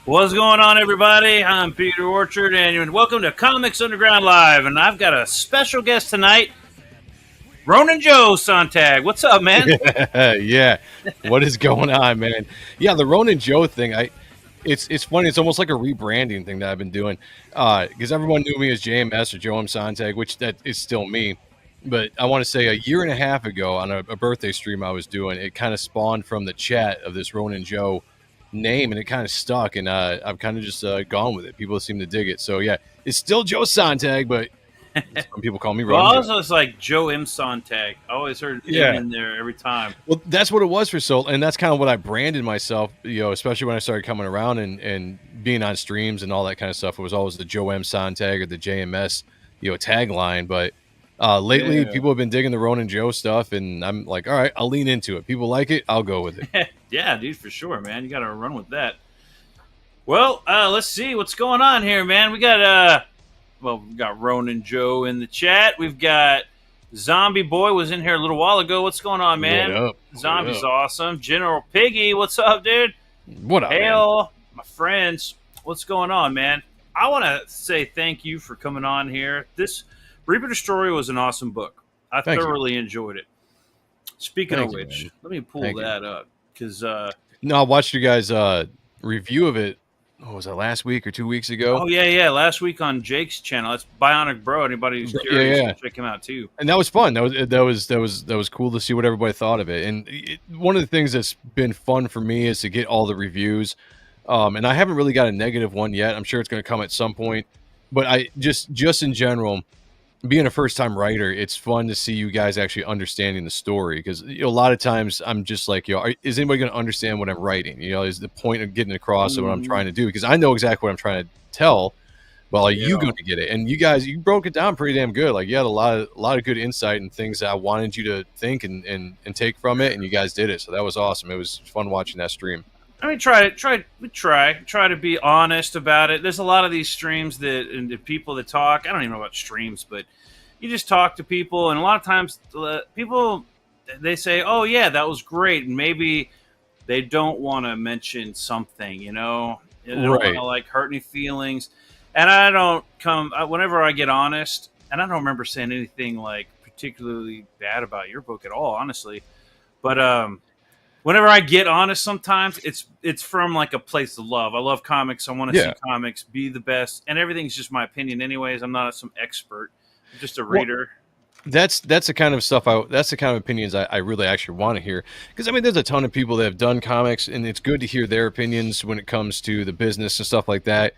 What's going on, everybody? I'm Peter Orchard, and welcome to Comics Underground Live. And I've got a special guest tonight, Joe Sonntag. What's up, man? Yeah, what is going on, man? Yeah, the Ronan Joe thing. It's funny. It's almost like a rebranding thing that I've been doing, because everyone knew me as JMS or Joe Sonntag, which that is still me. But I want to say a year and a half ago on a birthday stream I was doing, it kind of spawned from the chat of this Ronan Joe name, and it kind of stuck, and I've kind of just gone with it. People seem to dig it. So yeah, it's still Joe Sonntag, but some people call me Ronan Well, Joe. also it's like Joe M. Sonntag. I always heard him in there every time. Well, that's what it was for so, and that's kind of what I branded myself, especially when I started coming around and being on streams and all that kind of stuff. It was always the Joe M. Sonntag or the JMS, tagline. But lately, people have been digging the Ronan Joe stuff, and I'm like, all right, I'll lean into it. People like it, I'll go with it. Yeah, dude, for sure, man. You got to run with that. Well, let's see what's going on here, man. We got we got Ronan Joe in the chat. We've got Zombie Boy was in here a little while ago. What's going on, man? What up? Zombie's awesome. General Piggy, what's up, dude? What up, Hail, my friends. What's going on, man? I want to say thank you for coming on here. This Reaper Destroyer was an awesome book. I thoroughly enjoyed it. Speaking of which, let me pull that up because no, I watched you guys review of it. What was that, last week or 2 weeks ago? Oh yeah, last week on Jake's channel. That's Bionic Bro. Anybody who's curious, check him out too. And that was fun. That was cool to see what everybody thought of it. And one of the things that's been fun for me is to get all the reviews. And I haven't really got a negative one yet. I'm sure it's going to come at some point. But I just in general, being a first-time writer, it's fun to see you guys actually understanding the story, because a lot of times I'm just like, is anybody going to understand what I'm writing? Is the point of getting across of what I'm trying to do? Because I know exactly what I'm trying to tell, but are you going to get it? And you broke it down pretty damn good. Like, you had a lot of good insight and things that I wanted you to think and take from it, and you guys did it. So that was awesome. It was fun watching that stream. I mean, try to be honest about it. There's a lot of these streams and the people that talk. I don't even know about streams, but you just talk to people, and a lot of times people, they say, "Oh yeah, that was great," and maybe they don't want to mention something, They don't want to hurt any feelings. And I don't whenever I get honest, and I don't remember saying anything like particularly bad about your book at all, honestly, but whenever I get honest, sometimes it's from like a place of love. I love comics. I want to see comics be the best, and everything's just my opinion, anyways. I'm not some expert, I'm just a reader. Well, that's the kind of stuff. That's the kind of opinions I really actually want to hear, because I mean, there's a ton of people that have done comics, and it's good to hear their opinions when it comes to the business and stuff like that.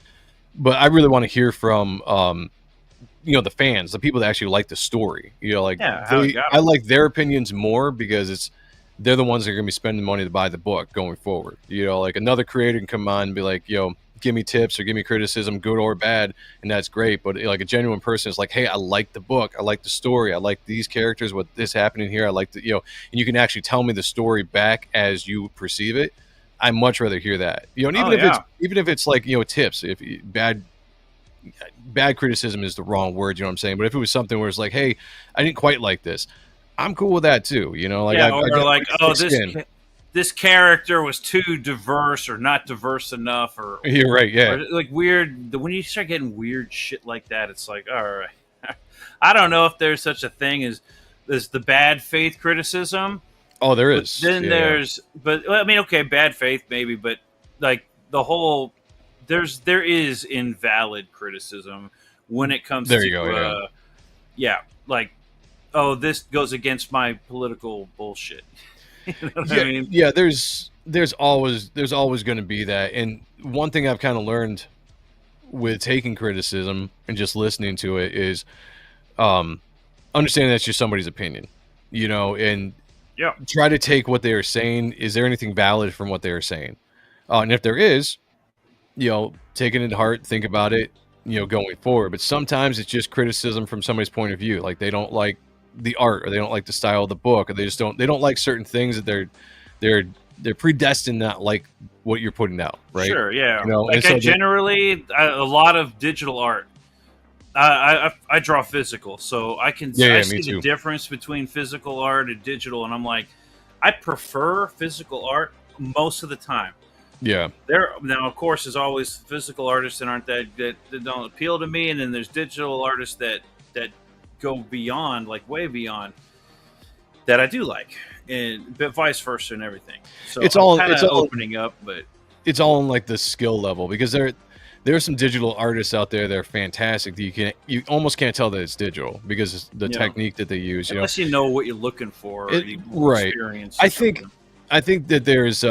But I really want to hear from the fans, the people that actually like the story. I like their opinions more, because they're the ones that are going to be spending money to buy the book going forward. Like another creator can come on and be like, give me tips or give me criticism, good or bad, and that's great. But like a genuine person is like, hey, I like the book, I like the story, I like these characters, what this happening here, I like the, and you can actually tell me the story back as you perceive it. I much rather hear that. And even if it's like, tips, if bad criticism is the wrong word, you know what I'm saying? But if it was something where it's like, hey, I didn't quite like this, I'm cool with that too. This character was too diverse or not diverse enough, or you're right, yeah. Or like weird. When you start getting weird shit like that, it's like, all right. I don't know if there's such a thing as the bad faith criticism. Oh, there is. But I mean, okay, bad faith maybe, but like the whole there is invalid criticism when it comes to like, oh, this goes against my political bullshit. You know what I mean? Yeah, there's always going to be that. And one thing I've kind of learned with taking criticism and just listening to it is understanding that's just somebody's opinion, and try to take what they are saying. Is there anything valid from what they are saying? And if there is, take it into heart, think about it, going forward. But sometimes it's just criticism from somebody's point of view. Like, they don't like the art, or they don't like the style of the book, or they don't like certain things that they're predestined not like what you're putting out, right? Sure, yeah. Like, a lot of digital art, I draw physical, so I see the difference between physical art and digital, and I'm like, I prefer physical art most of the time. Yeah. There now, of course, there's always physical artists that aren't that don't appeal to me, and then there's digital artists that go beyond, like way beyond, that I do like, and but vice versa and everything. So It's I'm all kind it's of all opening up, but it's all in like the skill level, because there are some digital artists out there that are fantastic that you almost can't tell that it's digital because it's the you know, technique that they use. unless you know what you're looking for, or you Right. experience or I think something. I think that there's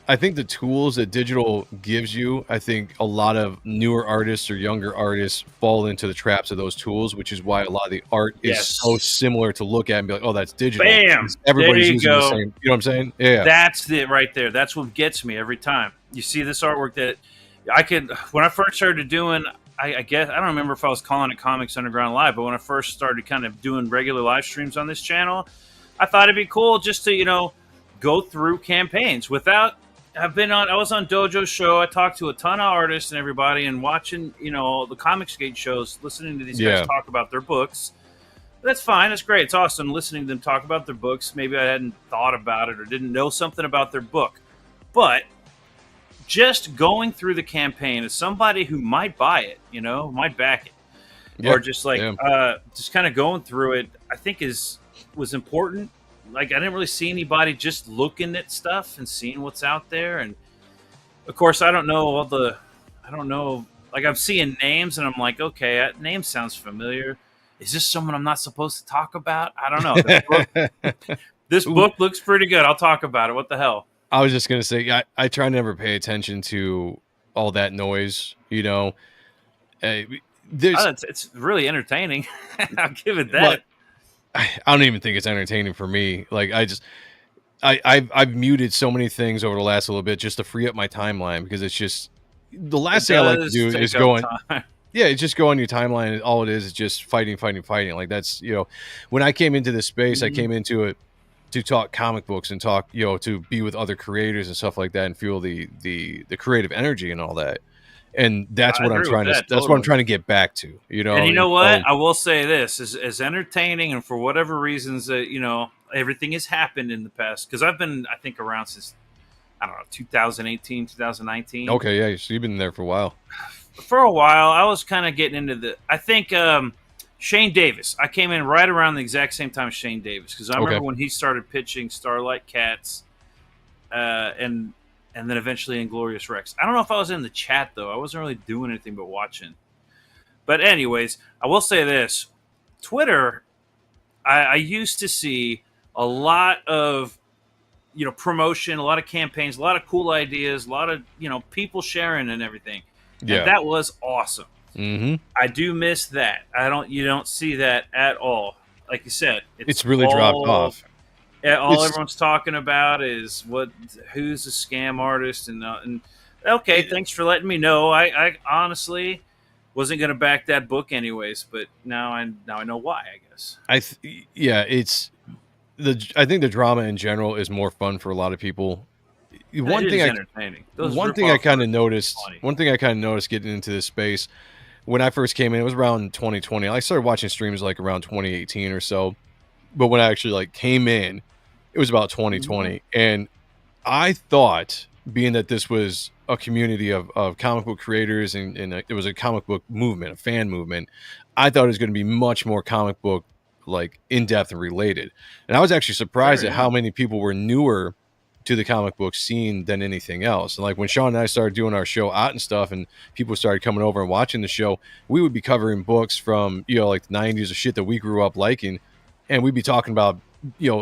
I think the tools that digital gives you, I think a lot of newer artists or younger artists fall into the traps of those tools, which is why a lot of the art is so Yes, similar to look at and be like, oh, that's digital. bam, Because there everybody's you using the go. same. You know what I'm saying? Yeah. That's it right there. That's what gets me every time. You see this artwork that I could, when I first started doing, I guess, I don't remember if I was calling it Comics Underground Live, but when I first started kind of doing regular live streams on this channel, I thought it'd be cool just to, go through campaigns without, I was on Dojo's show. I talked to a ton of artists and everybody, and watching, the Comicsgate shows, listening to these guys Yeah. talk about their books. That's fine. That's great. It's awesome listening to them talk about their books. Maybe I hadn't thought about it or didn't know something about their book. But just going through the campaign as somebody who might buy it, might back it, Yeah. or just like Yeah. just kind of going through it, I think was important. Like, I didn't really see anybody just looking at stuff and seeing what's out there. And of course, I don't know. Like, I'm seeing names and I'm like, okay, that name sounds familiar. Is this someone I'm not supposed to talk about? I don't know. This Ooh, book looks pretty good. I'll talk about it. What the hell? I was just gonna say, I try to never pay attention to all that noise. Uh, there's It's really entertaining. I'll give it but that. I don't even think it's entertaining for me. Like I've muted so many things over the last little bit just to free up my timeline, because it's just the last It thing I like to does do take is up go on. time. Yeah, it's just go on your timeline, and all it is just fighting, fighting, fighting. Like that's when I came into this space, I Mhm. came into it to talk comic books and talk, to be with other creators and stuff like that, and feel the creative energy and all that. And that's I what I'm agree with trying to that that's what I'm totally. trying to get back to. And you And know what? so I will say this is as entertaining, and for whatever reasons that everything has happened in the past, because I've been, I think, around since, I don't know, 2018, 2019. okay, yeah, so you've been there for a while. For a while, I was kind of getting into I think Shane Davis. I came in right around the exact same time as Shane Davis, because I Okay. remember when he started pitching Starlight Cats, and then eventually Inglorious Rex. I don't know if I was in the chat though. I wasn't really doing anything but watching. But anyways, I will say this: Twitter. I used to see a lot of promotion, a lot of campaigns, a lot of cool ideas, a lot of people sharing and everything, and Yeah. that was awesome. Mm-hmm. I do miss that. You don't see that at all. Like you said, It's really dropped off. all It's everyone's talking about is who's a scam artist, and okay, it, thanks for letting me know. I honestly wasn't going to back that book anyways, but now I know why, I guess. yeah, it's I think the drama in general is more fun for a lot of people. It One thing is I entertaining. Those ripoffs are funny. one thing I kind of noticed getting into this space when I first came in, it was around 2020. I started watching streams like around 2018 or so, but when I actually like came in, it was about Mhm. 2020. And I thought, being that this was a community of comic book creators, and it was a comic book movement, a fan movement, I thought it was going to be much more comic book like in depth and related. And I was actually surprised Sure, at yeah. how many people were newer to the comic book scene than anything else. And like when Sean and I started doing our show out and stuff, and people started coming over and watching the show, we would be covering books from like the 90s of shit that we grew up liking, and we'd be talking about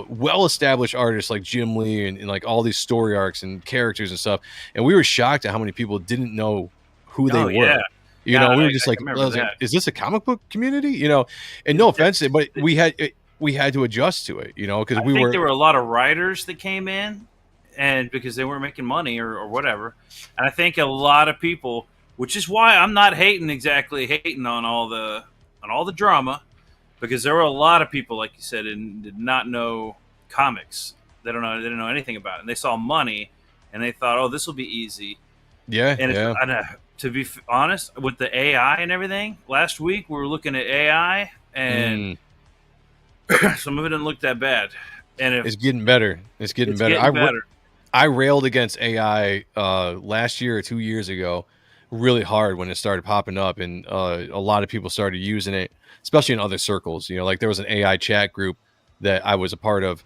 well-established artists like Jim Lee, and like all these story arcs and characters and stuff, and we were shocked at how many people didn't know who they Oh yeah, were. yeah. We I were just like, can I remember was like, that. is this a comic book community? And no offense, but we had to adjust to it, because I we think there were. were a lot of writers that came in, and because they weren't making money or whatever, and I think a lot of people, which is why I'm not hating on all the drama, because there were a lot of people, like you said, and did not know comics. They didn't know anything about it, and they saw money, and they thought, oh, this will be easy. Yeah, And yeah. to be honest, with the AI and everything, last week we were looking at AI, and Mm, some of it didn't look that bad. And if it's getting better. It's getting it's better. getting better, I railed against AI last year or 2 years ago really hard when it started popping up, and a lot of people started using it, especially in other circles. You know, like there was an AI chat group that I was a part of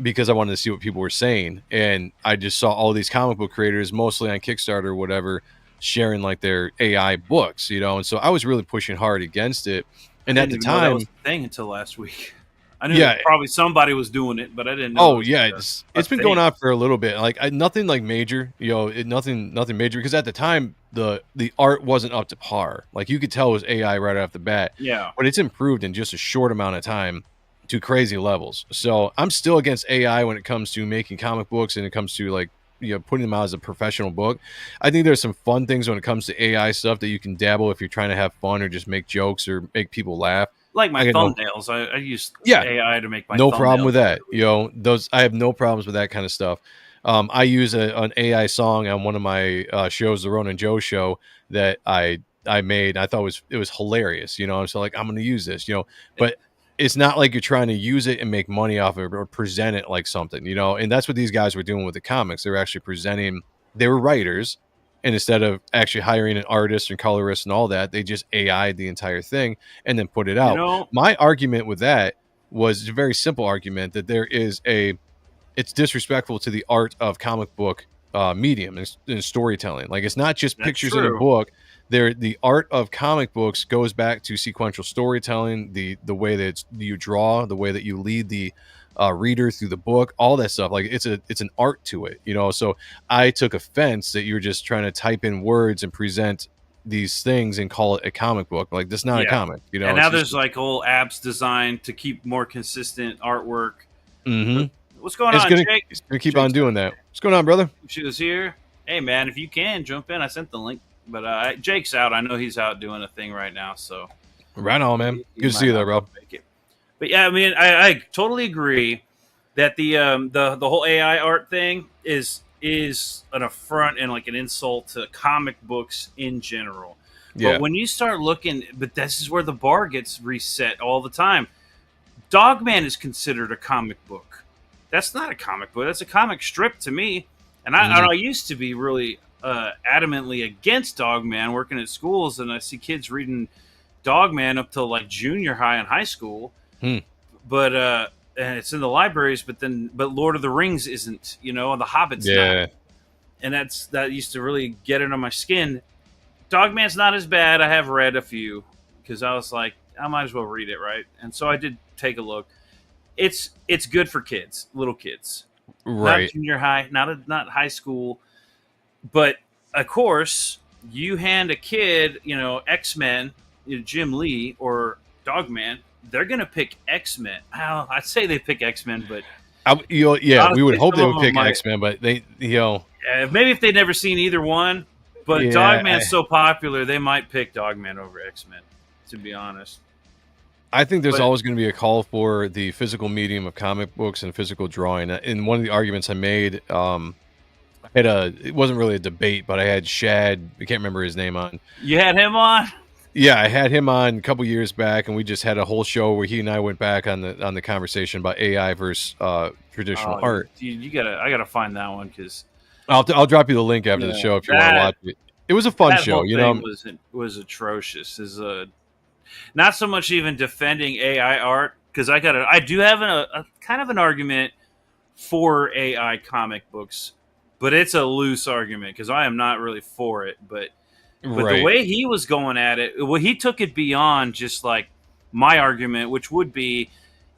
because I wanted to see what people were saying, and I just saw all these comic book creators, mostly on Kickstarter or whatever, sharing like their AI books, you know, and so I was really pushing hard against it. And I at didn't the even know that time, was a thing until last week. I knew yeah, that probably somebody was doing it, but I didn't know it oh was yeah, like a it's been going thing. on for a little bit. Like nothing like major, you know, nothing major because at the time the art wasn't up to par. Like you could tell it was AI right off the bat, Yeah. but it's improved in just a short amount of time to crazy levels. So I'm still against AI when it comes to making comic books and it comes to like, you know, putting them out as a professional book. I think there's some fun things when it comes to AI stuff that you can dabble if you're trying to have fun or just make jokes or make people laugh. Like my I get no, thumbnails. I use yeah, AI to make my no problem thumbnails with that. every You week. know, those I have no problems with that kind of stuff. I use an AI song on one of my shows, the Ron and Joe show, that I made. I thought it was hilarious. You know, I'm so like I'm going to use this. You know, but it's not like you're trying to use it and make money off of it or present it like something. You know, and that's what these guys were doing with the comics. They were actually presenting. They were writers, and instead of actually hiring an artist and colorist and all that, they just AI'd the entire thing and then put it You out. know, My argument with that was a very simple argument that there is it's disrespectful to the art of comic book medium and storytelling. Like it's not just that's pictures in a true. book. The art of comic books goes back to sequential storytelling, the way that you draw, the way that you lead the reader through the book, all that stuff. Like it's an art to it, you know. So I took offense that you're just trying to type in words and present these things and call it a comic book. Like that's not a Yeah. comic, you know. And It's now just there's like whole apps designed to keep more consistent artwork. mm-hmm. What's going on, Jake? It's gonna keep on Jake's doing that. What's going on, brother? she was here. Hey man, if you can jump in, I sent the link. But Jake's out. I know he's out doing a thing right now, so Right on, man. he Good to see might you not there, be able bro. to make it. But yeah, I mean, I totally agree that the whole AI art thing is an affront and like an insult to comic books in general. But Yeah. when you start looking, but this is where the bar gets reset all the time. Dogman is considered a comic book. That's not a comic book. That's a comic strip to me. And Mhm. I used to be really adamantly against Dogman working at schools, and I see kids reading Dogman up till like junior high and high school. Hmm. But and it's in the libraries. But Lord of the Rings isn't. You know, and The Hobbit's not. Yeah. And that used to really get under my skin. Dogman's not as bad. I have read a few because I was like, I might as well read it, right? And so I did take a look. It's good for kids, little kids, not Right. junior high, not high school. But of course, you hand a kid, you know, X-Men, you know, Jim Lee or Dogman, they're gonna pick X-Men. Well, I'd say they pick X-Men, but Yeah, we would honestly, hope some they of would them pick might. X-Men, but they, you know, Maybe if they'd never seen either one, but yeah, Dogman's so popular, they might pick Dogman over X-Men. To be honest, I think there's but always going to be a call for the physical medium of comic books and physical drawing. And one of the arguments I made, it wasn't really a debate, but I had Shad, I can't remember his name on. you had him on. Yeah, I had him on a couple years back, and we just had a whole show where he and I went back on the conversation about AI versus traditional art. You gotta, I gotta find that one because I'll drop you the link after the show if you want to watch it. It was a fun that show, whole you thing know. was atrocious. Is not so much even defending AI art because I do have a kind of an argument for AI comic books, but it's a loose argument because I am not really for it. But the Right. way he was going at it, well, he took it beyond just like my argument, which would be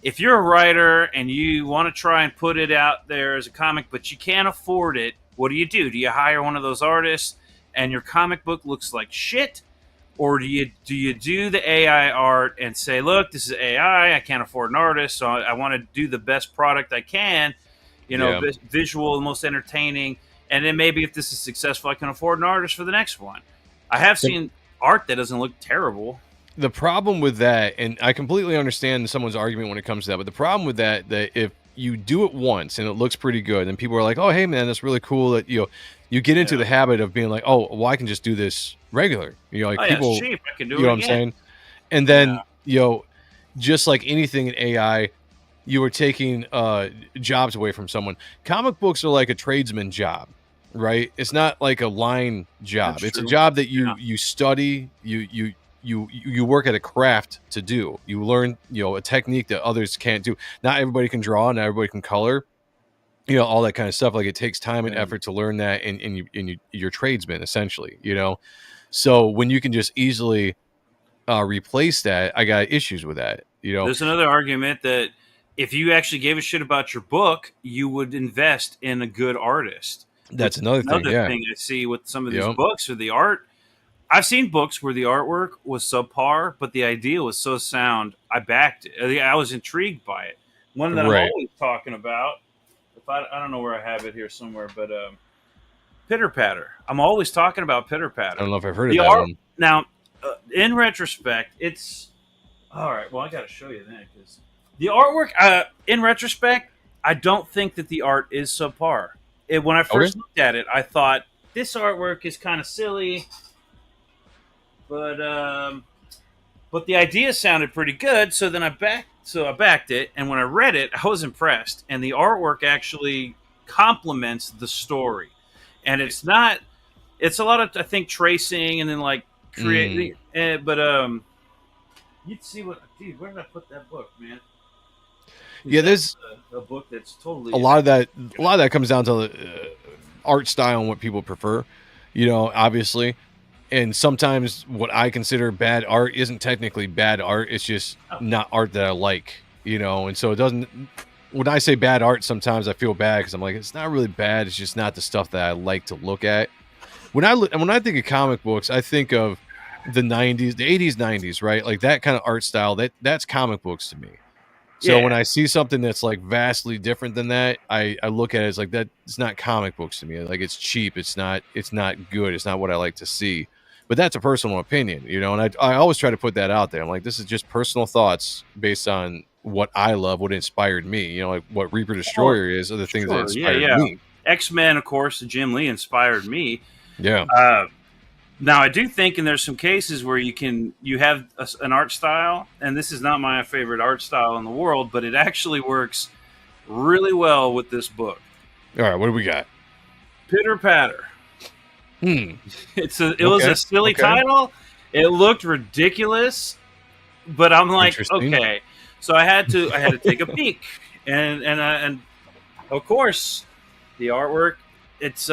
if you're a writer and you want to try and put it out there as a comic, but you can't afford it, what do? Do you hire one of those artists and your comic book looks like shit? Or do you do the AI art and say, look, this is AI. I can't afford an artist, so I want to do the best product I can, you know, Yeah. visual, most entertaining, and then maybe if this is successful, I can afford an artist for the next one. I have seen art that doesn't look terrible. The problem with that, and I completely understand someone's argument when it comes to that, but the problem with that if you do it once and it looks pretty good, and people are like, "Oh, hey man, that's really cool," that you get into Yeah. the habit of being like, "Oh, well, I can just do this regular," you know, like Oh yeah, people, it's cheap. I can do you know it what I'm again. saying? And then just like anything in AI, you are taking jobs away from someone. Comic books are like a tradesman job, right? It's not like a line job. That's It's a true. job that Yeah. you study, you work at a craft to do. You learn, a technique that others can't do. Not everybody can draw, not everybody can color, all that kind of stuff. Like it takes time and Yeah. effort to learn that, and you're tradesman essentially, So when you can just easily replace that, I got issues with that. There's another argument that if you actually gave a shit about your book, you would invest in a good artist. That's another thing. Yeah. Thing I see with some of these Yep. books or the art. I've seen books where the artwork was subpar, but the idea was so sound, I backed it. I was intrigued by it. One that I'm Right. always talking about. If I don't know where I have it here somewhere, but Pitter Patter. I'm always talking about Pitter Patter. I don't know if I've heard of that one. Now, in retrospect, it's all right. Well, I got to show you that because the artwork. In retrospect, I don't think that the art is subpar. When I first looked at it, I thought this artwork is kind of silly, but the idea sounded pretty good. So then I backed it, and when I read it, I was impressed. And the artwork actually complements the story, and it's not. It's a lot of, I think, tracing and then like creating. But you'd see dude, where did I put that book, man? Yeah, there's a book that's totally a lot of that comes down to art style and what people prefer, obviously. And sometimes what I consider bad art isn't technically bad art. It's just not art that I like, And so it doesn't. When I say bad art, sometimes I feel bad because I'm like, it's not really bad. It's just not the stuff that I like to look at. When I think of comic books, I think of the 90s, the 80s, 90s, right? Like that kind of art style. That's comic books to me. So when I see something that's like vastly different than that, I look at it as like that. It's not comic books to me. Like it's cheap. It's not good. It's not what I like to see. But that's a personal opinion, And I always try to put that out there. I'm like, this is just personal thoughts based on what I love, what inspired me. Like what Reaper Destroyer is, are the things that inspired me. X-Men, of course, Jim Lee inspired me. Yeah. Now I do think, and there's some cases where you have an art style, and this is not my favorite art style in the world, but it actually works really well with this book. All right, what do we got? Pitter Patter. It was a silly title. It looked ridiculous, but I'm like, okay. So I had to take a peek, and of course, the artwork. It's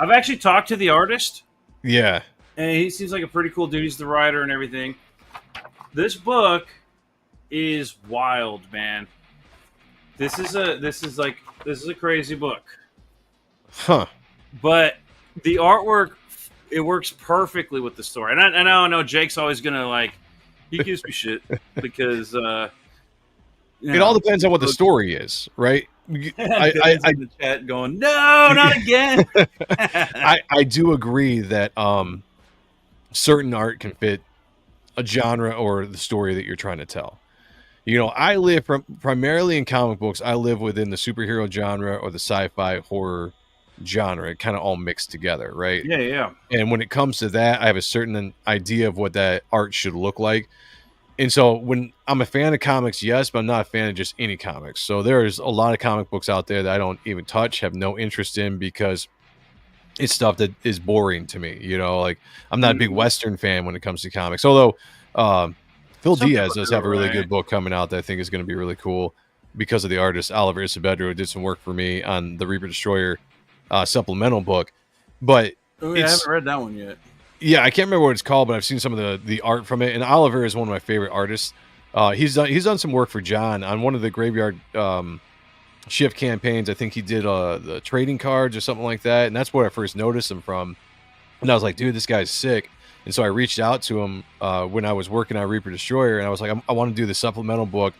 I've actually talked to the artist. Yeah. And he seems like a pretty cool dude. He's the writer and everything. This book is wild, man. This is a crazy book. Huh. But the artwork, it works perfectly with the story. And I know Jake's always gonna he gives me shit because it all depends on what the story is, right? I in the chat going, no, not again. I do agree that certain art can fit a genre or the story that you're trying to tell. I live primarily in comic books. I live within the superhero genre or the sci-fi horror genre. It kind of all mixed together, right? Yeah. And when it comes to that, I have a certain idea of what that art should look like. And so when I'm a fan of comics, yes, but I'm not a fan of just any comics. So there's a lot of comic books out there that I don't even touch, have no interest in because it's stuff that is boring to me. Like I'm not a big Western fan when it comes to comics. Although Phil Diaz does have a really good book coming out that I think is going to be really cool because of the artist Oliver Isabedro, who did some work for me on the Reaper Destroyer supplemental book. But I haven't read that one yet. Yeah, I can't remember what it's called, but I've seen some of the art from it. And Oliver is one of my favorite artists. He's done some work for John on one of the Graveyard Shift campaigns. I think he did the trading cards or something like that. And that's where I first noticed him from. And I was like, dude, this guy's sick. And so I reached out to him when I was working on Reaper Destroyer. And I was like, I want to do the supplemental book.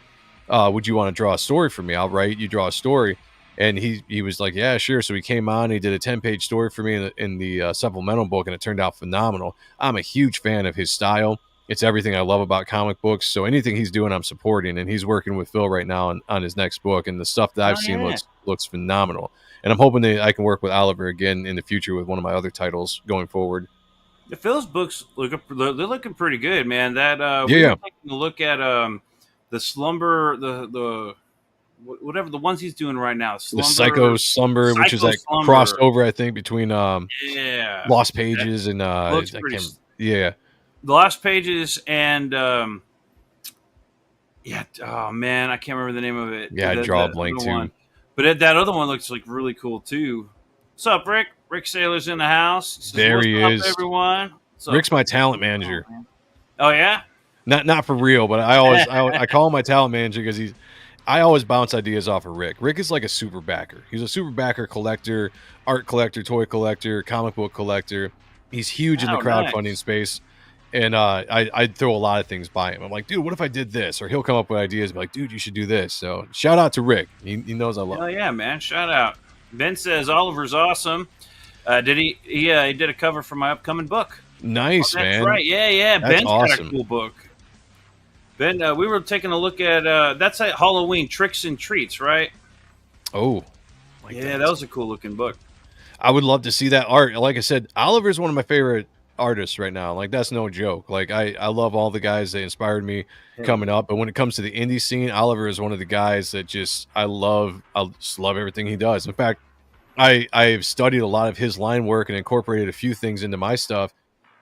Would you want to draw a story for me? I'll write, you draw a story. And he was like, yeah, sure. So he came on, he did a 10-page story for me in the supplemental book, and it turned out phenomenal. I'm a huge fan of his style. It's everything I love about comic books. So anything he's doing, I'm supporting. And he's working with Phil right now on his next book. And the stuff that I've seen looks phenomenal. And I'm hoping that I can work with Oliver again in the future with one of my other titles going forward. Phil's books they're looking pretty good, man. That taking a look at the slumber, the whatever the ones he's doing right now. The Psycho Slumber, which is like crossover, I think, between yeah, Lost Pages and looks I pretty. can't, yeah, The Lost Pages and yeah, oh man, I can't remember the name of it. Yeah, I draw a blank too. One. But that other one looks like really cool too. What's up, Rick? Rick Saylor's in the house. He says, there he is, everyone. Rick's my talent manager. Oh yeah, not for real, but I call him my talent manager because I always bounce ideas off of Rick. Rick is like a super backer. He's a super backer, collector, art collector, toy collector, comic book collector. He's huge in the crowdfunding space. And I throw a lot of things by him. I'm like, dude, what if I did this? Or he'll come up with ideas, be like, dude, you should do this. So shout out to Rick. He knows I love him. Oh yeah, man. Shout out. Ben says Oliver's awesome. He did a cover for my upcoming book. Nice, that's man. Right. Yeah. That's Ben's awesome. got a cool book. Ben, we were taking a look at that's at Halloween Tricks and Treats, right? Oh, that was a cool looking book. I would love to see that art. Like I said, Oliver's one of my favorite artists right now. Like, that's no joke. Like, I love all the guys that inspired me coming up, but when it comes to the indie scene, Oliver is one of the guys that I just love everything he does. In fact, I've studied a lot of his line work and incorporated a few things into my stuff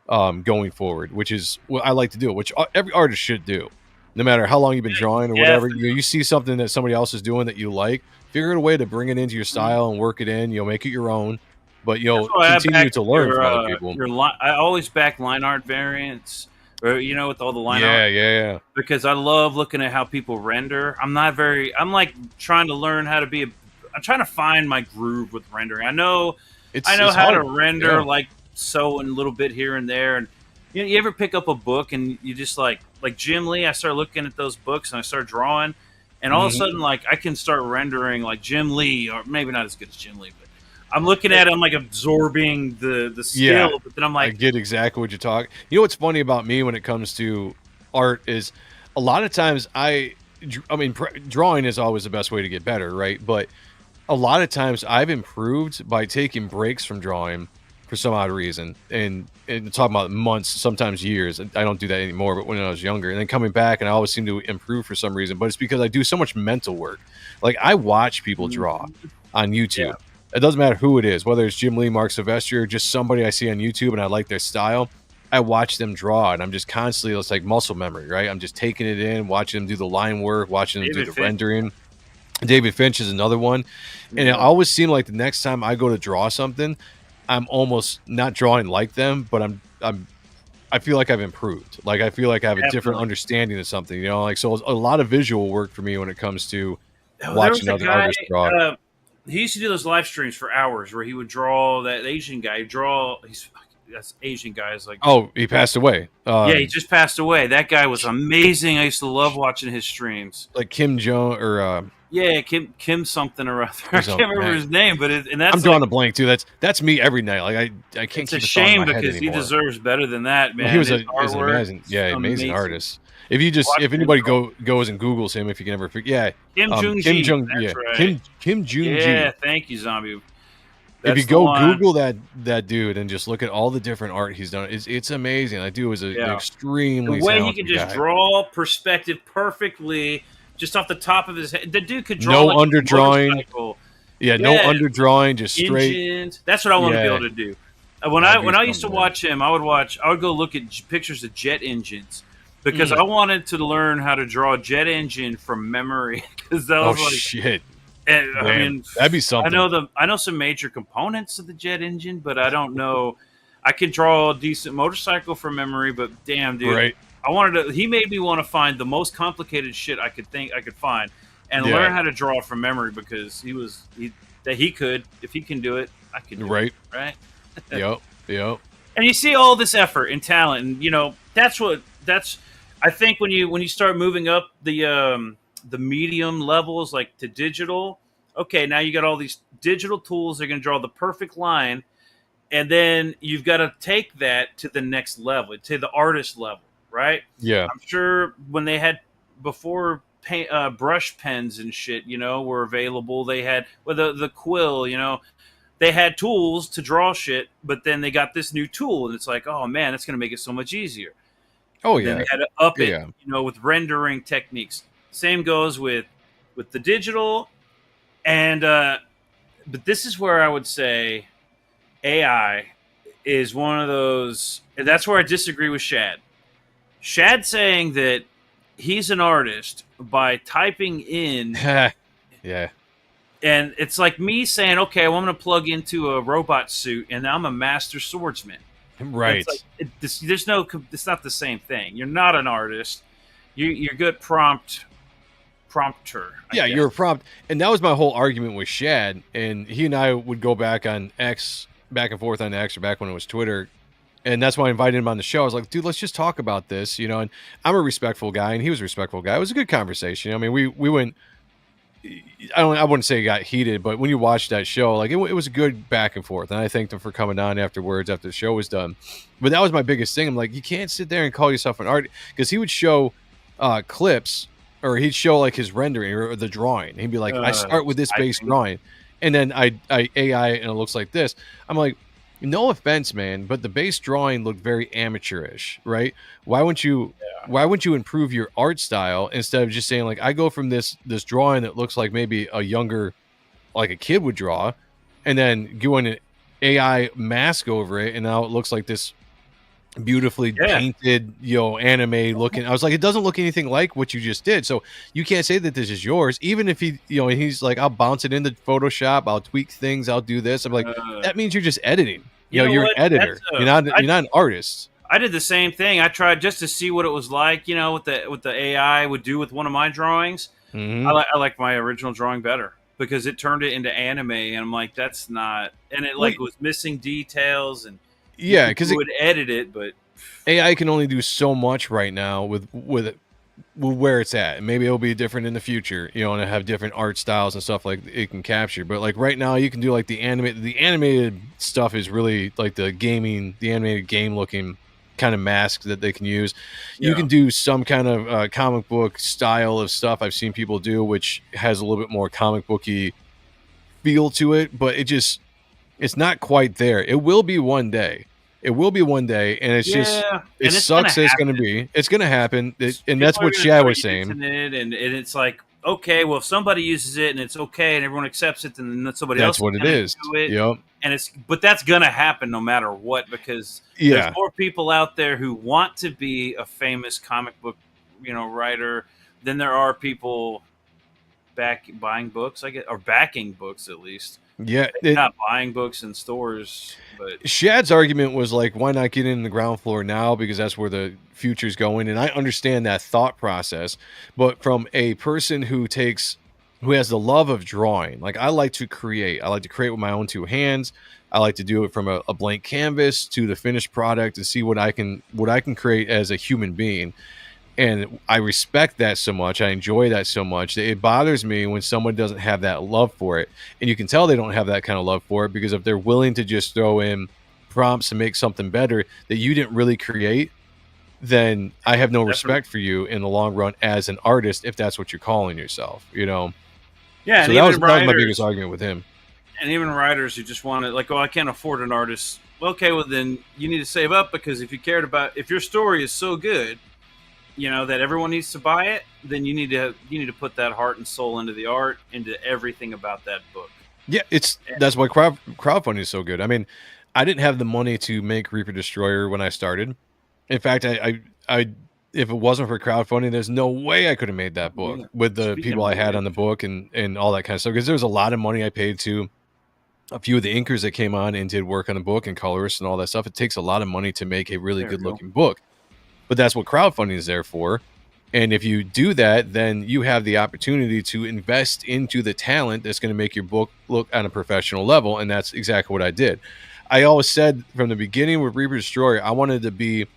going forward, which is what I like to do, which every artist should do. No matter how long you've been drawing or whatever, you see something that somebody else is doing that you like, figure out a way to bring it into your style and work it in, make it your own. But continue to learn from other people. I always back line art variants, or with all the line art. Yeah. Because I love looking at how people render. I'm like trying to learn how to I'm trying to find my groove with rendering. I know how hard to render, like so a little bit here and there. And you ever pick up a book and you just like Jim Lee? I started looking at those books and I started drawing, and all of a sudden, like, I can start rendering like Jim Lee, or maybe not as good as Jim Lee, but I'm looking at it, I'm like absorbing the skill, but then I'm like, I get exactly what you're talking. You know what's funny about me when it comes to art is a lot of times drawing is always the best way to get better, right? But a lot of times I've improved by taking breaks from drawing for some odd reason, and talking about months, sometimes years. I don't do that anymore, but when I was younger, and then coming back, and I always seem to improve for some reason. But it's because I do so much mental work. Like, I watch people draw on YouTube. It doesn't matter who it is, whether it's Jim Lee, Mark Silvestri, or just somebody I see on YouTube and I like their style. I watch them draw, and I'm just constantly, it's like muscle memory, right? I'm just taking it in, watching them do the line work, watching them do the rendering. David Finch is another one. And it always seems like the next time I go to draw something, I'm almost not drawing like them, but I feel like I've improved. Like, I feel like I have a different understanding of something, like, so a lot of visual work for me when it comes to watching other artists draw. He used to do those live streams for hours where he would draw that Asian guy. That's Asian guy is like. Oh, he passed away. He just passed away. That guy was amazing. I used to love watching his streams. Like Kim Jong or Kim something or other. I can't remember his name, but I'm drawing a blank too. That's me every night. Like, I can't. It's a shame because he deserves better than that, man. He was an amazing, amazing artist. If anybody goes and Googles him, if you can ever figure, Kim Jong, right. Kim Jong. Yeah, thank you, Zombie. If you go Google that dude and just look at all the different art he's done, it's amazing. That dude was an extremely the way he could just draw perspective perfectly, just off the top of his head. The dude could draw no like underdrawing. No underdrawing, just straight. Engines. That's what I want to be able to do. When I used to watch him, I would go look at pictures of jet engines. Because I wanted to learn how to draw a jet engine from memory. Because that was shit! And, I mean, that'd be something. I know some major components of the jet engine, but I don't know. I can draw a decent motorcycle from memory, but damn, dude, right. He made me want to find the most complicated shit I could find, and learn how to draw it from memory because he could. If he can do it, I can do it. Right. Yep. And you see all this effort and talent, and that's. I think when you start moving up the medium levels, like to digital, okay, now you got all these digital tools that are going to draw the perfect line, and then you've got to take that to the next level, to the artist level, right? Yeah. I'm sure when they had before brush pens and shit, were available, they had the quill, they had tools to draw shit, but then they got this new tool, and it's like, oh man, that's going to make it so much easier. Oh yeah, then they had to up it, with rendering techniques. Same goes with the digital, and but this is where I would say AI is one of those, and that's where I disagree with Shad. Shad saying that he's an artist by typing in, yeah, and it's like me saying, okay, well, I'm going to plug into a robot suit, and I'm a master swordsman. right. It's like there's no, it's not the same thing. You're not an artist. You're good prompter. Yeah, you're a prompt, and that was my whole argument with Shad. And he and I would go back on X, back and forth on X, or back when it was Twitter. And that's why I invited him on the show. I was like, dude, let's just talk about this, you know. And I'm a respectful guy, and he was a respectful guy. It was a good conversation. I mean, we went. I wouldn't say it got heated, but when you watch that show, like it was a good back and forth. And I thanked him for coming on afterwards after the show was done. But that was my biggest thing. I'm like, you can't sit there and call yourself an artist, because he would show clips, or he'd show like his rendering or the drawing. He'd be like, I start with this base drawing, and then I AI and it looks like this. I'm like, no offense, man, but the base drawing looked very amateurish, right? Why wouldn't you improve your art style instead of just saying like, I go from this drawing that looks like maybe a younger, like a kid would draw, and then go an AI mask over it, and now it looks like this beautifully painted, you know, anime looking. I was like, it doesn't look anything like what you just did, so you can't say that this is yours. Even if he, you know, he's like, I'll bounce it into Photoshop, I'll tweak things, I'll do this. I'm like, that means you're just editing. You know, you're an editor. You're not an artist. I did the same thing. I tried just to see what it was like, you know, what the AI would do with one of my drawings. Mm-hmm. I like my original drawing better, because it turned it into anime, and I'm like, that's not, and it like was missing details, and yeah, because it would edit it, but AI can only do so much right now with where it's at. Maybe it'll be different in the future, you know, and have different art styles and stuff like it can capture. But like right now, you can do like the animated stuff is really like the animated game looking kind of mask that they can use. You can do some kind of comic book style of stuff I've seen people do, which has a little bit more comic booky feel to it, but it's not quite there. It will be one day. It will be one day, and it's just it sucks. It's going to be. It's going to happen, and that's what Shad was saying. And it's like, okay, well, if somebody uses it and it's okay, and everyone accepts it, then somebody else. That's what it is. Do it. Yep. And but that's going to happen no matter what, because there's more people out there who want to be a famous comic book, you know, writer than there are people buying books, I guess, or backing books at least. Yeah, not buying books in stores. But Shad's argument was like, why not get in the ground floor now, because that's where the future's going. And I understand that thought process, but from a person who has the love of drawing, like I like to create with my own two hands. I like to do it from a blank canvas to the finished product and see what I can create as a human being. And I respect that so much. I enjoy that so much that it bothers me when someone doesn't have that love for it. And you can tell they don't have that kind of love for it, because if they're willing to just throw in prompts to make something better that you didn't really create, then I have no respect for you in the long run as an artist, if that's what you're calling yourself, you know? Yeah. So that was my biggest argument with him. And even writers who just want to, like, oh, I can't afford an artist. Well, okay, well then you need to save up, because if your story is so good, you know, that everyone needs to buy it, then you need to put that heart and soul into the art, into everything about that book. Yeah, that's why crowdfunding is so good. I mean, I didn't have the money to make Reaper Destroyer when I started. In fact, I if it wasn't for crowdfunding, there's no way I could have made that book with the people I had on the book and all that kind of stuff. Because there was a lot of money I paid to a few of the inkers that came on and did work on the book, and colorists and all that stuff. It takes a lot of money to make a really good looking book. But that's what crowdfunding is there for. And if you do that, then you have the opportunity to invest into the talent that's going to make your book look on a professional level. And that's exactly what I did. I always said from the beginning with Reaper Destroyer, I wanted to be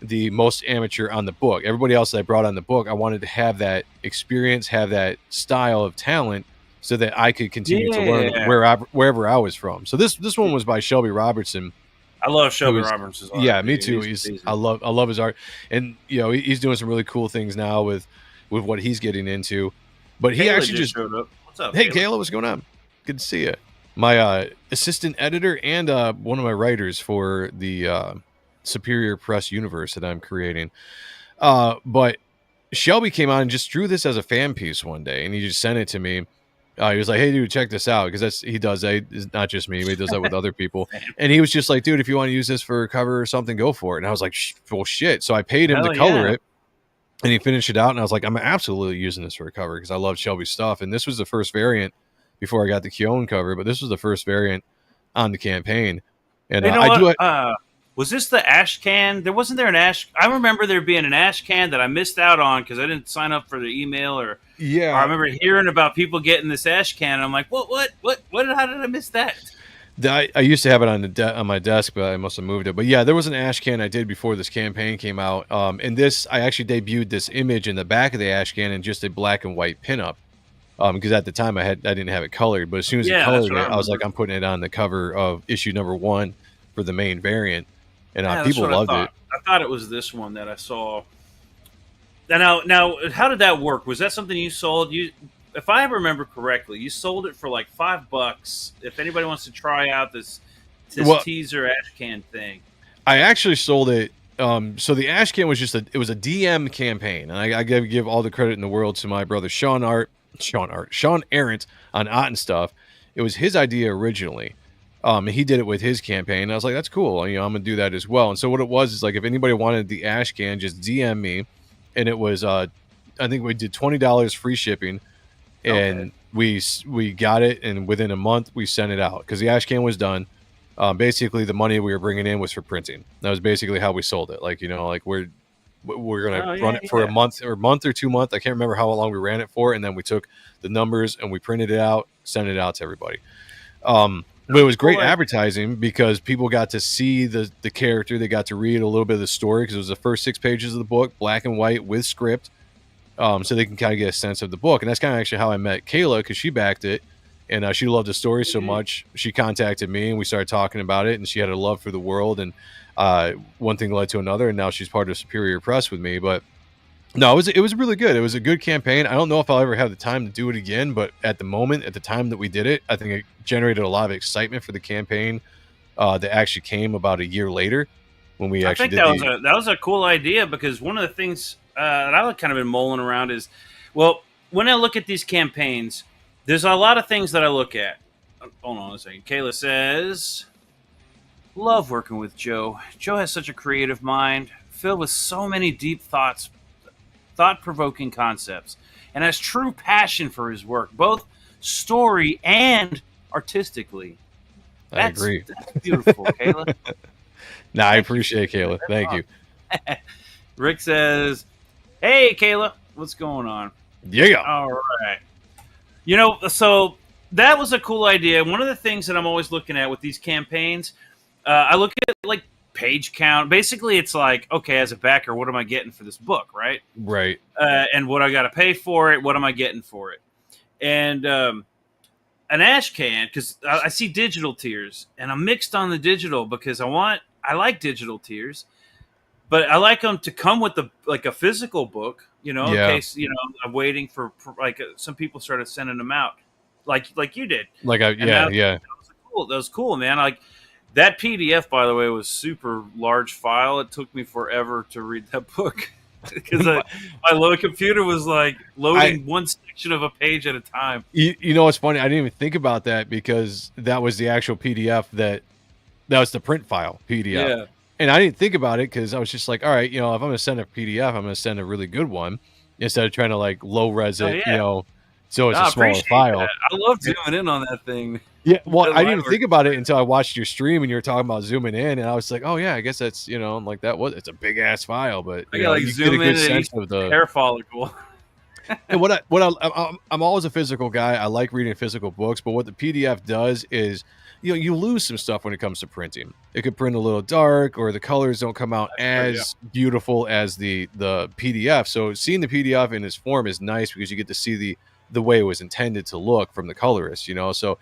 the most amateur on the book. Everybody else that I brought on the book, I wanted to have that experience, have that style of talent, so that I could continue to learn wherever I was from. So this one was by Shelby Robertson. I love Shelby Robertson's art. Yeah, me too. I love his art, and you know, he's doing some really cool things now with what he's getting into. But he actually just showed up. What's up? Hey, Kayla, what's going on? Good to see you. My assistant editor and one of my writers for the Superior Press universe that I'm creating. But Shelby came out and just drew this as a fan piece one day, and he just sent it to me. He was like, "Hey, dude, check this out," because he does that. It's not just me; he does that with other people. And he was just like, "Dude, if you want to use this for a cover or something, go for it." And I was like, "Well, shit." So I paid him to color it, and he finished it out. And I was like, "I'm absolutely using this for a cover because I love Shelby's stuff." And this was the first variant before I got the Keown cover, but this was the first variant on the campaign. And was this the ash can? Wasn't there an ash? I remember there being an ash can that I missed out on because I didn't sign up for the email or I remember hearing about people getting this ash can. And I'm like, what? How did I miss that? I used to have it on my desk, but I must have moved it. But yeah, there was an ash can I did before this campaign came out. And this, I actually debuted this image in the back of the ash can in just a black and white pinup. Because at the time I didn't have it colored, but as soon as I colored it, I was like, I'm putting it on the cover of issue #1 for the main variant. And people loved it. I thought it was this one that I saw. Now, how did that work? Was that something you sold? If I remember correctly, you sold it for like $5. If anybody wants to try out this teaser ash can thing, I actually sold it. So the ash can was it was a DM campaign, and I give all the credit in the world to my brother Sean Arendt on Ott and Stuff. It was his idea originally. He did it with his campaign. I was like, that's cool. I'm gonna do that as well. And so what it was is like, if anybody wanted the ash can, just DM me, and it was I think we did $20 free shipping, and we got it, and within a month we sent it out because the ash can was done. Basically, the money we were bringing in was for printing. That was basically how we sold it. Like we're gonna run it for a month or 2 months. I can't remember how long we ran it for, and then we took the numbers and we printed it out, sent it out to everybody. But it was great advertising because people got to see the character. They got to read a little bit of the story because it was the first 6 pages of the book, black and white with script, so they can kind of get a sense of the book. And that's kind of actually how I met Kayla, because she backed it, and she loved the story so much. She contacted me, and we started talking about it, and she had a love for the world, and one thing led to another, and now she's part of Superior Press with me. But no, it was really good. It was a good campaign. I don't know if I'll ever have the time to do it again, but at the time that we did it, I think it generated a lot of excitement for the campaign that actually came about a year later when we actually did that was a cool idea, because one of the things that I've kind of been mulling around is, well, when I look at these campaigns, there's a lot of things that I look at. Hold on a second. Kayla says, love working with Joe. Joe has such a creative mind, filled with so many deep thought-provoking concepts, and has true passion for his work, both story and artistically. I agree. That's beautiful, Kayla. I appreciate it, Kayla. Thank you. Rick says, hey, Kayla, what's going on? Yeah. All right. So that was a cool idea. One of the things that I'm always looking at with these campaigns, I look at like page count. Basically, it's like, okay, as a backer, what am I getting for this book, right? Right. And what I got to pay for it, what am I getting for it? And an ash can, because I see digital tiers, and I'm mixed on the digital because I like digital tiers, but I like them to come with a physical book, in case, I'm waiting for some people started sending them out like you did. That was cool, man. Like, that PDF, by the way, was super large file. It took me forever to read that book because my little computer was like loading one section of a page at a time. You know what's funny? I didn't even think about that because that was the actual PDF that was the print file PDF. Yeah. And I didn't think about it because I was just like, all right, if I'm going to send a PDF, I'm going to send a really good one instead of trying to like low res it, so it's a smaller file. That. I love zooming in on that thing. Yeah, well, I didn't even think about it until I watched your stream and you were talking about zooming in, and I was like, oh yeah, I guess that's like it's a big ass file, but you get a good sense of the hair follicle. And I'm always a physical guy. I like reading physical books, but what the PDF does is, you lose some stuff when it comes to printing. It could print a little dark, or the colors don't come out as beautiful as the PDF. So seeing the PDF in its form is nice because you get to see the way it was intended to look from the colorist. So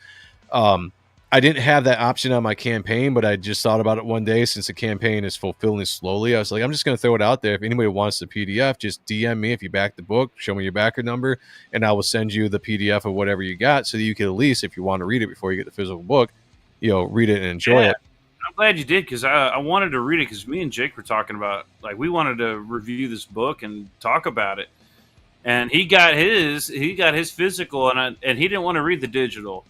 I didn't have that option on my campaign, but I just thought about it one day. Since the campaign is fulfilling slowly, I was like, I'm just going to throw it out there. If anybody wants the PDF, just DM me. If you back the book, show me your backer number, and I will send you the PDF of whatever you got, so that you can, at least, if you want to read it before you get the physical book, read it and enjoy it. I'm glad you did, because I wanted to read it, because me and Jake were talking about, like, we wanted to review this book and talk about it. and he got his physical, and he didn't want to read the digital,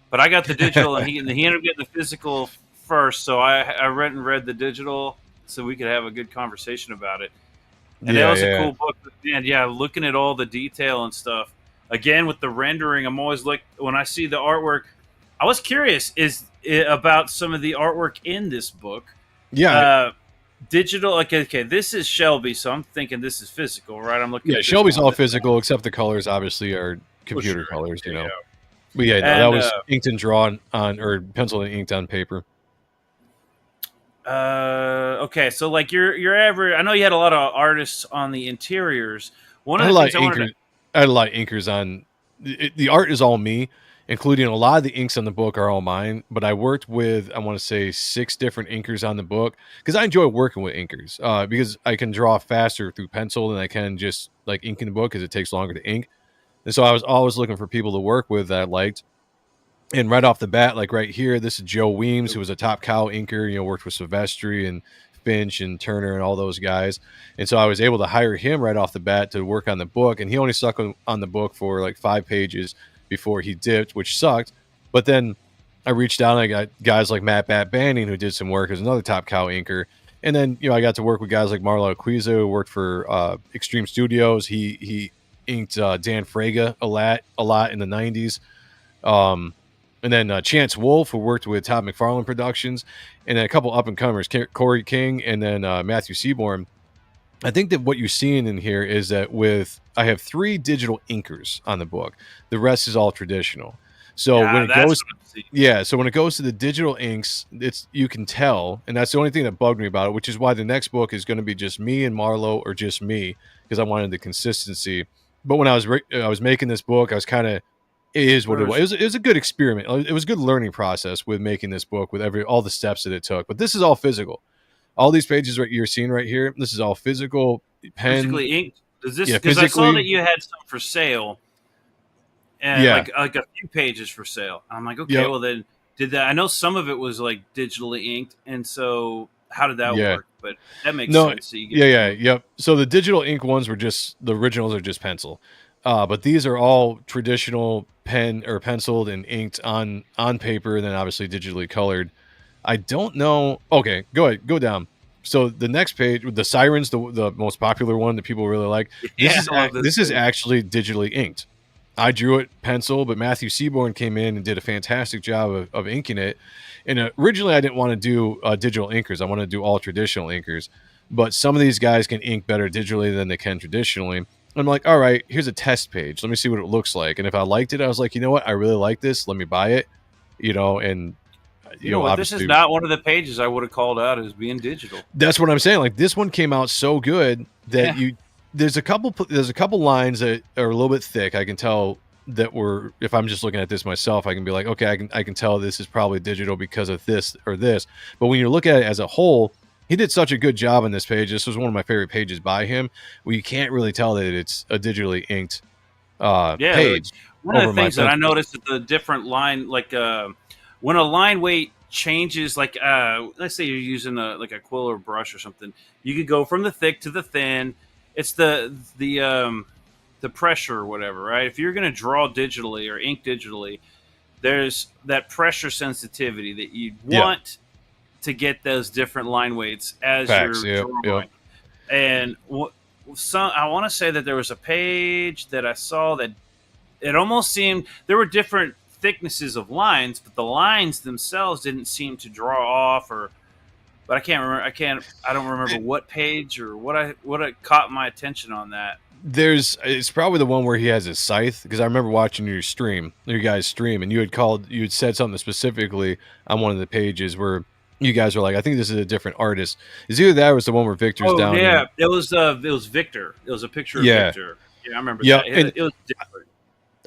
but I got the digital, and he ended up getting the physical first. So I read the digital so we could have a good conversation about it. And that Yeah, was a yeah. cool book. But man, yeah, looking at all the detail and stuff. Again, with the rendering, I'm always when I see the artwork. I was curious about some of the artwork in this book. Yeah, Uh, Digital, okay, this is Shelby, so I'm thinking this is physical, right? I'm looking yeah. at this Shelby's one. all This physical, except the colors obviously are for computer sure. colors, you Yeah, know. yeah. But yeah, no, that And was inked and drawn on, or penciled and inked on paper. okay, so like your average. I know you had a lot of artists on the interiors. One I of had a the lot things of I wanted to inkers. I had a lot of inkers on. The art is all me, including a lot of the inks on the book are all mine. But I worked with, I want to say, 6 different inkers on the book because I enjoy working with inkers. Because I can draw faster through pencil than I can just like ink in the book because it takes longer to ink. And so I was always looking for people to work with that I liked. And right off the bat, like right here, this is Joe Weems, who was a top cow inker, worked with Silvestri and Finch and Turner and all those guys. And so I was able to hire him right off the bat to work on the book. And he only stuck on the book for like 5 pages before he dipped, which sucked. But then I reached out and I got guys like Matt Bat Banning, who did some work as another top cow inker. And then, I got to work with guys like Marlo Aquiza, who worked for Extreme Studios. He inked Dan Fraga a lot in the 90s. And then Chance Wolf, who worked with Todd McFarlane Productions, and then a couple up and comers, Corey King, and then Matthew Seaborn. I think that what you're seeing in here is that I have 3 digital inkers on the book. The rest is all traditional. So Yeah, when it that's goes, what I'm seeing. yeah, so when it goes to the digital inks, you can tell, and that's the only thing that bugged me about it, which is why the next book is going to be just me and Marlo, or just me, because I wanted the consistency. But when I was making this book, I was kind of, it is what it was. It was a good experiment. It was a good learning process with making this book with all the steps that it took. But this is all physical. All these pages you're seeing right here, this is all physical pen. Physically inked. Does this? Yeah, Because I saw that physically. you had some for sale, and Yeah. like a few pages for sale. I'm like, okay, Yep. well then, did that? I know some of it was like digitally inked, and so how did that Yeah. work? But that makes No. sense. So Yep. So the digital ink ones were just, the originals are just pencil. But these are all traditional pen or penciled and inked on paper, and then obviously digitally colored. I don't know. Okay, go ahead, go down. So the next page with the sirens, the most popular one that people really like. Yeah, I love This is actually digitally inked. I drew it pencil, but Matthew Seaborn came in and did a fantastic job of inking it. And originally, I didn't want to do digital inkers. I wanted to do all traditional inkers. But some of these guys can ink better digitally than they can traditionally. I'm like, all right, here's a test page. Let me see what it looks like. And if I liked it, I was like, you know what? I really like this. Let me buy it. And You know what? This obviously, is not one of the pages I would have called out as being digital. that's what I'm saying. Like, this one came out so good that Yeah. there's a couple lines that are a little bit thick. I can tell that if I'm just looking at this myself, I can be like, okay, I can tell this is probably digital because of this or this. But when you look at it as a whole, he did such a good job on this page. This was one of my favorite pages by him, where you can't really tell that it's a digitally inked page. One of the things that I noticed is the different line, like when a line weight changes, like let's say you're using a quill or brush or something, you could go from the thick to the thin. It's the pressure or whatever, right? If you're going to draw digitally or ink digitally, there's that pressure sensitivity that you want to get those different line weights as you're drawing. And I want to say that there was a page that I saw that it almost seemed there were different thicknesses of lines, but the lines themselves didn't seem to draw off, but I can't remember. I don't remember what page or what caught my attention on that. It's probably the one where he has his scythe, because I remember watching your guys stream, and you had said something specifically on one of the pages where you guys were like, I think this is a different artist. Is either that or was the one where Victor's down? Yeah, it was Victor. It was a picture of Victor. Yeah, I remember that. It was different.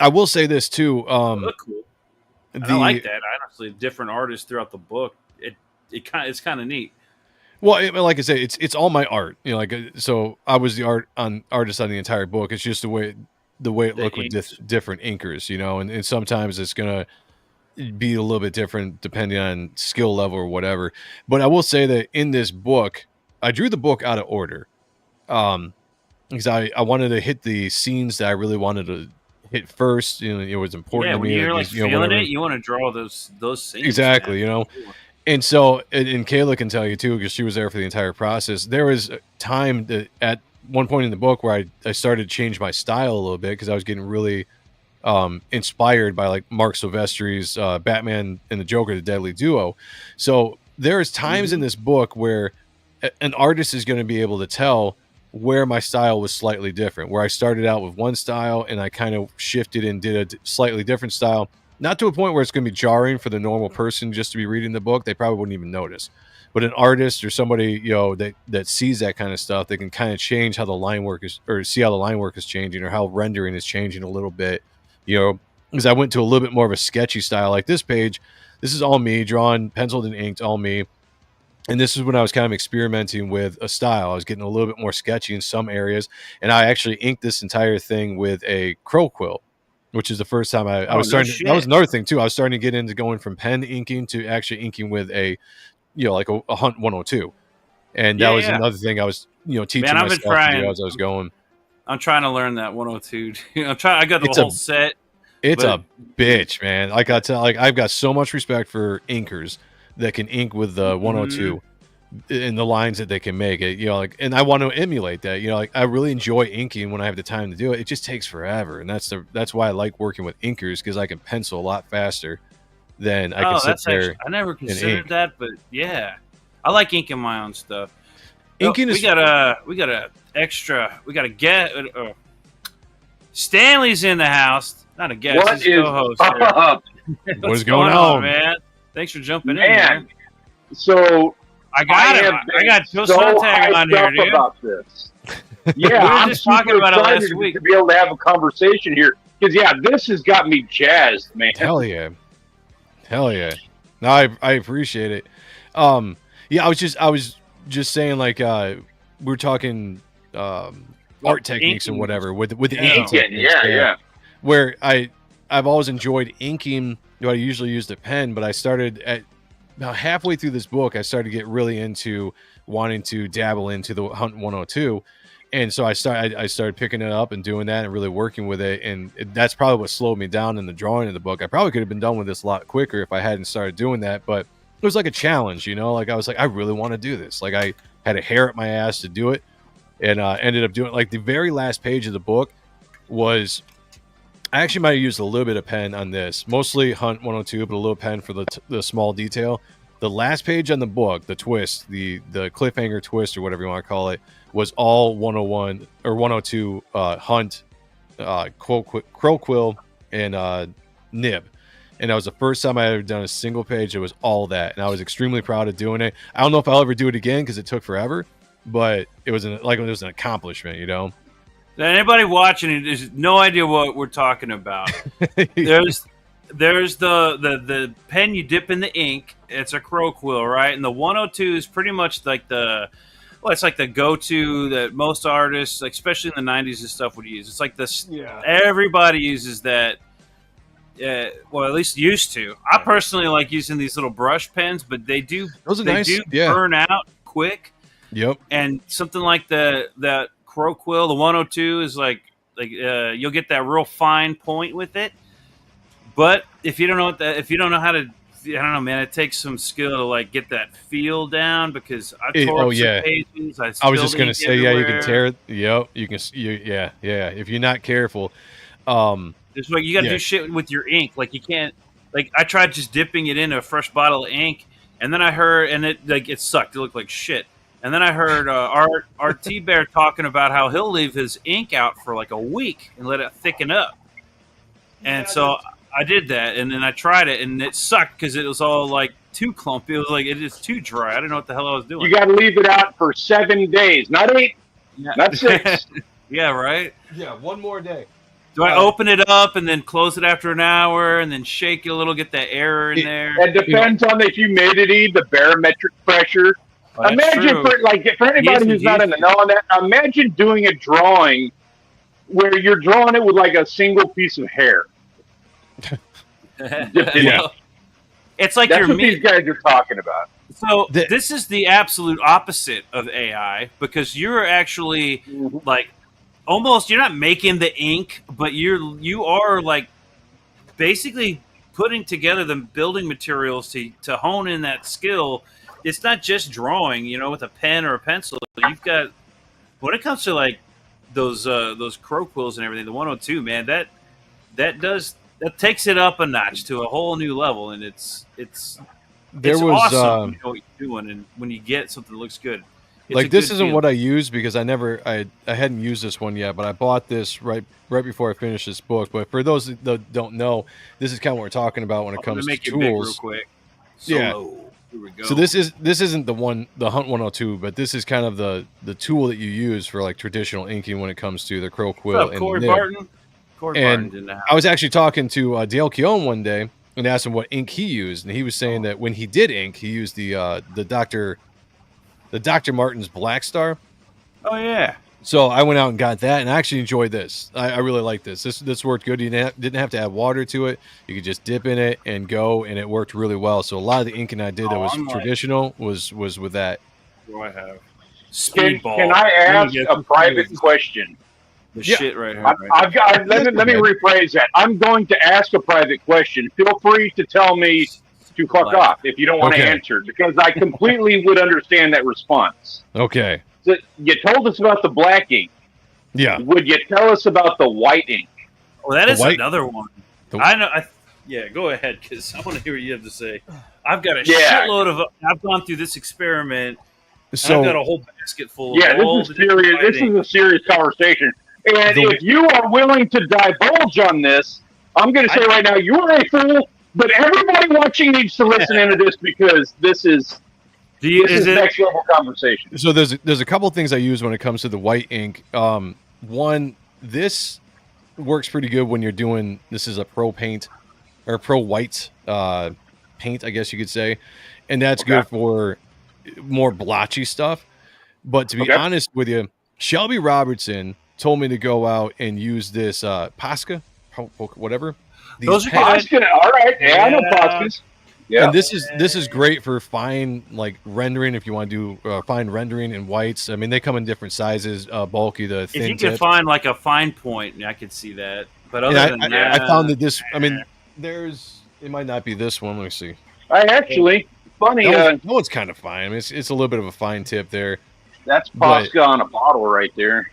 I will say this too. It looked cool. I like that. Honestly, different artists throughout the book. It's kind of neat. Well, like I say, it's all my art. So I was the artist on the entire book. It's just the way it looked with different inkers, and sometimes it's gonna be a little bit different depending on skill level or whatever. But I will say that in this book, I drew the book out of order. because I wanted to hit the scenes that I really wanted to hit first. You know, it was important Yeah, to when me. you're like You know, feeling whatever. it, you want to draw those scenes. Exactly, Man. you know. And so, and Kayla can tell you too, because she was there for the entire process. There was a time that at one point in the book where I started to change my style a little bit because I was getting really inspired by like Mark Silvestri's Batman and the Joker, the Deadly Duo. So there's times in this book where an artist is going to be able to tell where my style was slightly different, where I started out with one style and I kind of shifted and did a slightly different style. Not to a point where it's going to be jarring for the normal person just to be reading the book. They probably wouldn't even notice. But an artist or somebody, you know, that sees that kind of stuff, they can kind of change how the line work is, or see how the line work is changing, or how rendering is changing a little bit. You know, because I went to a little bit more of a sketchy style. Like this page, this is all me, drawn, penciled, and inked, all me. And this is when I was kind of experimenting with a style. I was getting a little bit more sketchy in some areas, and I actually inked this entire thing with a crow quill, which is the first time I was starting. That was another thing too. I was starting to get into going from pen inking to actually inking with a, you know, like a Hunt 102, and that was another thing I was, you know, teaching myself to do as I was going. I'm trying to learn that 102. I'm trying. I got the whole set. It's a bitch, man. Like I tell, like I've got so much respect for inkers that can ink with the 102 in the lines that they can make it. You know, like, and I want to emulate that. You know, like I really enjoy inking when I have the time to do it. It just takes forever, and that's why I like working with inkers, because I can pencil a lot faster than I can sit there. I never considered that, but yeah, I like inking my own stuff. Inking we got a get. Stanley's in the house. Not a guest. What he's is co-host up? What's going on, man? Thanks for jumping in Man, here. so I got Joe Sonntag on here, dude. About this. Yeah, we were just talking about it last week to be able to have a conversation here, because this has got me jazzed, man. Hell yeah. No, I appreciate it. Yeah, I was just saying, like, we were talking art techniques and whatever with the inking techniques. Yeah. Where I've always enjoyed inking. I usually use the pen, but I started at about halfway through this book, I started to get really into wanting to dabble into the Hunt 102. And so I started picking it up and doing that and really working with it. And that's probably what slowed me down in the drawing of the book. I probably could have been done with this a lot quicker if I hadn't started doing that. But it was like a challenge, you know, like I was like, I really want to do this. Like I had a hair at my ass to do it, and ended up doing, like, the very last page of the book was, I actually might have used a little bit of pen on this, mostly Hunt 102, but a little pen for the small detail. The last page on the book, the twist, the cliffhanger twist, or whatever you want to call it, was all 101 or 102 Hunt, crow quill, and nib. And that was the first time I had ever done a single page. It was all that, and I was extremely proud of doing it. I don't know if I'll ever do it again because it took forever, but it was an accomplishment, you know. Anybody watching it has no idea what we're talking about. There's the pen you dip in the ink. It's a crow quill, right? And the 102 is pretty much like it's like the go-to that most artists, like especially in the 90s and stuff, would use. It's like this. Yeah. Everybody uses that. Well, at least used to. I personally like using these little brush pens, but they do burn out quick. Yep. And something like that crow quill, the 102, is like you'll get that real fine point with it. But if you don't know how to, I don't know, man, it takes some skill to like get that feel down, because I tore up some pages. I was just gonna say, you can tear it. Yep, you can. If you're not careful, it's like you got to do shit with your ink. Like you can't. Like I tried just dipping it in a fresh bottle of ink, and then I heard, and it sucked. It looked like shit. And then I heard our T-Bear talking about how he'll leave his ink out for like a week and let it thicken up. And so I did that, and then I tried it, and it sucked because it was all like too clumpy. It was like it is too dry. I didn't know what the hell I was doing. You got to leave it out for 7 days, not 8, not 6. Yeah, right. Yeah, one more day. Do I open it up and then close it after an hour and then shake it a little, get that air in there? It depends on the humidity, the barometric pressure. Imagine for anybody who's not in the know on that, imagine doing a drawing where you're drawing it with like a single piece of hair. It's like that's what these guys are talking about. So this is the absolute opposite of AI, because you're actually like almost, you're not making the ink, but you are like basically putting together the building materials to hone in that skill. It's not just drawing, with a pen or a pencil. You've got, when it comes to like those crow quills and everything, the 102, man, that takes it up a notch to a whole new level, and it's awesome. You know what you're doing, and when you get something that looks good. Like, this isn't what I use because I hadn't used this one yet, but I bought this right before I finished this book. But for those that don't know, this is kind of what we're talking about when it comes to tools. Big real quick. Solo. Here we go. So this isn't the Hunt 102, but this is kind of the tool that you use for like traditional inking when it comes to the crow quill and Corey Barton. And I was actually talking to Dale Keown one day and asked him what ink he used, and he was saying that when he did ink, he used the Dr. Martin's Black Star. Oh yeah. So I went out and got that, and I actually enjoyed this. I really like this. This worked good. You didn't have to add water to it. You could just dip in it and go, and it worked really well. So a lot of the inking I did that was traditional was with that. What do I have? SPRINGBALL. Can I ask a private question? The shit right here. Let me rephrase that. I'm going to ask a private question. Feel free to tell me to fuck off if you don't want to answer, because I completely would understand that response. Okay. So you told us about the black ink. Yeah. Would you tell us about the white ink? Well, that is another one. I know. Yeah, go ahead, because I want to hear what you have to say. I've got a shitload of. I've gone through this experiment. So I've got a whole basket full. Yeah, this is serious. This is a serious conversation. And if you are willing to divulge on this, I'm going to say right now, you are a fool. But everybody watching needs to listen into this, because this is next level conversation. So there's a couple of things I use when it comes to the white ink. One, this works pretty good when you're doing, this is a pro paint or pro white paint, I guess you could say, and that's good for more blotchy stuff. But to be honest with you, Shelby Robertson told me to go out and use this Posca, whatever. Those are good. All right. Yeah, I know Poscas. Yeah. And this is great for fine rendering if you want to do fine rendering in whites. I mean, they come in different sizes, bulky, the thin. If you could find like a fine point, I could see that. But other than that, I found that this. I mean, it might not be this one. Let me see. Funny. That one's kind of fine. I mean, it's a little bit of a fine tip there. That's Posca on a bottle right there.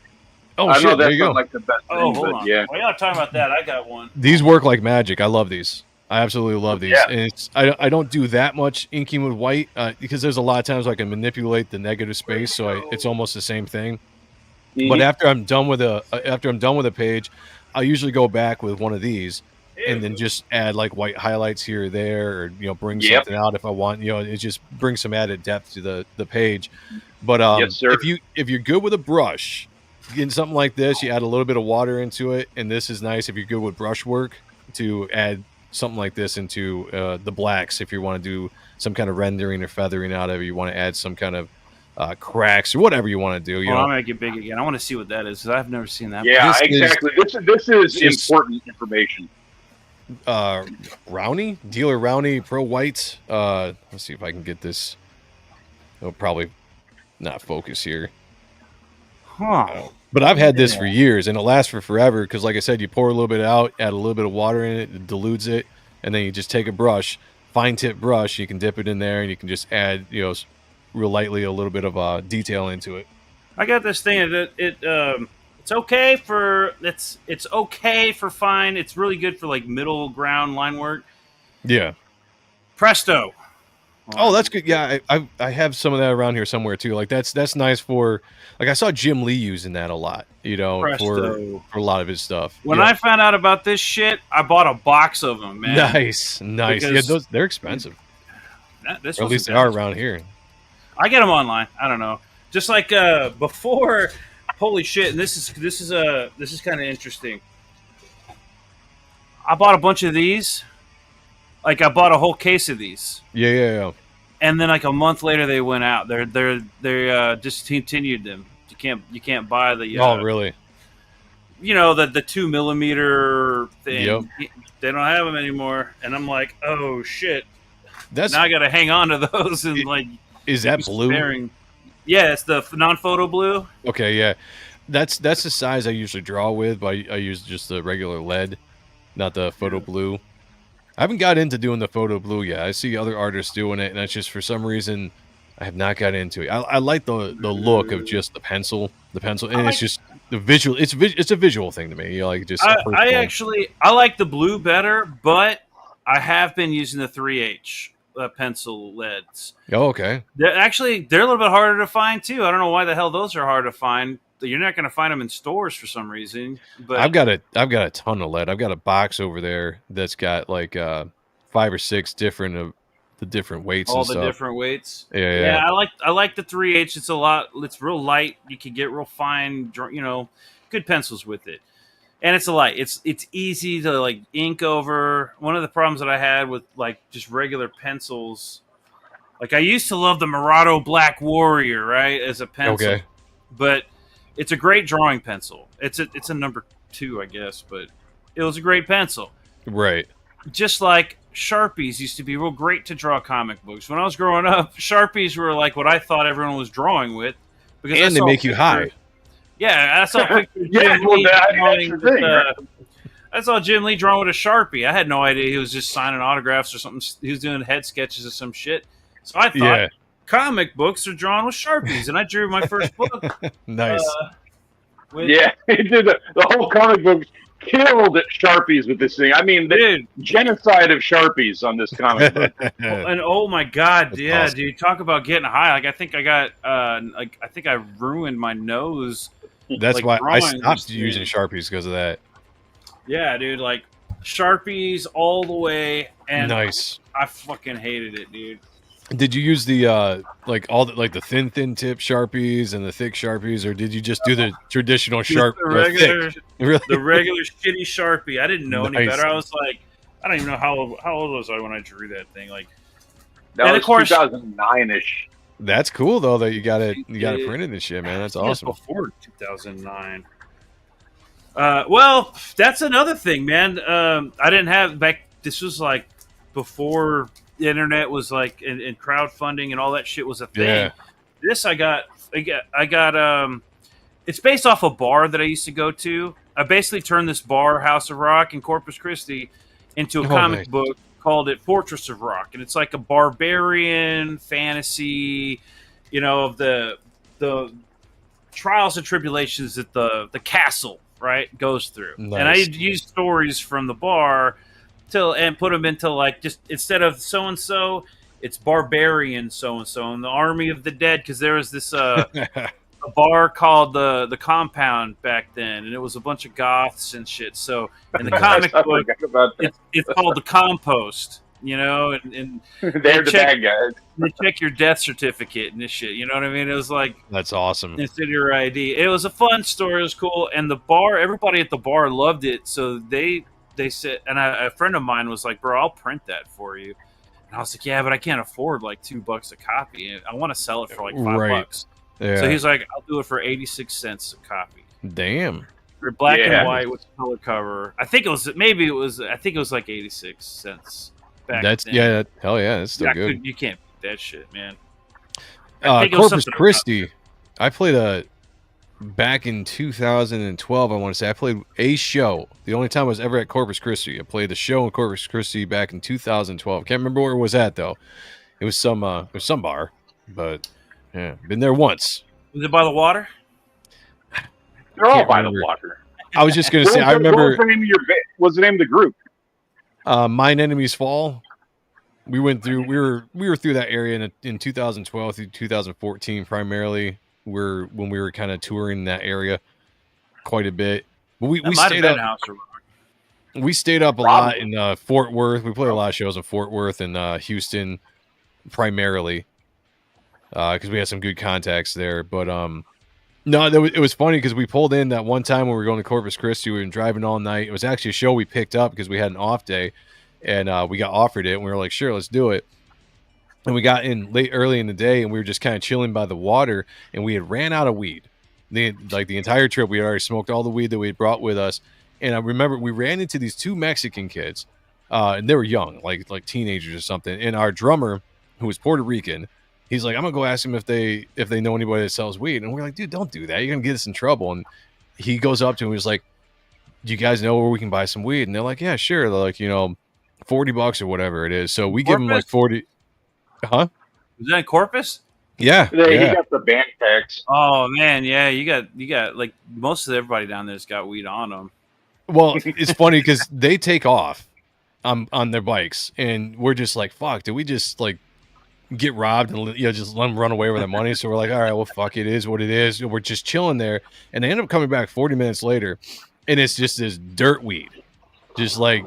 Oh, shit, I know that's there you not go. like the best thing, hold on. Yeah. Well, you're not talking about that. I got one. These work like magic. I love these. I absolutely love these. Yeah. And I don't do that much inking with white because there's a lot of times I can manipulate the negative space, so it's almost the same thing. Mm-hmm. But after I'm done with a page, I'll usually go back with one of these and then just add like white highlights here or there, or bring something out if I want. It just brings some added depth to the page. But if you're good with a brush, getting something like this, you add a little bit of water into it, and this is nice if you're good with brush work to add something like this into the blacks. If you want to do some kind of rendering or feathering out of it, you want to add some kind of cracks or whatever you want to do. I'm gonna get big again. I want to see what that is, because I've never seen that. Yeah, exactly. This is important information. Rowney, Dealer Rowney Pro White. Let's see if I can get this. It'll probably not focus here. But I've had this for years, and it lasts for forever because, like I said, you pour a little bit out, add a little bit of water in it, it dilutes it, and then you just take a brush, fine tip brush, you can dip it in there, and you can just add, real lightly a little bit of detail into it. I got this thing that it's okay for fine. It's really good for like middle ground line work. Yeah. Presto. Oh, that's good. Yeah, I have some of that around here somewhere too. Like that's nice for, like, I saw Jim Lee using that a lot, for a lot of his stuff. When I found out about this shit, I bought a box of them, man. Nice. Yeah, they're expensive. Or at least they are around here. I get them online. I don't know. Just like before. Holy shit! And this is kind of interesting. I bought a bunch of these. Like, I bought a whole case of these. Yeah. And then like a month later, they went out. They discontinued them. You can't buy the. Oh, really? The 2mm thing. Yep. They don't have them anymore, and I'm like, oh shit. Now I got to hang on to those and like. Is that blue? Yeah, it's the non-photo blue. Okay, yeah. That's the size I usually draw with, but I use just the regular lead, not the photo blue. I haven't got into doing the photo blue yet. I see other artists doing it, and that's just for some reason I have not got into it. I like the look of just the pencil, and it's just the visual. It's a visual thing to me. You know, like just I like the blue better, but I have been using the 3H pencil leads. Oh, okay. They're a little bit harder to find too. I don't know why the hell those are hard to find. You're not going to find them in stores for some reason. But I've got a ton of lead. I've got a box over there that's got like 5 or 6 different of the different weights. All and the stuff. different weights. Yeah. I like the 3H. It's real light. You can get real fine, good pencils with it. And it's a light. It's easy to like ink over. One of the problems that I had with like just regular pencils, like I used to love the Murado Black Warrior, right, as a pencil. Okay. But it's a great drawing pencil. It's a number 2, I guess, but it was a great pencil. Right. Just like Sharpies used to be real great to draw comic books. When I was growing up, Sharpies were like what I thought everyone was drawing with. And they make you high. Yeah, I saw pictures. I saw Jim Lee drawing with a Sharpie. I had no idea he was just signing autographs or something. He was doing head sketches of some shit. So I thought comic books are drawn with Sharpies, and I drew my first book. Nice. The whole comic book killed at Sharpies with this thing. I mean, the genocide of Sharpies on this comic book. And oh my god, That's awesome. dude, talk about getting high. Like I think I ruined my nose. That's why I drawing stopped using Sharpies because of that. Yeah, dude, like Sharpies all the way, and nice. I fucking hated it, dude. Did you use the the thin tip Sharpies and the thick Sharpies, or did you just do the traditional sharp? The regular, really? The regular shitty Sharpie. I didn't know any better. I was like, I don't even know how old was I when I drew that thing. Like that was 2009-ish. That's cool though that you got it printed and shit, man. That's awesome. Before 2009. Well, that's another thing, man. I didn't have back. This was like before the internet was like, and crowdfunding and all that shit was a thing. Yeah. This I got. It's based off a bar that I used to go to. I basically turned this bar, House of Rock in Corpus Christi, into a comic book. Called it Fortress of Rock, and it's like a barbarian fantasy, of the trials and tribulations that the castle goes through. Nice. And I used stories from the bar and put them into like, just instead of so and so, it's barbarian so and so and the army of the dead, because there was this a bar called the Compound back then, and it was a bunch of goths and shit. So in the comic book, it's called the Compost, and they're the bad guys. They check your death certificate and this shit. You know what I mean? It was like, that's awesome. Instead of your ID, it was a fun story. It was cool, and the bar, everybody at the bar loved it. So they said, and a friend of mine was like, "Bro, I'll print that for you." And I was like, "Yeah, but I can't afford like $2 a copy. I want to sell it for like $5." Yeah. So he's like, "I'll do it for 86 cents a copy." Damn. For black and white with color cover. I think it was like 86 cents back then. Hell yeah, that's still good. You can't beat that shit, man. Corpus Christi. I played back in 2012, I want to say. I played a show. The only time I was ever at Corpus Christi. I played the show in Corpus Christi back in 2012. Can't remember where it was at though. It was some bar, but yeah, been there once. Was it by the water? They're all by the water. I was just gonna say. I remember. What's the name of the group? Mine Enemies Fall. We went through. We were through that area in 2012 through 2014 primarily. When we were kind of touring that area quite a bit. But we stayed up. We stayed up a lot in Fort Worth. We played a lot of shows in Fort Worth and Houston, primarily, because we had some good contacts there. But no, it was funny because we pulled in that one time when we were going to Corpus Christi. We were driving all night. It was actually a show we picked up because we had an off day, and we got offered it, and we were like, "Sure, let's do it." And we got in early in the day, and we were just kind of chilling by the water, and we had ran out of weed. The entire trip, we had already smoked all the weed that we had brought with us. And I remember we ran into these 2 Mexican kids, and they were young, like teenagers or something. And our drummer, who was Puerto Rican, he's like, I'm gonna go ask him if they know anybody that sells weed. And we're like, dude, don't do that. You're gonna get us in trouble. And he goes up to him. He's like, do you guys know where we can buy some weed? And they're like, yeah, sure. They're like, $40 or whatever it is. So we give him like 40. Huh? Was that in Corpus? Yeah. He got the band tax. Oh man, yeah, you got like most of everybody down there's got weed on them. Well, it's funny because they take off on their bikes, and we're just like, fuck, did we just like get robbed and just let them run away with their money? So we're like, all right, well, fuck, it is what it is. We're just chilling there, and they end up coming back 40 minutes later, and it's just this dirt weed, just like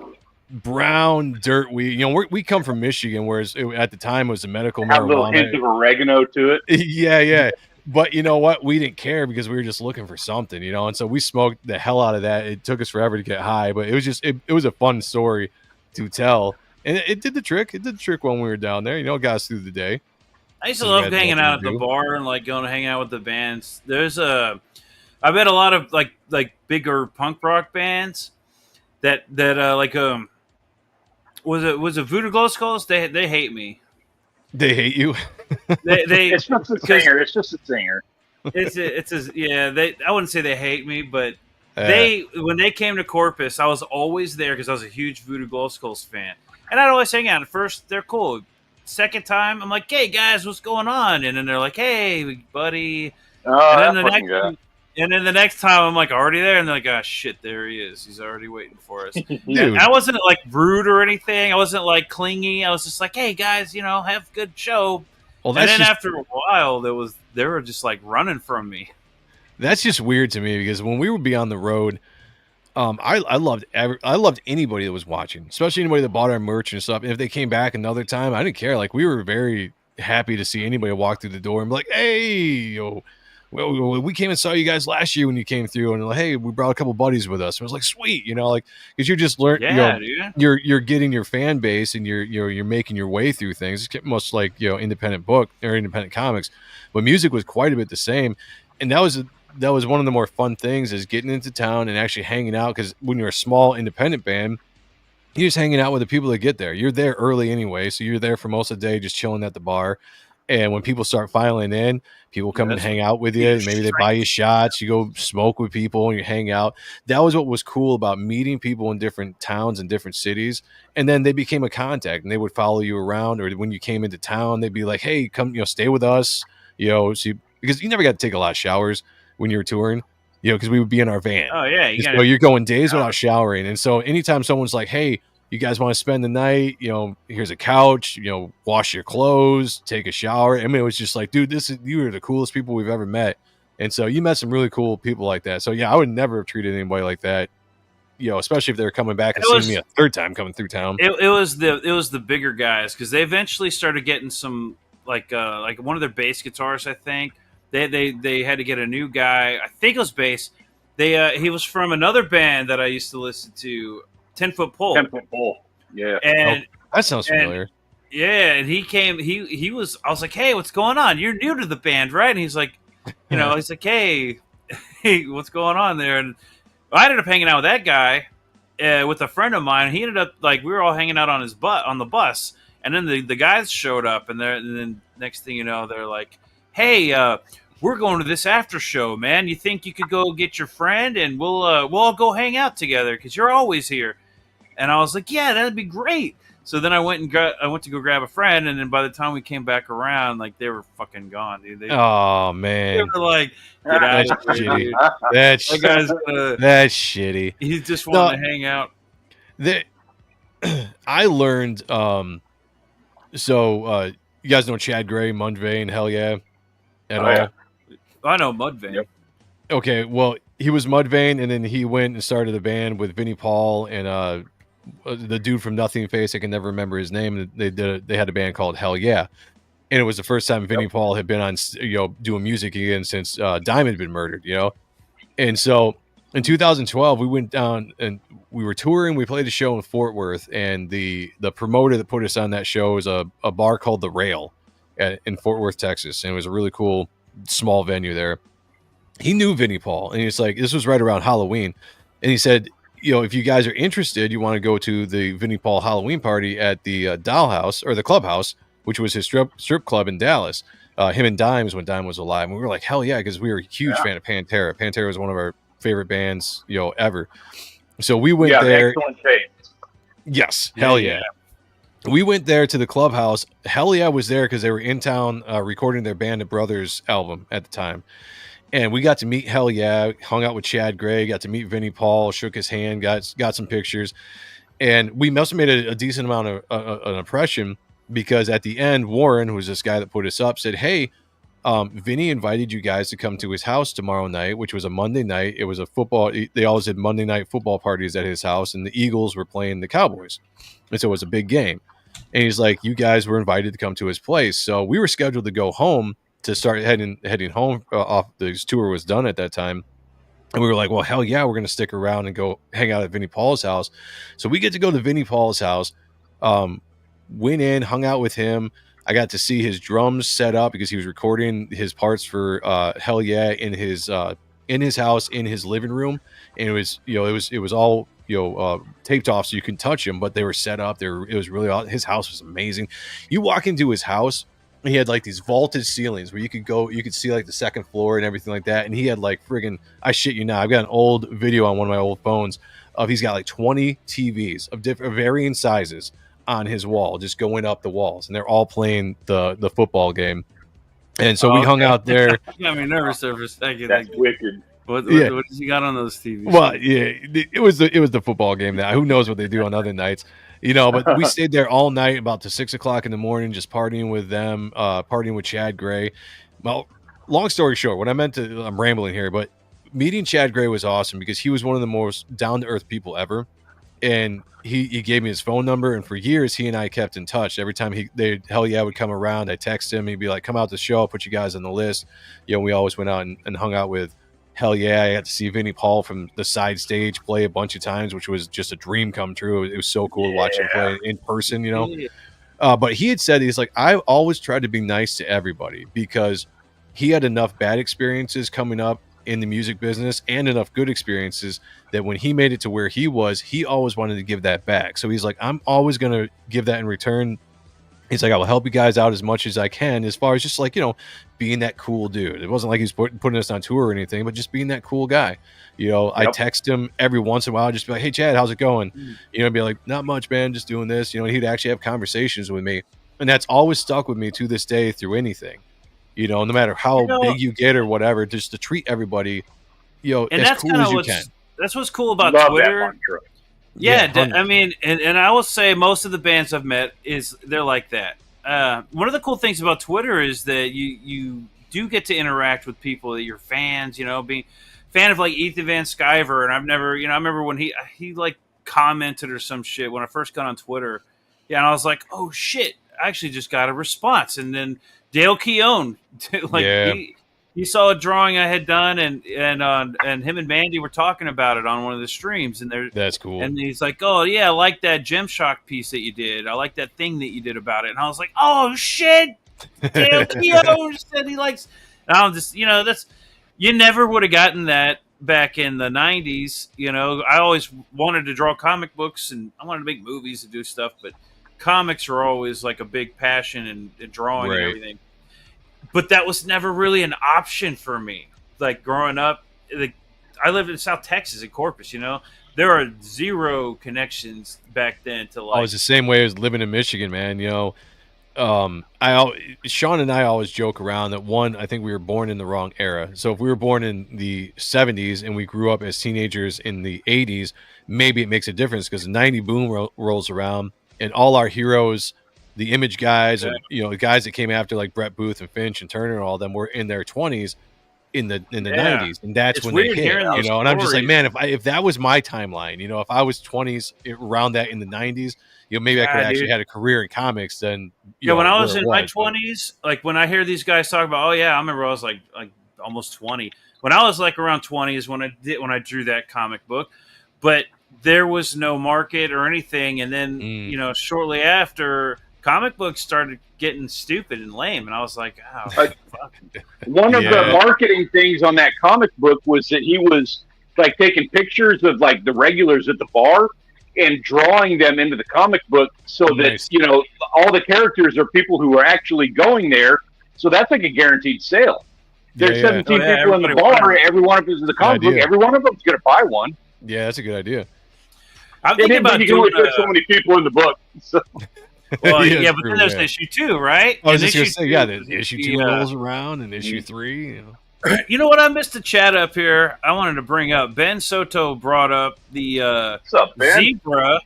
brown dirt weed. We come from Michigan, whereas at the time it was a medical marijuana. A little hint of oregano to it. Yeah. But you know what? We didn't care because we were just looking for something, and so we smoked the hell out of that. It took us forever to get high, but it was just it was a fun story to tell, and it did the trick. It did the trick when we were down there. It got us through the day. I used to love hanging out at the bar and like going to hang out with the bands. I bet a lot of like bigger punk rock bands that was it Voodoo Glow Skulls? They hate me. They hate you. It's just a singer. It's just a singer. I wouldn't say they hate me, but when they came to Corpus, I was always there because I was a huge Voodoo Glow Skulls fan, and I'd always hang out. At first, they're cool. Second time, I'm like, "Hey guys, what's going on?" And then they're like, "Hey, buddy." And then the next time, I'm like already there, and they're like, "Ah, shit, there he is. He's already waiting for us." Dude, I wasn't like rude or anything. I wasn't like clingy. I was just like, "Hey guys, have a good show." Well, and then after a while, they were just like running from me. That's just weird to me because when we would be on the road, I loved anybody that was watching, especially anybody that bought our merch and stuff. And if they came back another time, I didn't care. Like we were very happy to see anybody walk through the door and be like, "Hey, well, we came and saw you guys last year when you came through, and like, hey, we brought a couple buddies with us." And I was like, sweet, because you're just learning, you're getting your fan base and you're making your way through things. It's much like independent book or independent comics, but music was quite a bit the same, and that was one of the more fun things is getting into town and actually hanging out. Because when you're a small independent band, you're just hanging out with the people that get there. You're there early anyway, so you're there for most of the day, just chilling at the bar. And when people start filing in, people come and hang out with you. Maybe they buy you shots. You go smoke with people and you hang out. That was what was cool about meeting people in different towns and different cities. And then they became a contact, and they would follow you around. Or when you came into town, they'd be like, "Hey, come, stay with us." Because you never got to take a lot of showers when you were touring. Because we would be in our van. Oh yeah, so you're going days without showering. And so anytime someone's like, "Hey, you guys want to spend the night, here's a couch, wash your clothes, take a shower." I mean, it was just like, dude, you are the coolest people we've ever met. And so you met some really cool people like that. So yeah, I would never have treated anybody like that, especially if they were coming back and seeing me a third time coming through town. It was the bigger guys, because they eventually started getting some like one of their bass guitarists, I think. They had to get a new guy. I think it was bass. He was from another band that I used to listen to, 10-Foot Pole. 10-Foot Pole. Yeah. And that sounds familiar. And he came. He was. I was like, "Hey, what's going on? You're new to the band, right?" And he's like, he's like, "Hey, what's going on there?" And I ended up hanging out with that guy with a friend of mine. He ended up we were all hanging out on the bus, and then the guys showed up, and then next thing you know, they're like, "Hey, we're going to this after show, man. You think you could go get your friend, and we'll all go hang out together because you're always here." And I was like, "Yeah, that'd be great." So then I went to go grab a friend, and then by the time we came back around, they were fucking gone, dude. Oh man, they were like, "Get out of here, dude." That's shitty. He just wanted to hang out. I learned. So you guys know Chad Gray, Mudvayne, Hell Yeah, at all? Yeah. I know Mudvayne. Yep. Okay, well, he was Mudvayne, and then he went and started a band with Vinnie Paul and the dude from Nothing Face. I can never remember his name. They had a band called Hell Yeah, and it was the first time Vinnie Paul had been on doing music again since Diamond had been murdered. And so in 2012 we went down and we were touring. We played a show in Fort Worth, and the promoter that put us on that show was a bar called The Rail in Fort Worth, Texas, and it was a really cool small venue there. He knew Vinnie Paul, and he's like, this was right around Halloween, and he said, if you guys are interested, you want to go to the Vinnie Paul Halloween party at the Dollhouse or the Clubhouse, which was his strip club in Dallas. Him and Dimes when Dime was alive. And we were like, hell yeah, because we were a huge fan of Pantera. Pantera was one of our favorite bands, ever. So we went there. Excellent taste. Yes, hell yeah. We went there to the clubhouse. Hell yeah was there because they were in town recording their Band of Brothers album at the time. And we got to meet Hell Yeah, hung out with Chad Gray, got to meet Vinnie Paul, shook his hand, got some pictures. And we must have made a decent amount of an impression because at the end, Warren, who was this guy that put us up, said, hey, Vinny invited you guys to come to his house tomorrow night, which was a Monday night. It was a football. They always did Monday night football parties at his house, and the Eagles were playing the Cowboys. And so it was a big game. And he's like, you guys were invited to come to his place. So we were scheduled to go home to start heading home off. This tour was done at that time. And we were like, well, hell yeah, we're going to stick around and go hang out at Vinnie Paul's house. So we get to go to Vinnie Paul's house, went in, hung out with him. I got to see his drums set up because he was recording his parts for Hell Yeah in his house, in his living room. And it was all, taped off so you can touch them, but they were set up. It was really, his house was amazing. You walk into his house, he had like these vaulted ceilings where you could see like the second floor and everything like that. And he had like friggin', I shit you not, I've got an old video on one of my old phones of he's got like 20 TVs of varying sizes on his wall, just going up the walls, and they're all playing the football game. And so we hung out there. I mean, nervous service. Thank you. That's wicked. What does he got on those TVs? Well, yeah, it was the football game. Now, who knows what they do on other nights, But we stayed there all night, about to 6:00 in the morning, just partying with them, partying with Chad Gray. Well, long story short, I'm rambling here, but meeting Chad Gray was awesome because he was one of the most down to earth people ever, and he gave me his phone number, and for years he and I kept in touch. Every time Hell Yeah would come around, I text him, he'd be like, "Come out to the show, I'll put you guys on the list." We always went out and hung out with Hell Yeah. I got to see Vinnie Paul from the side stage play a bunch of times, which was just a dream come true. It was so cool to watch him play in person, But he had said, he's like, I always tried to be nice to everybody because he had enough bad experiences coming up in the music business and enough good experiences that when he made it to where he was, he always wanted to give that back. So he's like, I'm always going to give that in return. He's like, I will help you guys out as much as I can, as far as just like, being that cool dude. It wasn't like he's putting us on tour or anything, but just being that cool guy. Yep. I text him every once in a while, just be like, hey, Chad, how's it going? Be like, not much, man, just doing this. He'd actually have conversations with me. And that's always stuck with me to this day through anything. No matter how big you get or whatever, just to treat everybody, and as cool as you can. That's what's cool about Twitter. Yeah, I mean, and I will say most of the bands I've met they're like that. One of the cool things about Twitter is that you do get to interact with people that you're fans. Being fan of like Ethan Van Sciver, and I've never, I remember when he like commented or some shit when I first got on Twitter. Yeah, and I was like, oh shit, I actually just got a response, and then Dale Keown, he saw a drawing I had done, and him and Mandy were talking about it on one of the streams, and that's cool. And he's like, "Oh yeah, I like that Gymshock piece that you did. I like that thing that you did about it." And I was like, "Oh shit, Dale Keown said he likes." And I'm just, that's you never would have gotten that back in the '90s. I always wanted to draw comic books, and I wanted to make movies and do stuff, but comics were always like a big passion and drawing and everything. But that was never really an option for me. Like growing up, I lived in South Texas in Corpus. There are zero connections back then to like. I was the same way as living in Michigan, man. Sean and I always joke around that I think we were born in the wrong era. So if we were born in the 70s and we grew up as teenagers in the 80s, maybe it makes a difference because the 90 boom rolls around. And all our heroes, the Image guys, and the guys that came after like Brett Booth and Finch and Turner and all of them were in their 20s in the 90s, and that's when they hit. And I'm just like, man, if that was my timeline, if I was 20s around that in the 90s, maybe I could actually had a career in comics. Then when I was in my 20s, like when I hear these guys talk about, oh yeah, I remember I was like almost 20 when I was like around 20 is when I drew that comic book, but there was no market or anything. And then, shortly after, comic books started getting stupid and lame. And I was like, oh, fuck. One of the marketing things on that comic book was that he was like taking pictures of like the regulars at the bar. and drawing them into the comic book so that, you know, all the characters are people who are actually going there. So that's like a guaranteed sale. There's 17 people in the bar. Every one of them is in the comic book. Every one of them is going to buy one. Yeah, that's a good idea. I'm thinking about you can only fit so many people in the book. So. Well, yeah, but then there's issue 2, right? I was just going to say, yeah, the issue 2 rolls around, and issue 3. You know. You know what? I missed the chat up here. I wanted to bring up. Ben Soto brought up the What's up, Ben? zebra.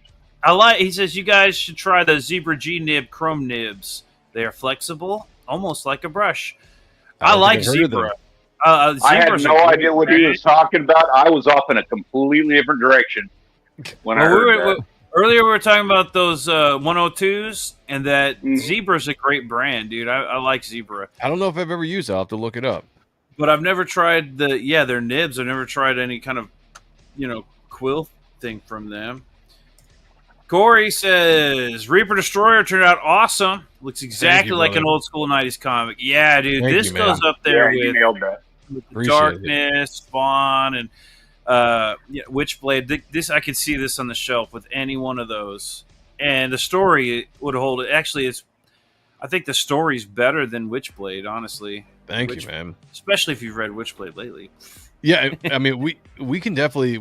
He says you guys should try the Zebra G nib chrome nibs. They are flexible, almost like a brush. I like zebra. I had no idea what he was talking about. I was off in a completely different direction when I heard that. Earlier we were talking about those 102s, and that Zebra's a great brand, dude. I like Zebra. I don't know if I've ever used it. I'll have to look it up. But I've never tried their nibs. I've never tried any kind of, you know, quill thing from them. Corey says, Reaper Destroyer turned out awesome. Looks exactly like an old school 90s comic. Yeah, dude. This goes up there with the Darkness, Spawn, and Witchblade. This I could see this on the shelf with any one of those, and the story would hold it. Actually, I think the story's better than Witchblade. Honestly, thank you, man. Especially if you've read Witchblade lately. Yeah, I mean, we can definitely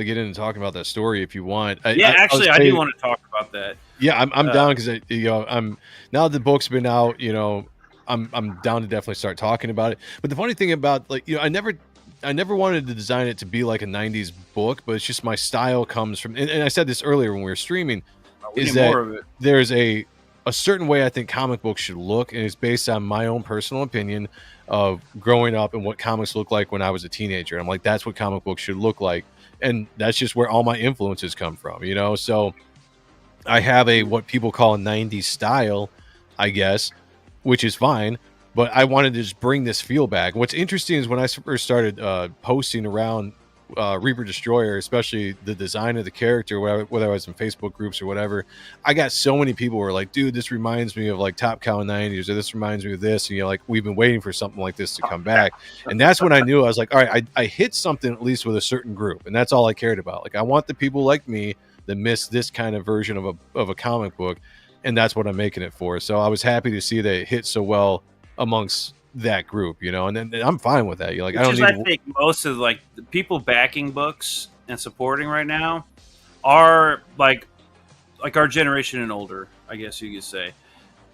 get into talking about that story if you want. I do want to talk about that. Yeah, I'm down because I'm now the book's been out. You know, I'm down to definitely start talking about it. But the funny thing about I never wanted to design it to be like a 90s book, but it's just my style comes from, and I said this earlier when we were streaming, is that there's a certain way I think comic books should look, and it's based on my own personal opinion of growing up and what comics looked like when I was a teenager. I'm like, that's what comic books should look like, and that's just where all my influences come from, you know? So I have what people call a 90s style, I guess, which is fine. But I wanted to just bring this feel back. What's interesting is when I first started posting around Reaper Destroyer, especially the design of the character, whether I was in Facebook groups or whatever, I got so many people who were like, dude, this reminds me of like Top Cow 90s, or this reminds me of this. And like, we've been waiting for something like this to come back. And that's when I knew, I was like, all right, I hit something at least with a certain group. And that's all I cared about. Like, I want the people like me that miss this kind of version of a comic book. And that's what I'm making it for. So I was happy to see that it hit so well amongst that group, you know, and then I'm fine with that. You're like, I think most of like the people backing books and supporting right now are like our generation and older, I guess you could say.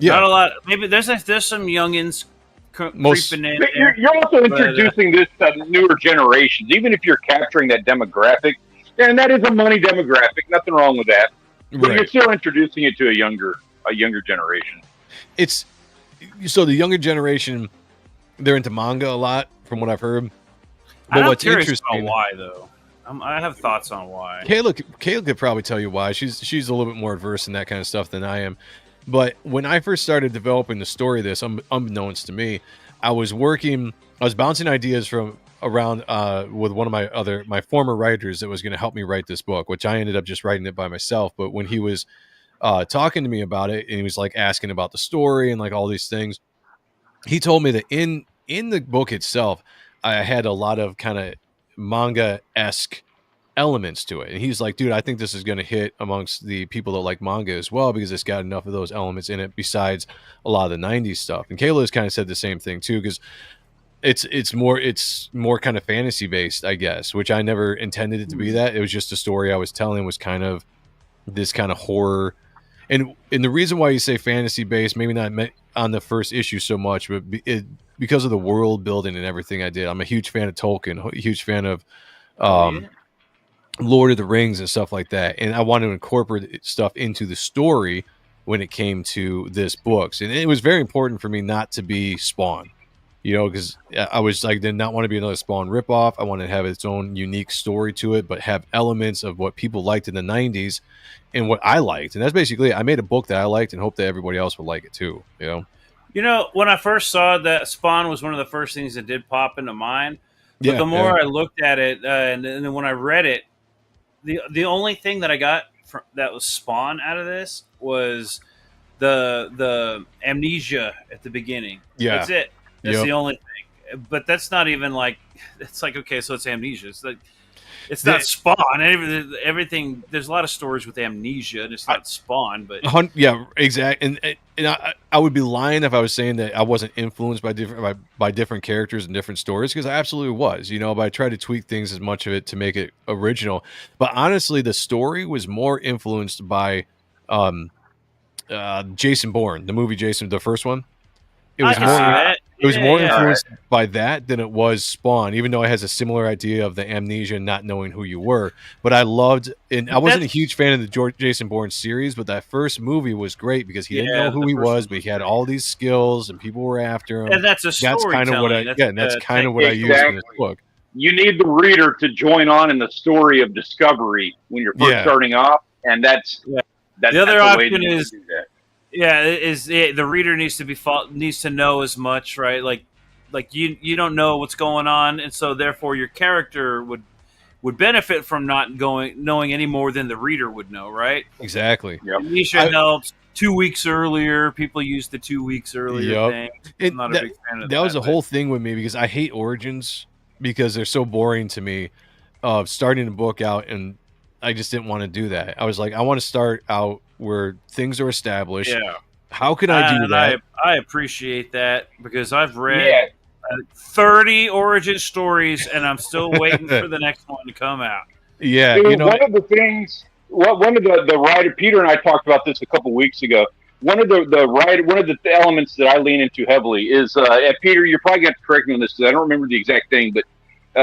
Yeah, not a lot. Maybe there's some youngins creeping in. You're also introducing this to newer generations, even if you're capturing that demographic, and that is a money demographic. Nothing wrong with that, but you're still introducing it to a younger generation. So the younger generation, they're into manga a lot, from what I've heard. But what's interesting about why, though, I have thoughts on why. Kayla could probably tell you why. She's a little bit more adverse in that kind of stuff than I am. But when I first started developing the story of this, unbeknownst to me, I was bouncing ideas from around with one of my former writers that was going to help me write this book, which I ended up just writing it by myself. But when he was talking to me about it, and he was like asking about the story and like all these things, he told me that in the book itself, I had a lot of kind of manga-esque elements to it. And he's like, dude, I think this is going to hit amongst the people that like manga as well, because it's got enough of those elements in it besides a lot of the 90s stuff. And Kayla has kind of said the same thing too, because it's more kind of fantasy based, I guess, which I never intended it to be that. It was just a story I was telling, was kind of this kind of horror. And the reason why you say fantasy based, maybe not on the first issue so much, but because of the world building and everything I did. I'm a huge fan of Tolkien, a huge fan of Lord of the Rings and stuff like that. And I wanted to incorporate stuff into the story when it came to this books. And it was very important for me not to be Spawn, you know, because I did not want to be another Spawn ripoff. I wanted to have its own unique story to it, but have elements of what people liked in the 90s and what I liked. And that's basically it. I made a book that I liked and hoped that everybody else would like it too, you know? You know, when I first saw that, Spawn was one of the first things that did pop into mind. But the more I looked at it, and then when I read it, the only thing that I got that was Spawn out of this was the amnesia at the beginning. Yeah. That's it. That's the only thing. But that's not even like, it's like, okay, so it's amnesia. It's like, It's not Spawn. Everything. There's a lot of stories with amnesia, and it's not Spawn. But yeah, exactly. And I would be lying if I was saying that I wasn't influenced by different characters and different stories, because I absolutely was. But I tried to tweak things as much of it to make it original. But honestly, the story was more influenced by Jason Bourne, the movie Jason, the first one. It was more. It was more influenced by that than it was Spawn, even though it has a similar idea of the amnesia and not knowing who you were. But I loved, and I wasn't a huge fan of the Jason Bourne series, but that first movie was great because he didn't know who he was, but he had all these skills and people were after him. And that's a storytelling. That's kind of what that's kind of what I used in this book. You need the reader to join on in the story of discovery when you're first starting off, and that's the other option is. Yeah, the reader needs to know as much, right? Like you don't know what's going on, and so therefore your character would benefit from not knowing any more than the reader would know, right? Exactly. Yep. Amnesia helps. 2 weeks earlier, people use the 2 weeks earlier thing. I'm not a big fan of that. That was the whole thing with me, because I hate origins because they're so boring to me. Of starting a book out, and I just didn't want to do that. I was like, I want to start out where things are established. Yeah. How can I do that? I appreciate that, because I've read 30 origin stories, and I'm still waiting for the next one to come out. Yeah. Dude, one of the things, one of the writer, Peter and I talked about this a couple weeks ago. One of the elements that I lean into heavily is, Peter, you're probably going to correct me on this because I don't remember the exact thing, but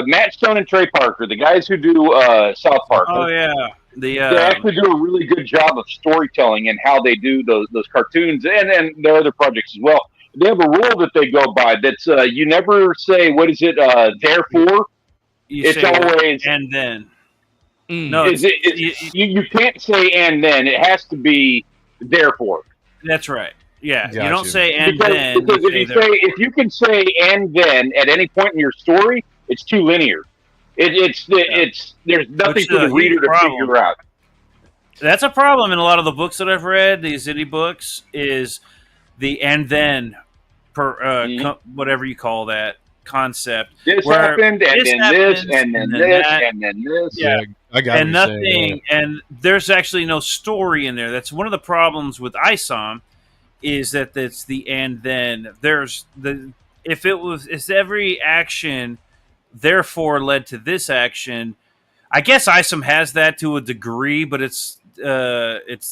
Matt Stone and Trey Parker, the guys who do South Park. Oh, yeah. They actually do a really good job of storytelling and how they do those cartoons and their other projects as well. They have a rule that they go by that's you never say, what is it, therefore? It's always and then. No, you can't say and then. It has to be therefore. That's right. Yeah, Gotcha. You don't say and then. Because if you can say and then at any point in your story, it's too linear. There's nothing for the reader to figure out. That's a problem in a lot of the books that I've read. These indie books is the and then, whatever you call that concept. This happened, and then this, and then this, and then this. Yeah, I got and nothing. And there's actually no story in there. That's one of the problems with ISOM, is that it's the and then. It's every action therefore led to this action. I guess ISOM has that to a degree, but it's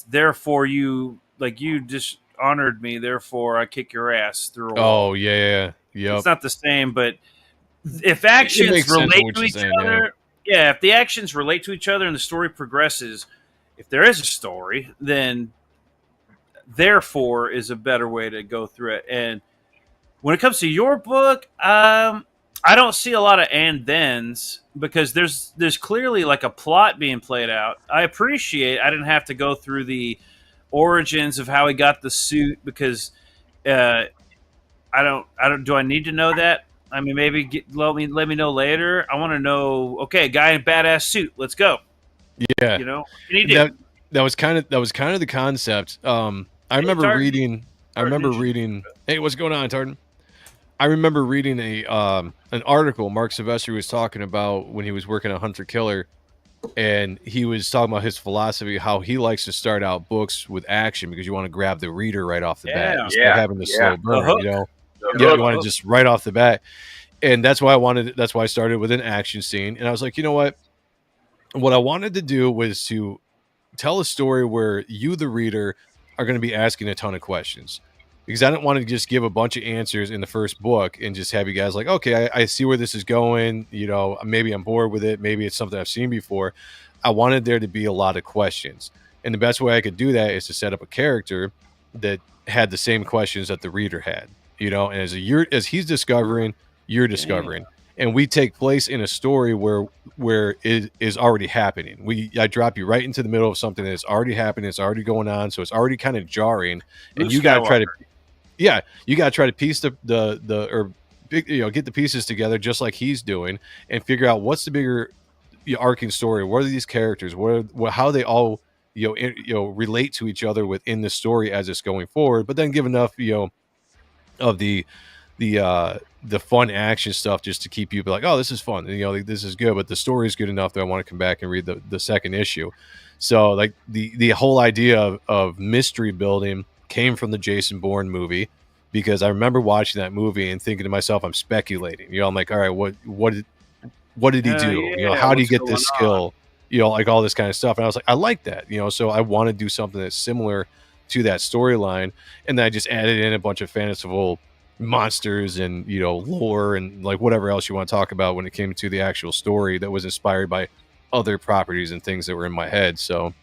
therefore you just honored me, therefore I kick your ass through a wall. Oh yeah. It's not the same, but if actions relate to each other, if the actions relate to each other and the story progresses, if there is a story, then therefore is a better way to go through it. And when it comes to your book, I don't see a lot of and thens, because there's clearly like a plot being played out. I appreciate I didn't have to go through the origins of how he got the suit, because I don't. Do I need to know that? I mean, maybe let me know later. I want to know. Okay, guy in badass suit. Let's go. Yeah, that was kind of the concept. I remember reading. Hey, what's going on, Tartan? I remember reading an article Mark Silvestri was talking about when he was working on Hunter Killer, and he was talking about his philosophy, how he likes to start out books with action because you want to grab the reader right off the bat instead of having the slow burn, you want to just right off the bat. And that's why I started with an action scene. And I was like, you know what I wanted to do was to tell a story where you, the reader, are going to be asking a ton of questions. Because I didn't want to just give a bunch of answers in the first book and just have you guys like, okay, I see where this is going. Maybe I'm bored with it. Maybe it's something I've seen before. I wanted there to be a lot of questions. And the best way I could do that is to set up a character that had the same questions that the reader had. And as he's discovering, you're discovering. And we take place in a story where it is already happening. I drop you right into the middle of something that's already happening. It's already going on. So it's already kind of jarring. And you got to try to... Yeah, you got to try to piece get the pieces together just like he's doing, and figure out what's the bigger arcing story. What are these characters? How they all relate to each other within the story as it's going forward. But then give enough of the the fun action stuff just to keep you like, oh, this is fun, and, like, this is good, but the story is good enough that I want to come back and read the second issue. So like the whole idea of mystery building came from the Jason Bourne movie, because I remember watching that movie and thinking to myself, I'm speculating, I'm like, all right, what did he do? How did he get this skill? Like all this kind of stuff. And I was like, I like that, so I want to do something that's similar to that storyline. And then I just added in a bunch of fanciful monsters and, lore and like whatever else you want to talk about when it came to the actual story that was inspired by other properties and things that were in my head. So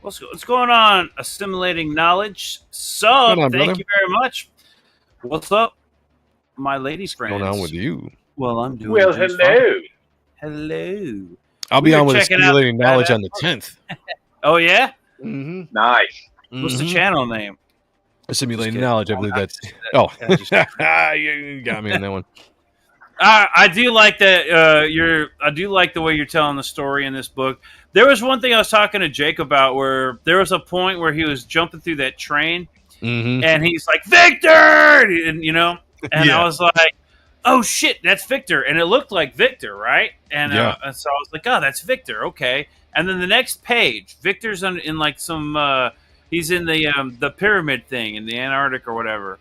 what's going on? Assimilating knowledge. So thank you very much. What's up, my lady friends? What's going on with you? Well, I'm doing well. Hello. I'll be on with Assimilating Knowledge on the 10th. Oh yeah. Mm-hmm. Nice. What's the channel name? Assimilating Knowledge. I believe that's. Oh, you got me on that one. I do like that. I do like the way you're telling the story in this book. There was one thing I was talking to Jake about where there was a point where he was jumping through that train, and he's like, Victor, and I was like, oh shit, that's Victor, and it looked like Victor, right? And so I was like, oh, that's Victor, okay. And then the next page, Victor's in like some, he's in the pyramid thing in the Antarctic or whatever.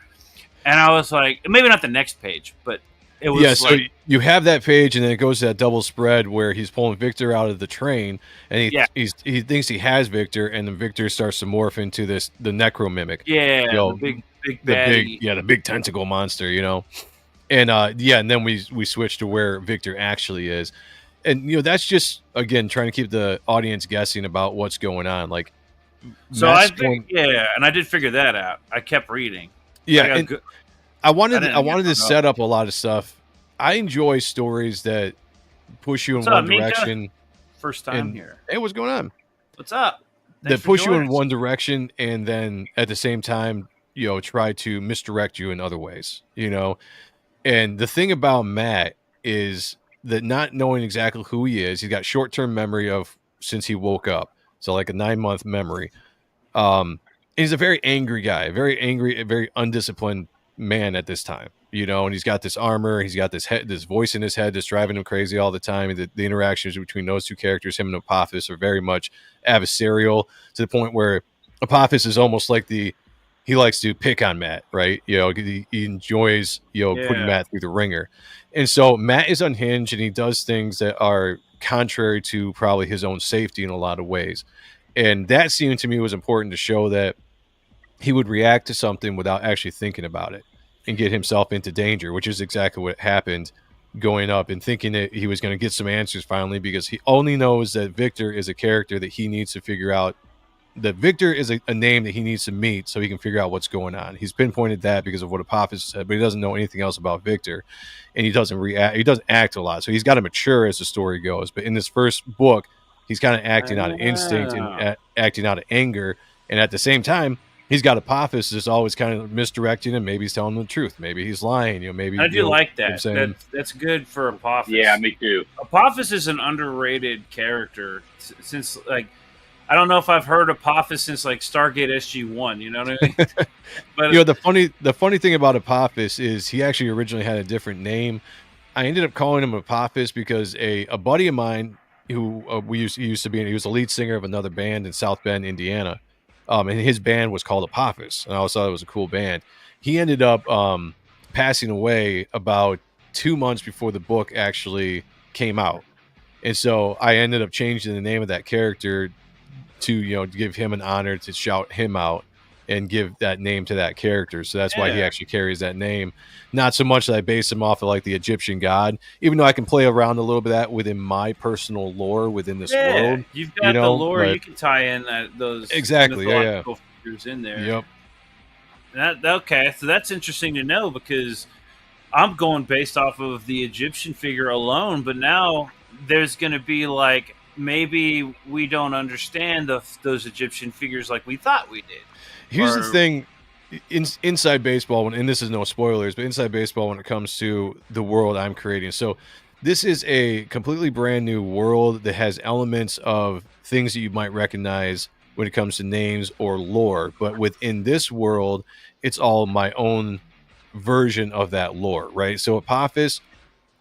And I was like, maybe not the next page, but it was so you have that page, and then it goes to that double spread where he's pulling Victor out of the train, and he thinks he has Victor, and then Victor starts to morph into the necro mimic. Yeah, the big tentacle monster, And and then we switch to where Victor actually is. And that's just, again, trying to keep the audience guessing about what's going on. Like, so and I did figure that out. I kept reading. Yeah, I wanted to set up a lot of stuff. I enjoy stories that push you in one direction. Mika? First time here. Hey, what's going on? What's up? That push you in one direction, and then at the same time, try to misdirect you in other ways. And the thing about Matt is that not knowing exactly who he is, he's got short-term memory of since he woke up. So like a 9-month memory. And he's a very angry guy, very angry, very undisciplined man at this time, and he's got this armor. He's got this voice in his head that's driving him crazy all the time. The interactions between those two characters, him and Apophis, are very much adversarial to the point where Apophis is almost like he likes to pick on Matt, right? He enjoys, putting Matt through the ringer. And so Matt is unhinged, and he does things that are contrary to probably his own safety in a lot of ways. And that scene to me was important to show that he would react to something without actually thinking about it and get himself into danger, which is exactly what happened going up and thinking that he was going to get some answers finally, because he only knows that Victor is a character that he needs to figure out. That Victor is a name that he needs to meet so he can figure out what's going on. He's pinpointed that because of what Apophis said, but he doesn't know anything else about Victor, and he doesn't react. He doesn't act a lot, so he's got to mature as the story goes. But in this first book, he's kind of acting out of instinct and acting out of anger, and at the same time, he's got Apophis that's always kind of misdirecting him. Maybe he's telling him the truth. Maybe he's lying. Maybe I do like that. That's good for Apophis. Yeah, me too. Apophis is an underrated character since I don't know if I've heard Apophis since Stargate SG-1. You know what I mean? But the funny thing about Apophis is he actually originally had a different name. I ended up calling him Apophis because a buddy of mine who he used to be, he was the lead singer of another band in South Bend, Indiana. And his band was called Apophis, and I always thought it was a cool band. He ended up passing away about 2 months before the book actually came out. And so I ended up changing the name of that character to give him an honor, to shout him out and give that name to that character. So that's why he actually carries that name. Not so much that I base him off of the Egyptian god, even though I can play around a little bit of that within my personal lore within this world. You've got the lore, you can tie in those mythological figures in there. Yep. Okay, so that's interesting to know, because I'm going based off of the Egyptian figure alone, but now there's going to be maybe we don't understand those Egyptian figures like we thought we did. Here's the thing, inside baseball, and this is no spoilers, but inside baseball when it comes to the world I'm creating. So this is a completely brand new world that has elements of things that you might recognize when it comes to names or lore. But within this world, it's all my own version of that lore, right? So Apophis,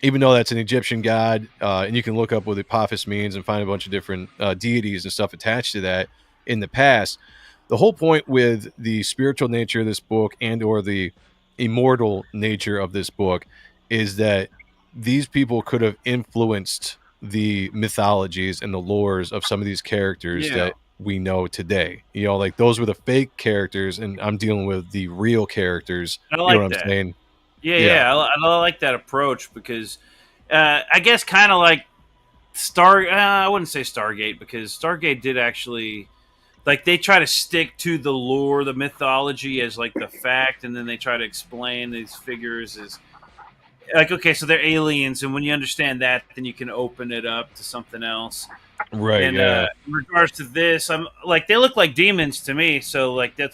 even though that's an Egyptian god, and you can look up what Apophis means and find a bunch of different deities and stuff attached to that in the past. The whole point with the spiritual nature of this book and or the immortal nature of this book is that these people could have influenced the mythologies and the lores of some of these characters that we know today. You know, like those were the fake characters, and I'm dealing with the real characters. I like you know what that. I'm saying? Yeah. I like that approach because I guess kind of like I wouldn't say Stargate, because Stargate did actually, like, they try to stick to the lore, the mythology as like the fact, and then they try to explain these figures as like, okay, so they're aliens, and when you understand that, then you can open it up to something else. Right. And in regards to this, I'm like, they look like demons to me, so like they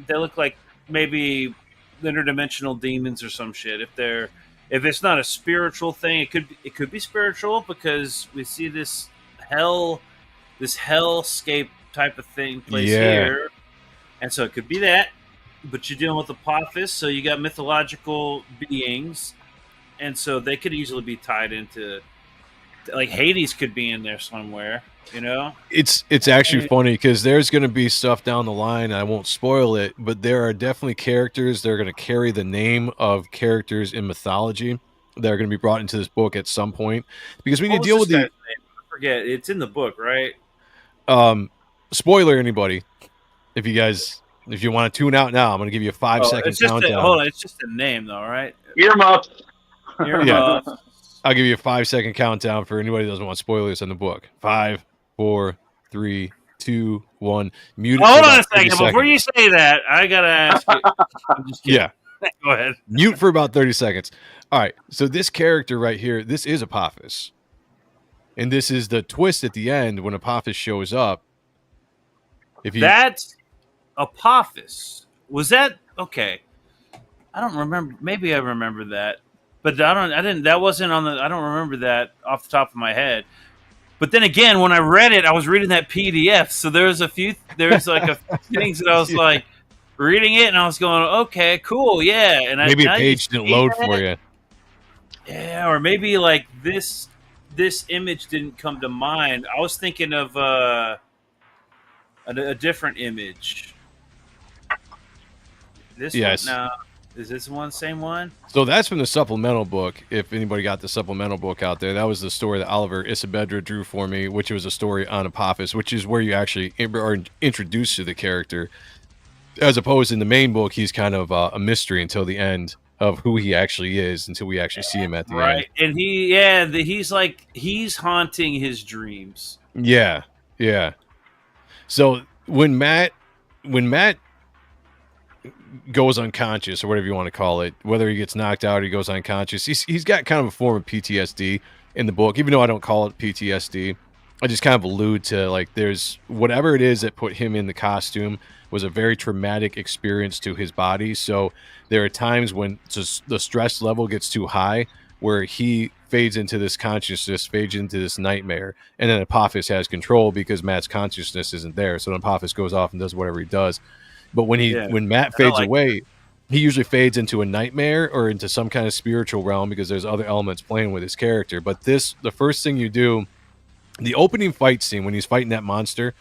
look like maybe interdimensional demons or some shit. If it's not a spiritual thing, it could be spiritual, because we see this hellscape type of thing place here, and so it could be that. But you're dealing with Apophis, so you got mythological beings, and so they could easily be tied into, like, Hades could be in there somewhere. You know, it's actually funny because there's going to be stuff down the line. I won't spoil it, but there are definitely characters that are going to carry the name of characters in mythology that are going to be brought into this book at some point. Because when you deal with I forget, it's in the book, right? Spoiler, anybody, if you want to tune out now, I'm going to give you a 5-second countdown. Hold on, it's just a name though, right? Earmuffs. Yeah. I'll give you a 5-second countdown for anybody that doesn't want spoilers in the book. 5, 4, 3, 2, 1. Mute it. Hold on a second. Before you say that, I gotta ask you. I'm just kidding. Yeah. Go ahead. Mute for about 30 seconds. All right. So this character right here, this is Apophis. And this is the twist at the end when Apophis shows up. That's Apophis. Was that okay? I don't remember. Maybe I remember that. But I didn't. That wasn't on the. I don't remember that off the top of my head. But then again, when I read it, I was reading that PDF, so there's like a few things that I was like reading it, and I was going, okay, cool, yeah. And maybe a page didn't load for you. Yeah, or maybe like this image didn't come to mind. I was thinking of a different image. Yes. One, is this one same one? So that's from the supplemental book. If anybody got the supplemental book out there, that was the story that Oliver Isabedra drew for me, which was a story on Apophis, which is where you actually are introduced to the character. As opposed in the main book, he's kind of a mystery until the end of who he actually is, until we actually see him at the end. Right, and he's haunting his dreams. Yeah. So when Matt goes unconscious, or whatever you want to call it, whether he gets knocked out or he goes unconscious, he's got kind of a form of PTSD in the book, even though I don't call it PTSD. I just kind of allude to, like, there's whatever it is that put him in the costume was a very traumatic experience to his body. So there are times when the stress level gets too high where he fades into this consciousness, fades into this nightmare, and then Apophis has control because Matt's consciousness isn't there. So then Apophis goes off and does whatever he does. But when Matt fades away, he usually fades into a nightmare or into some kind of spiritual realm because there's other elements playing with his character. But the first thing you do, the opening fight scene when he's fighting that monster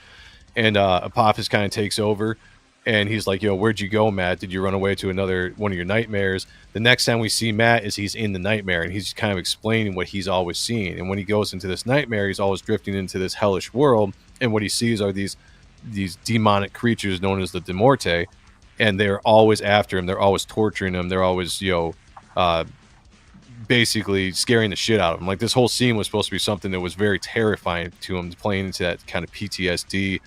and Apophis kind of takes over and he's like, yo, where'd you go, Matt? Did you run away to another one of your nightmares? The next time we see Matt is he's in the nightmare and he's kind of explaining what he's always seen. And when he goes into this nightmare, he's always drifting into this hellish world. And what he sees are these demonic creatures known as the Demorte, and they're always after him. They're always torturing him. They're always, basically scaring the shit out of him. Like, this whole scene was supposed to be something that was very terrifying to him, playing into that kind of PTSD.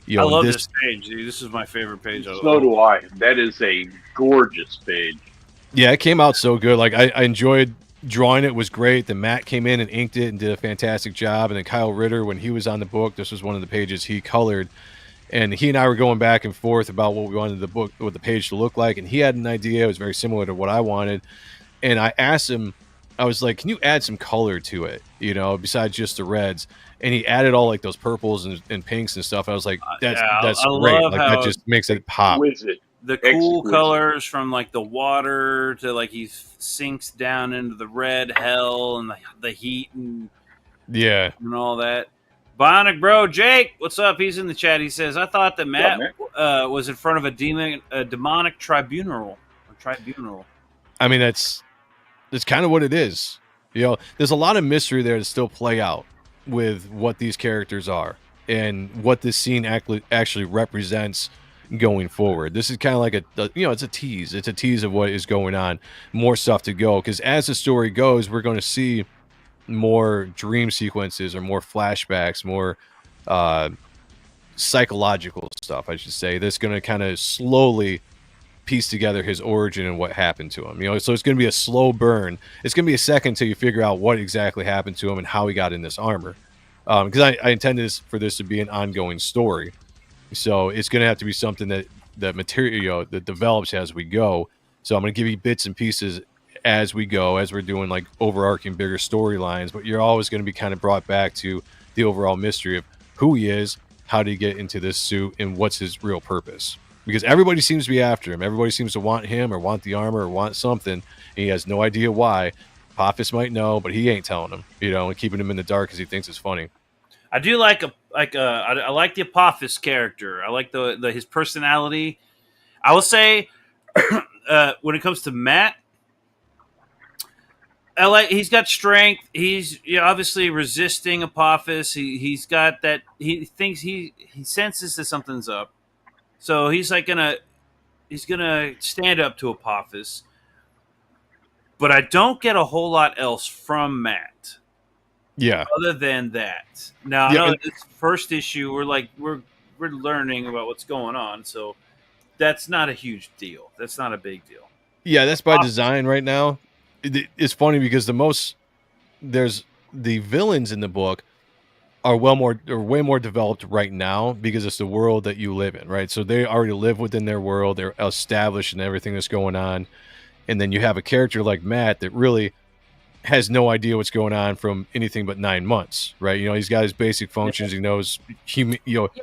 I love this page, dude. This is my favorite page. So do I. That is a gorgeous page. Yeah, it came out so good. Like, I enjoyed drawing it. Was great. Then Matt came in and inked it and did a fantastic job. And then Kyle Ritter, when he was on the book, this was one of the pages he colored. And he and I were going back and forth about what we wanted the page to look like. And he had an idea. It was very similar to what I wanted. And I asked him, I was like, can you add some color to it, besides just the reds? And he added all, like, those purples and pinks and stuff. I was like, that's great. Like, that just makes it pop. the cool colors from like the water to like he sinks down into the red hell and the heat and all that. Bionic Bro Jake, what's up? He's in the chat. He says, "I thought that Matt was in front of a demonic tribunal." I mean, that's kind of what it is. You know, there's a lot of mystery there to still play out with what these characters are and what this scene actually represents going forward. This is kind of like it's a tease. It's a tease of what is going on. More stuff to go, because as the story goes, we're going to see more dream sequences or more flashbacks, more psychological stuff, I should say. That's going to kind of slowly piece together his origin and what happened to him. You know, so it's going to be a slow burn. It's going to be a second till you figure out what exactly happened to him and how he got in this armor. Because I intend for this to be an ongoing story. So it's going to have to be something that material that develops as we go. So I'm going to give you bits and pieces as we go, as we're doing like overarching bigger storylines, but you're always going to be kind of brought back to the overall mystery of who he is, how did he get into this suit, and what's his real purpose. Because everybody seems to be after him. Everybody seems to want him or want the armor or want something. And he has no idea why. Apophis might know, but he ain't telling him, you know, and keeping him in the dark because he thinks it's funny. I do I like the Apophis character. I like his personality. I will say, when it comes to Matt, he's got strength. He's obviously resisting Apophis. He's got that. He thinks he senses that something's up. So he's gonna stand up to Apophis. But I don't get a whole lot else from Matt. Yeah. Other than that. Now I know this first issue we're learning about what's going on, so that's not a huge deal. That's not a big deal. Yeah, that's by design right now. It's funny because there's the villains in the book are way more developed right now because it's the world that you live in, right? So they already live within their world. They're established in everything that's going on. And then you have a character like Matt that really has no idea what's going on from anything but 9 months, right? You know, he's got his basic functions. He knows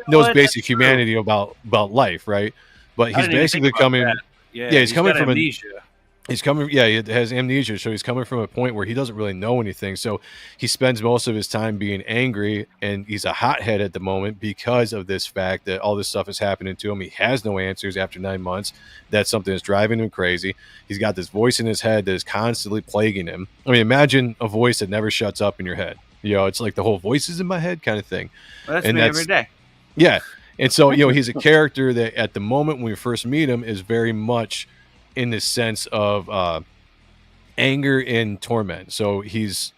knows basic humanity about life, right? But he's basically coming. He's coming from amnesia. He has amnesia, so he's coming from a point where he doesn't really know anything. So he spends most of his time being angry, and he's a hothead at the moment because of this fact that all this stuff is happening to him. He has no answers after 9 months. That's something that's driving him crazy. He's got this voice in his head that is constantly plaguing him. I mean, imagine a voice that never shuts up in your head. You know, it's like the whole voices in my head kind of thing. Well, that's me every day. Yeah. And so, he's a character that at the moment when we first meet him is very much in this sense of anger and torment. So he's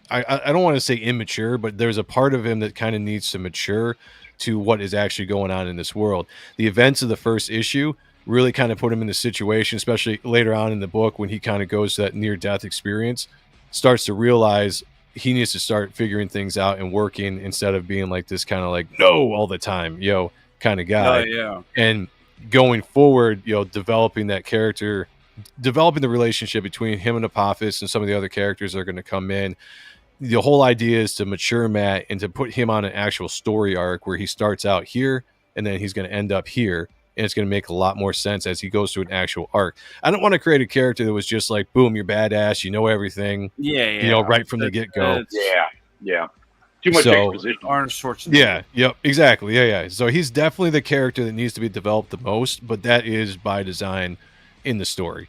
I don't want to say immature, but there's a part of him that kind of needs to mature to what is actually going on in this world. The events of the first issue really kind of put him in the situation, especially later on in the book when he kind of goes to that near-death experience, starts to realize he needs to start figuring things out and working instead of being like this kind of like no all the time, kind of guy. Oh, yeah. And going forward, developing that character, developing the relationship between him and Apophis and some of the other characters that are going to come in. The whole idea is to mature Matt and to put him on an actual story arc where he starts out here and then he's going to end up here. And it's going to make a lot more sense as he goes through an actual arc. I don't want to create a character that was just like, boom, you're badass, you know everything. Yeah. Right from the get-go. Yeah. Too much exposition. Arnold Schwarzenegger. Yeah, yep, exactly. Yeah. So he's definitely the character that needs to be developed the most, but that is by design in the story.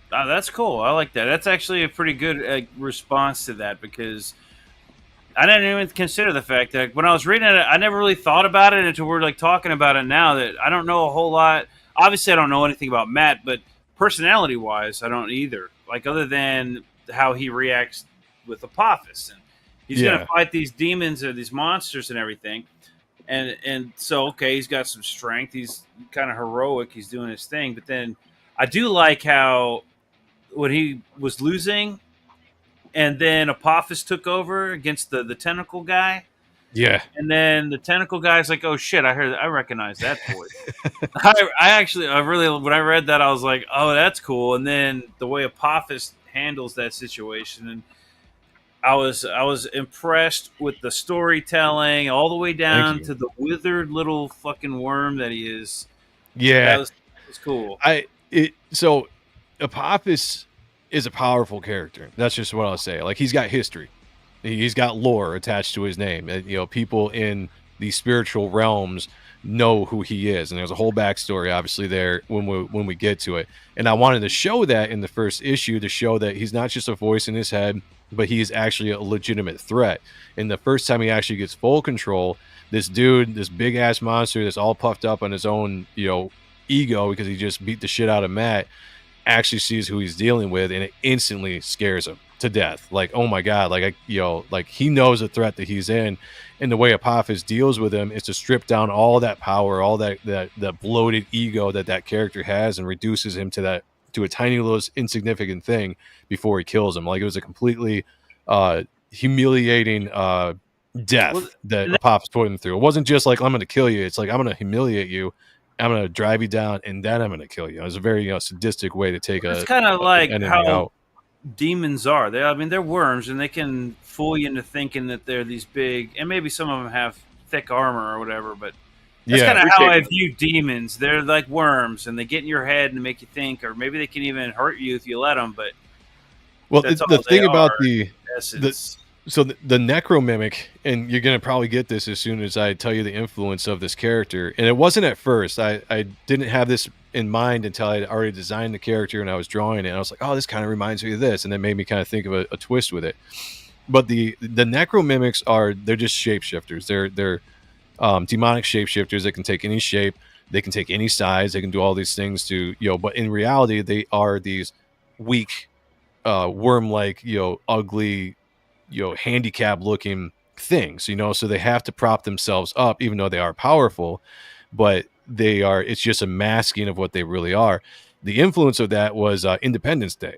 That's cool. I like that. That's actually a pretty good response to that because I didn't even consider the fact that when I was reading it, I never really thought about it until we're talking about it now. That I don't know a whole lot. Obviously, I don't know anything about Matt, but personality-wise, I don't either. Other than how he reacts with Apophis, and he's going to fight these demons or these monsters and everything. And so, okay, he's got some strength. He's kind of heroic. He's doing his thing. But then I do like how when he was losing and then Apophis took over against the tentacle guy. Yeah. And then the tentacle guy's like, oh, shit, I recognize that voice. I really, when I read that, I was like, oh, that's cool. And then the way Apophis handles that situation and I was impressed with the storytelling all the way down to the withered little fucking worm that he is. Yeah, that was cool. So Apophis is a powerful character. That's just what I'll say. Like, he's got history. He's got lore attached to his name. People in the spiritual realms know who he is, and there's a whole backstory, obviously, there when we get to it. And I wanted to show that in the first issue, to show that he's not just a voice in his head, but he's actually a legitimate threat. And the first time he actually gets full control, this dude, this big ass monster that's all puffed up on his own, ego, because he just beat the shit out of Matt, actually sees who he's dealing with, and it instantly scares him to death. Like, oh my god, like he knows the threat that he's in, and the way Apophis deals with him is to strip down all that power, all that bloated ego that character has, and reduces him to a tiny little insignificant thing before he kills him. Like, it was a completely humiliating death that Apophis put him through. It wasn't just like, I'm going to kill you. It's like, I'm going to humiliate you, I'm going to drive you down, and then I'm going to kill you. It was a very sadistic way to take it's kind of like how out. Demons are. They're worms, and they can fool you into thinking that they're these big, and maybe some of them have thick armor or whatever, but that's kind of how I view demons. They're like worms, and they get in your head and make you think, or maybe they can even hurt you if you let them. But the thing about the essence. So the necromimic, and you're going to probably get this as soon as I tell you the influence of this character. And it wasn't at first. I didn't have this in mind until I had already designed the character and I was drawing it. And I was like, oh, this kind of reminds me of this. And that made me kind of think of a twist with it. But the necromimics they're just shapeshifters. They're demonic shapeshifters that can take any shape. They can take any size. They can do all these things but in reality, they are these weak, worm-like, ugly, handicap looking things, so they have to prop themselves up, even though they are powerful, but it's just a masking of what they really are. The influence of that was Independence Day,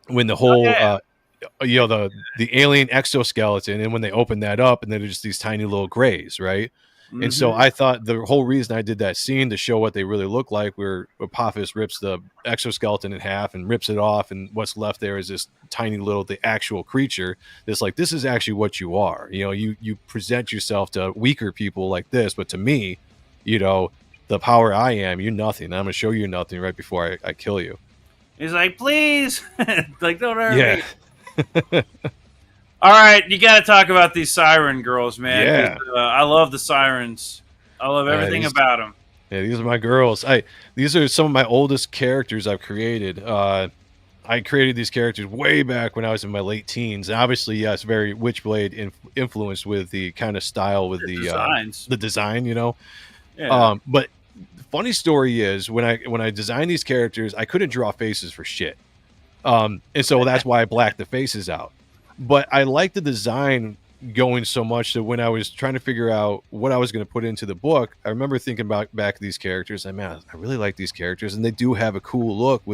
when the whole the alien exoskeleton, and when they opened that up, and they're just these tiny little grays, right? Mm-hmm. And so I thought the whole reason I did that scene to show what they really look like, where Apophis rips the exoskeleton in half and rips it off, and what's left there is this tiny little, the actual creature. That's like, this is actually what you are. You present yourself to weaker people like this, but to me, the power I am, you're nothing. I'm gonna show you nothing right before I kill you. He's like, please, like, don't hurt me. All right, you got to talk about these siren girls, man. Yeah, I love the sirens. I love everything about them. Yeah, these are my girls. These are some of my oldest characters I've created. I created these characters way back when I was in my late teens. And obviously, yes, very Witchblade influenced with the kind of style, with the design, Yeah. But funny story is, when I designed these characters, I couldn't draw faces for shit. And so that's why I blacked the faces out. But I liked the design going so much that when I was trying to figure out what I was going to put into the book, I remember thinking back to these characters. I really like these characters, and they do have a cool look.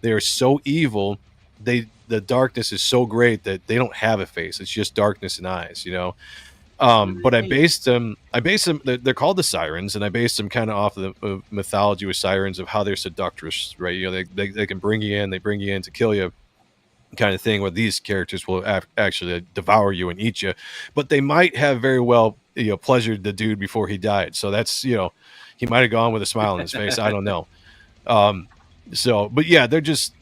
They are so evil. The darkness is so great that they don't have a face. It's just darkness and eyes, But I based them. They're called the Sirens, and I based them kind of off of the mythology with sirens, of how they're seductress, right? They can bring you in. They bring you in to kill you, kind of thing, where these characters will actually devour you and eat you, but they might have very well pleasured the dude before he died. So that's he might have gone with a smile on his face. I don't know. But yeah, they're just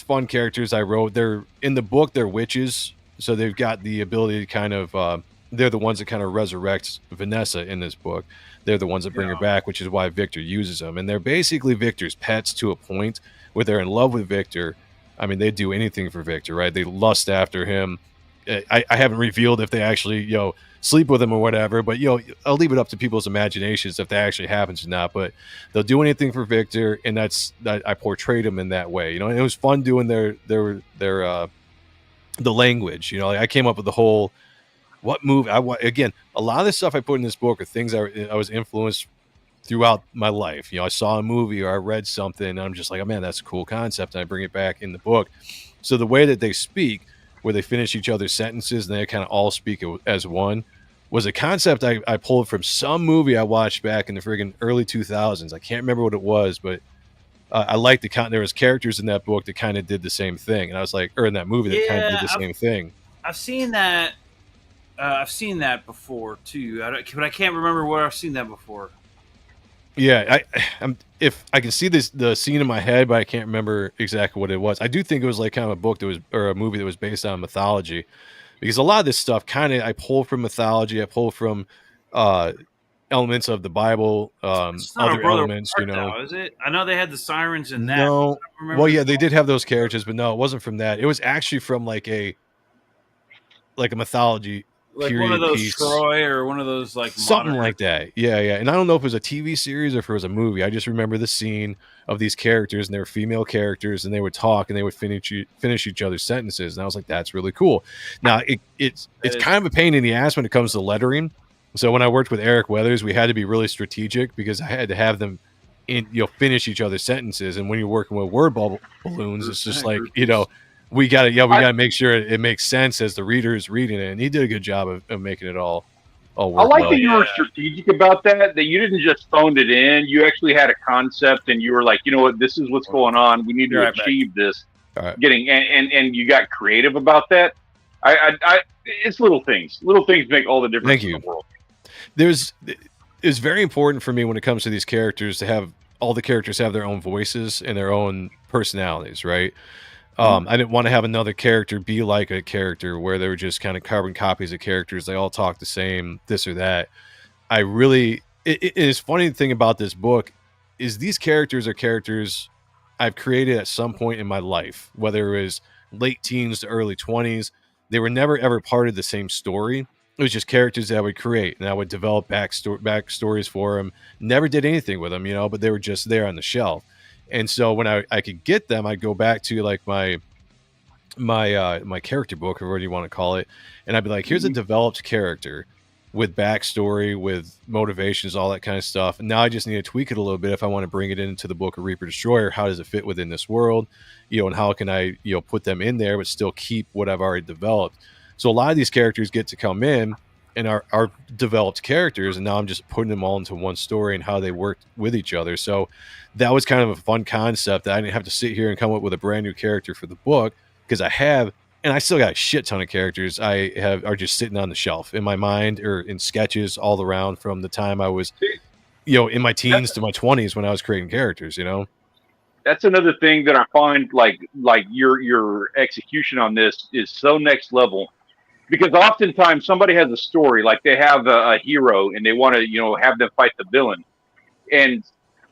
fun characters I wrote. They're in the book, they're witches, so they've got the ability to kind of they're the ones that kind of resurrect Vanessa in this book. They're the ones that bring her back, which is why Victor uses them, and they're basically Victor's pets to a point where they're in love with Victor. I mean, they do anything for Victor, right? They lust after him. I haven't revealed if they actually, sleep with him or whatever, but, I'll leave it up to people's imaginations if that actually happens or not. But they'll do anything for Victor, and I portrayed him in that way, And it was fun doing the language, I came up with the whole, what move again, a lot of the stuff I put in this book are things I was influenced throughout my life. I saw a movie or I read something, and I'm just like, oh man, that's a cool concept, and I bring it back in the book. So the way that they speak, where they finish each other's sentences and they kind of all speak as one, was a concept I pulled from some movie I watched back in the friggin' early 2000s. I can't remember what it was, but I liked there was characters in that book that kind of did the same thing, and I was like, or in that movie that kind of did the same thing. I've seen that. I've seen that before too, but I can't remember where I've seen that before. Yeah, if I can see the scene in my head, but I can't remember exactly what it was. I do think it was like kind of a book that was, or a movie that was based on mythology, because a lot of this stuff kind of I pull from mythology, I pull from uh elements of the Bible, It's not a other brother elements, art, though, is it? I know they had the sirens in that. No, I don't well, remember. yeah, they did have those characters, but no, it wasn't from that. It was actually from like a mythology Like one of period those piece. Troy or one of those like Something modern. like that. Yeah, yeah. And I don't know if it was a TV series or if it was a movie. I just remember the scene of these characters, and they were female characters, and they would talk and they would finish each other's sentences. And I was like, that's really cool. Now it's kind of a pain in the ass when it comes to lettering. So when I worked with Eric Weathers, we had to be really strategic because I had to have them finish each other's sentences. And when you're working with word balloons, it's just like, we gotta make sure it makes sense as the reader is reading it. And he did a good job of making it all work. I like well. that you were strategic about that. That you didn't just phoned it in. You actually had a concept, and you were like, you know what, this is what's going on. We need to achieve this. Right. And you got creative about that. It's little things. Little things make all the difference in the world. It's very important for me when it comes to these characters to have all the characters have their own voices and their own personalities, right? I didn't want to have another character be like a character where they were just kind of carbon copies of characters. They all talk the same, this or that. It's funny thing about this book is these characters are characters I've created at some point in my life, whether it was late teens to early 20s. They were never ever part of the same story. It was just characters that I would create, and I would develop backstories for them. Never did anything with them, but they were just there on the shelf. And so when I could get them, I'd go back to like my character book, or whatever you want to call it, and I'd be like, here's a developed character with backstory, with motivations, all that kind of stuff. And now I just need to tweak it a little bit if I want to bring it into the book of Reaper Destroyer. How does it fit within this world? And how can I put them in there but still keep what I've already developed? So a lot of these characters get to come in and are developed characters, and now I'm just putting them all into one story and how they work with each other. So that was kind of a fun concept that I didn't have to sit here and come up with a brand new character for the book, because I still got a shit ton of characters are just sitting on the shelf in my mind or in sketches all around from the time I was, in my teens to my 20s when I was creating characters, That's another thing that I find like your execution on this is so next level. Because oftentimes somebody has a story, like they have a hero and they want to, have them fight the villain. And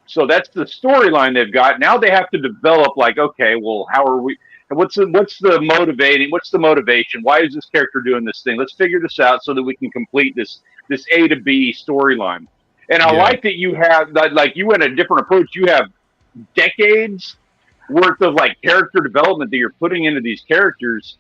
so that's the storyline they've got. Now they have to develop like, okay, well, how are we, and what's the motivation? Why is this character doing this thing? Let's figure this out so that we can complete this A to B storyline. And I like that you have, like you went a different approach. You have decades worth of like character development that you're putting into these characters.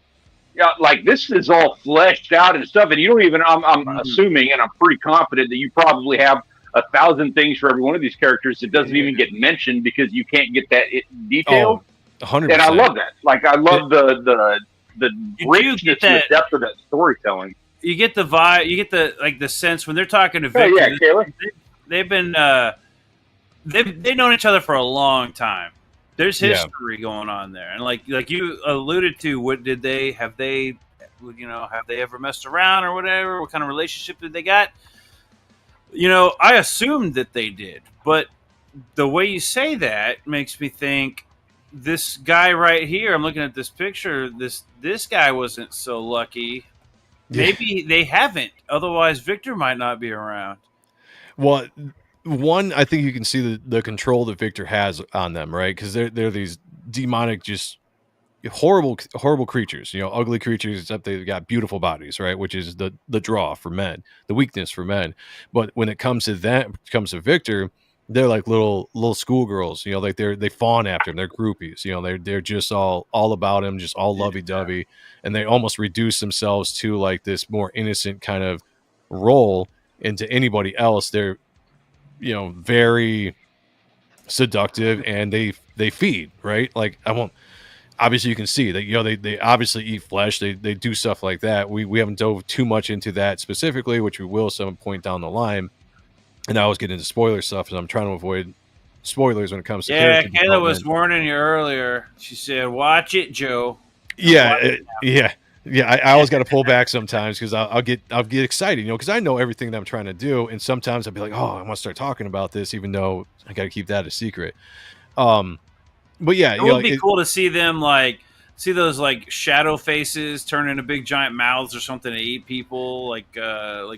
Yeah, like this is all fleshed out and stuff, and you don't even. I'm assuming, and I'm pretty confident that you probably have 1,000 things for every one of these characters that doesn't even get mentioned because you can't get that detailed. 100%. And I love that. Like I love the richness and the depth of that storytelling. You get the vibe. You get the sense when they're talking to Victor. Kayla. They've been they've known each other for a long time. There's history going on there, and like you alluded to, have they ever messed around or whatever? What kind of relationship did they got? I assumed that they did, but the way you say that makes me think this guy right here. I'm looking at this picture. This guy wasn't so lucky. Maybe they haven't. Otherwise, Victor might not be around. Well, one, I think you can see the control that Victor has on them, right? Because they're these demonic, just horrible creatures, ugly creatures, except they've got beautiful bodies, right? Which is the draw for men, the weakness for men. But when it comes to Victor, they're like little schoolgirls, like they fawn after him, they're groupies, they're just all about him, just all lovey-dovey, and they almost reduce themselves to like this more innocent kind of role. And to anybody else, they're very seductive, and they feed, right? Like obviously you can see that, they obviously eat flesh. They do stuff like that. We haven't dove too much into that specifically, which we will some point down the line. And I always get into spoiler stuff, and I'm trying to avoid spoilers when it comes to character Kayla was warning you earlier. She said, watch it, Joe. Yeah. Yeah, I always got to pull back sometimes because I'll get excited, because I know everything that I'm trying to do, and sometimes I'll be like, oh, I want to start talking about this, even though I got to keep that a secret. But yeah, it would be cool to see them see those shadow faces turn into big giant mouths or something to eat people.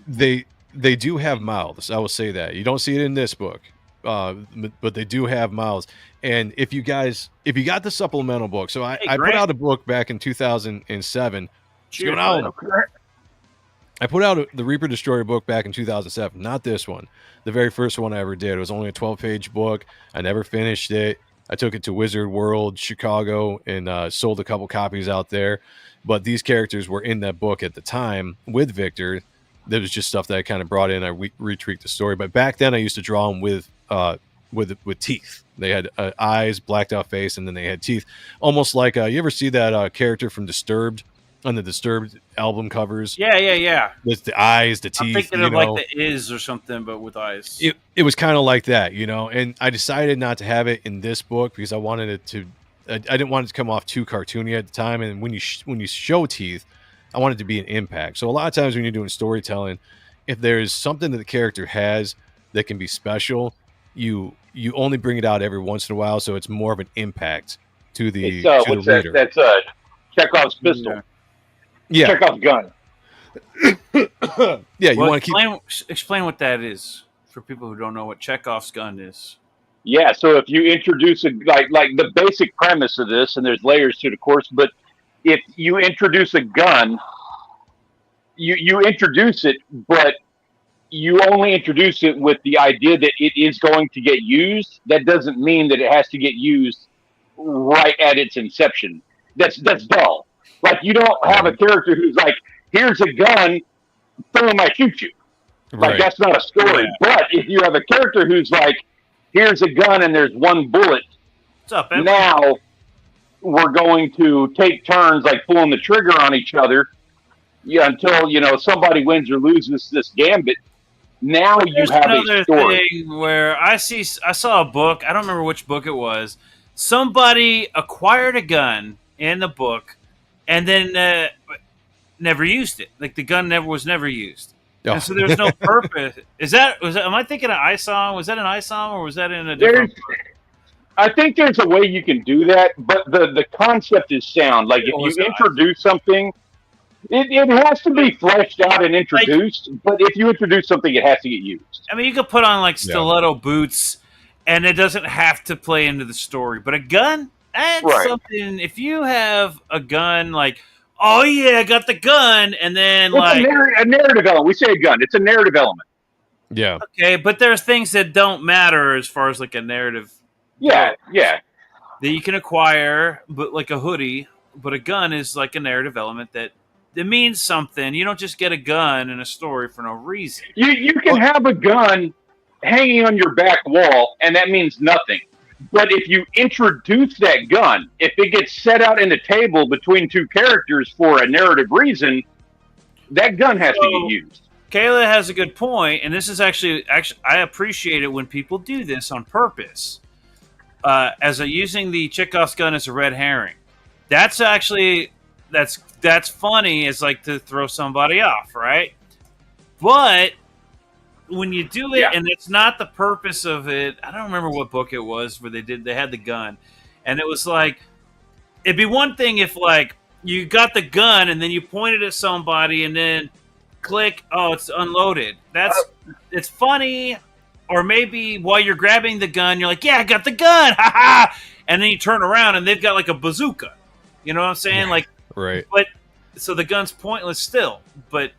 They do have mouths. I will say that you don't see it in this book, but they do have mouths. And if you got the supplemental book, so I put out a book back in 2007. I put out the Reaper Destroyer book back in 2007, not this one. The very first one I ever did. It was only a 12-page book. I never finished it. I took it to Wizard World, Chicago, and sold a couple copies out there. But these characters were in that book at the time with Victor. There was just stuff that I kind of brought in. I retweaked the story. But back then, I used to draw them with teeth. They had eyes, blacked out face, and then they had teeth. Almost like you ever see that character from Disturbed on the Disturbed album covers? Yeah. With the eyes, the teeth. I'm thinking of like the Is or something, but with eyes. It was kind of like that, And I decided not to have it in this book because I wanted it to. I didn't want it to come off too cartoony at the time. And when you show teeth, I want it to be an impact. So a lot of times when you're doing storytelling, if there's something that the character has that can be special, you only bring it out every once in a while, so it's more of an impact to the reader. That's Chekhov's pistol. Yeah, Chekhov's gun. Yeah, you want to explain what that is for people who don't know what Chekhov's gun is. Yeah, so if you introduce like the basic premise of this, and there's layers to the course, but if you introduce a gun, you introduce it, but you only introduce it with the idea that it is going to get used. That doesn't mean that it has to get used right at its inception. That's dull. Like, you don't have a character who's like, here's a gun, boom, I shoot you. Like, that's not a story. Yeah. But if you have a character who's like, here's a gun and there's one bullet, what's up, Evan? Now we're going to take turns like pulling the trigger on each other until somebody wins or loses this gambit. Now you have a story. Thing where I saw a book. I don't remember which book it was. Somebody acquired a gun in the book, and then never used it. Like, the gun was never used. Oh. And so there's no purpose. Am I thinking of ISOM? Was that an ISOM or was that in a different book? I think there's a way you can do that, but the concept is sound. Like, if you introduce something, it has to be fleshed out and introduced, but if you introduce something, it has to get used. I mean, you could put on stiletto boots, and it doesn't have to play into the story. But a gun, that's something. If you have a gun, oh yeah, I got the gun, and then it's a narrative element. We say a gun; it's a narrative element. Yeah. Okay, but there's things that don't matter as far as a narrative. Yeah. That you can acquire, but like a hoodie. But a gun is like a narrative element that. It means something. You don't just get a gun in a story for no reason. You can have a gun hanging on your back wall, and that means nothing. But if you introduce that gun, if it gets set out in the table between two characters for a narrative reason, that gun has to get used. Kayla has a good point, and this is actually I appreciate it when people do this on purpose. Using the Chekhov's gun as a red herring. That's actually... That's funny as to throw somebody off, right? But when you do it and it's not the purpose of it, I don't remember what book it was where they had the gun, and it was it'd be one thing if you got the gun and then you pointed at somebody and then click, oh, it's unloaded. It's funny, or maybe while you're grabbing the gun, you're like, yeah, I got the gun, ha! And then you turn around and they've got a bazooka. You know what I'm saying? Right. But so the gun's pointless still. But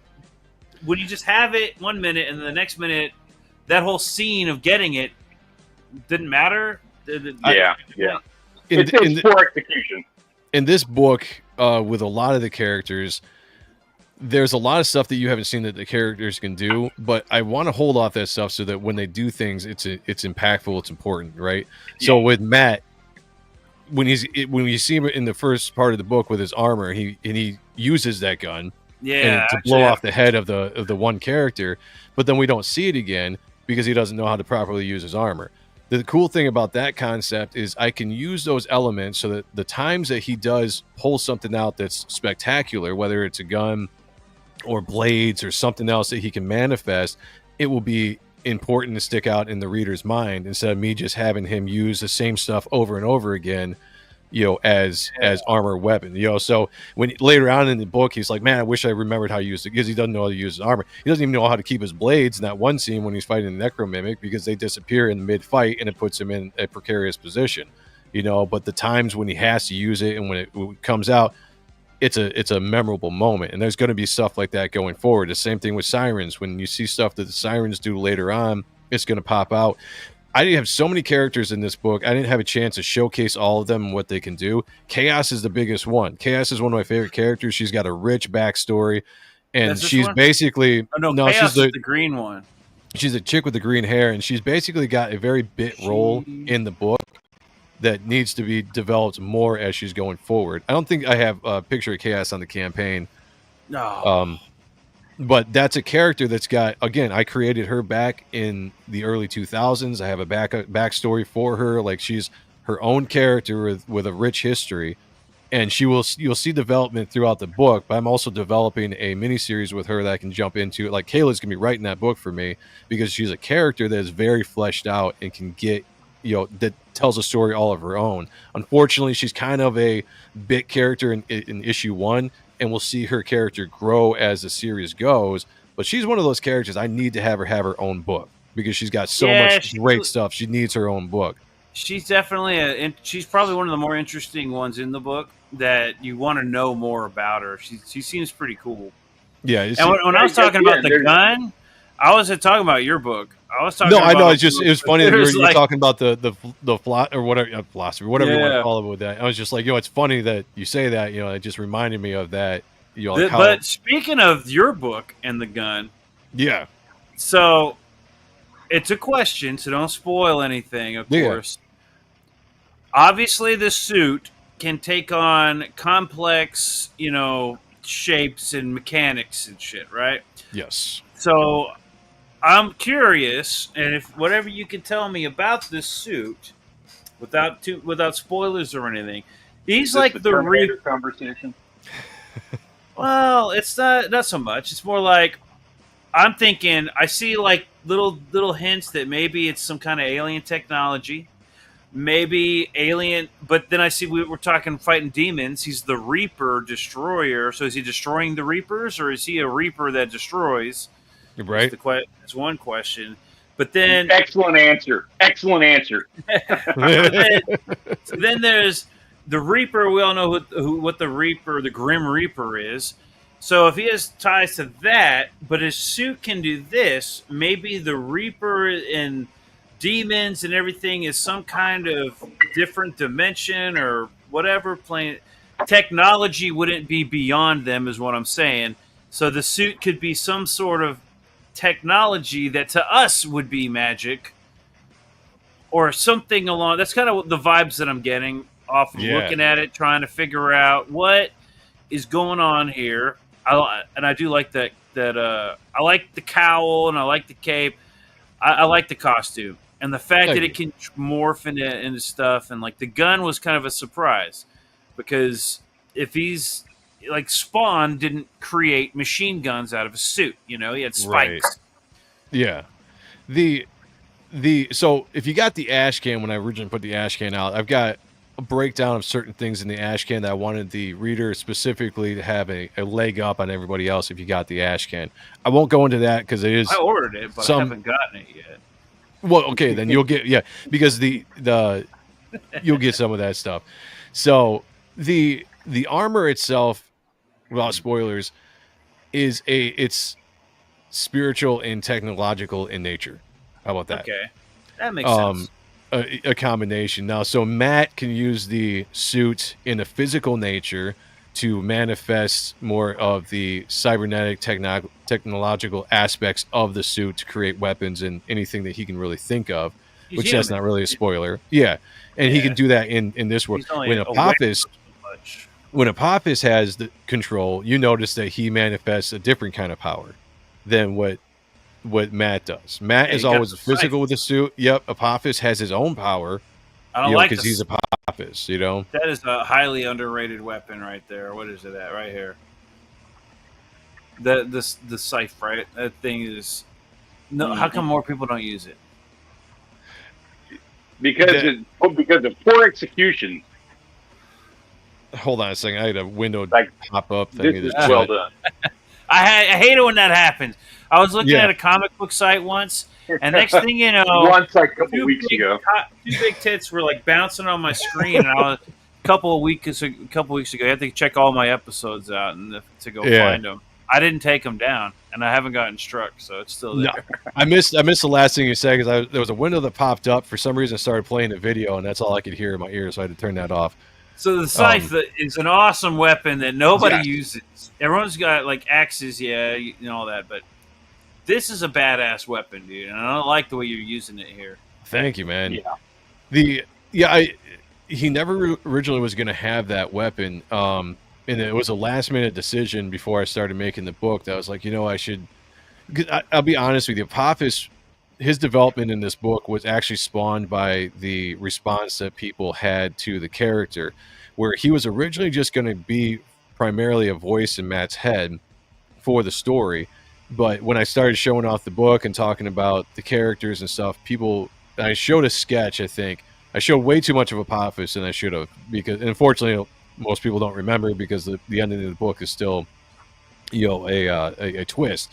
when you just have it 1 minute and then the next minute, that whole scene of getting it didn't matter. Yeah. It's poor execution. In this book, with a lot of the characters, there's a lot of stuff that you haven't seen that the characters can do. But I want to hold off that stuff so that when they do things, it's impactful, it's important, right? Yeah. So with Matt. When you see him in the first part of the book with his armor, he uses that gun to blow off the head of the one character, but then we don't see it again because he doesn't know how to properly use his armor. the cool thing about that concept is I can use those elements so that the times that he does pull something out that's spectacular, whether it's a gun or blades or something else that he can manifest, it will be important to stick out in the reader's mind instead of me just having him use the same stuff over and over again, as armor weapon, so when later on in the book he's like, man, I wish I remembered how to use it, because he doesn't know how to use his armor. He doesn't even know how to keep his blades in that one scene when he's fighting the necromimic, because they disappear in the mid-fight and it puts him in a precarious position, but the times when he has to use it and when it comes out, it's a memorable moment. And there's going to be stuff like that going forward. The same thing with sirens. When you see stuff that the sirens do later on, it's going to pop out. I didn't have so many characters in this book. I didn't have a chance to showcase all of them and what they can do. Chaos is the biggest one. Chaos is one of my favorite characters. She's got a rich backstory, and she's basically Chaos is the green one. She's a chick with the green hair, and she's basically got a very bit role in the book that needs to be developed more as she's going forward. I don't think I have a picture of Chaos on the campaign. No. But that's a character that's got, again, I created her back in the early 2000s. I have a backstory for her. Like, she's her own character with a rich history, and you'll see development throughout the book. But I'm also developing a miniseries with her that I can jump into. Like, Kayla's gonna be writing that book for me because she's a character that is very fleshed out and can get, that tells a story all of her own. Unfortunately, she's kind of a bit character in issue 1. And we'll see her character grow as the series goes. But she's one of those characters I need to have her own book, because she's got so much great stuff. She needs her own book. She's definitely she's probably one of the more interesting ones in the book that you want to know more about her. She seems pretty cool. Yeah. And when I was talking about the gun, I wasn't talking about your book. I was talking. No, I know. It was funny that you were talking about the or whatever philosophy, whatever you want to call it with that. I was just like, it's funny that you say that. It just reminded me of that. But speaking of your book and the gun, yeah. So it's a question, so don't spoil anything. Of course, obviously the suit can take on complex, shapes and mechanics and shit, right? Yes. So I'm curious, and if whatever you can tell me about this suit, without spoilers or anything, he's like the conversation. Well, it's not so much. It's more like I'm thinking. I see like little hints that maybe it's some kind of alien technology, maybe alien. But then I see we're talking fighting demons. He's the Reaper Destroyer. So is he destroying the Reapers, or is he a Reaper that destroys? Right. That's one question. But then excellent answer. So then there's the Reaper. We all know what the Reaper, the Grim Reaper, is. So if he has ties to that, but his suit can do this, maybe the Reaper and demons and everything is some kind of different dimension or whatever plane. Technology wouldn't be beyond them, is what I'm saying. So the suit could be some sort of technology that to us would be magic or something along. That's kind of the vibes that I'm getting off of looking at it, trying to figure out what is going on here. I do like that I like the cowl and I like the cape. I like the costume and the fact that it can morph into stuff, and like the gun was kind of a surprise, because if he's like Spawn didn't create machine guns out of a suit, he had spikes. Right. Yeah. So if you got the ash can, when I originally put the ash can out, I've got a breakdown of certain things in the ash can that I wanted the reader specifically to have a leg up on everybody else if you got the ash can. I won't go into that because it is. I ordered it, but I haven't gotten it yet. Well, okay, then you'll get because the you'll get some of that stuff. So the armor itself, without spoilers, it's spiritual and technological in nature. How about that? Okay, that makes sense. A combination. Now, so Matt can use the suit in a physical nature to manifest more of the cybernetic technological aspects of the suit to create weapons and anything that he can really think of, which that's not really a spoiler. Yeah. And he can do that in this world. When Apophis has the control, you notice that he manifests a different kind of power than what what Matt does. Matt Yeah, is he got always the physical scythe. with the suit. Yep, Apophis has his own power. I don't like because he's this. Apophis. You know, That is a highly underrated weapon right there. What is it at right here? The scythe, right? That thing is no. How come more people don't use it? Because of poor execution. Hold on a second. I had a window Like, pop up. This is well done. I hate it when that happens. I was looking at a comic book site once, and next thing you know, once like a couple weeks ago, two big tits were like bouncing on my screen, and I was a couple weeks ago. I had to check all my episodes out and to go find them. I didn't take them down, and I haven't gotten struck, so it's still there. No, I missed the last thing you said because there was a window that popped up for some reason. I started playing the video, and that's all I could hear in my ears, so I had to turn that off. So the scythe is an awesome weapon that nobody uses. Everyone's got like axes, all that, but this is a badass weapon, dude. And I don't like the way you're using it here. Thank you, man. Yeah. He never originally was going to have that weapon, and it was a last minute decision before I started making the book that I was like, I should. I'll be honest with you, Apophis. His development in this book was actually spawned by the response that people had to the character, where he was originally just going to be primarily a voice in Matt's head for the story. But when I started showing off the book and talking about the characters and stuff, I showed a sketch, I think. I showed way too much of Apophis than I should have, because unfortunately most people don't remember because the ending of the book is still, a twist.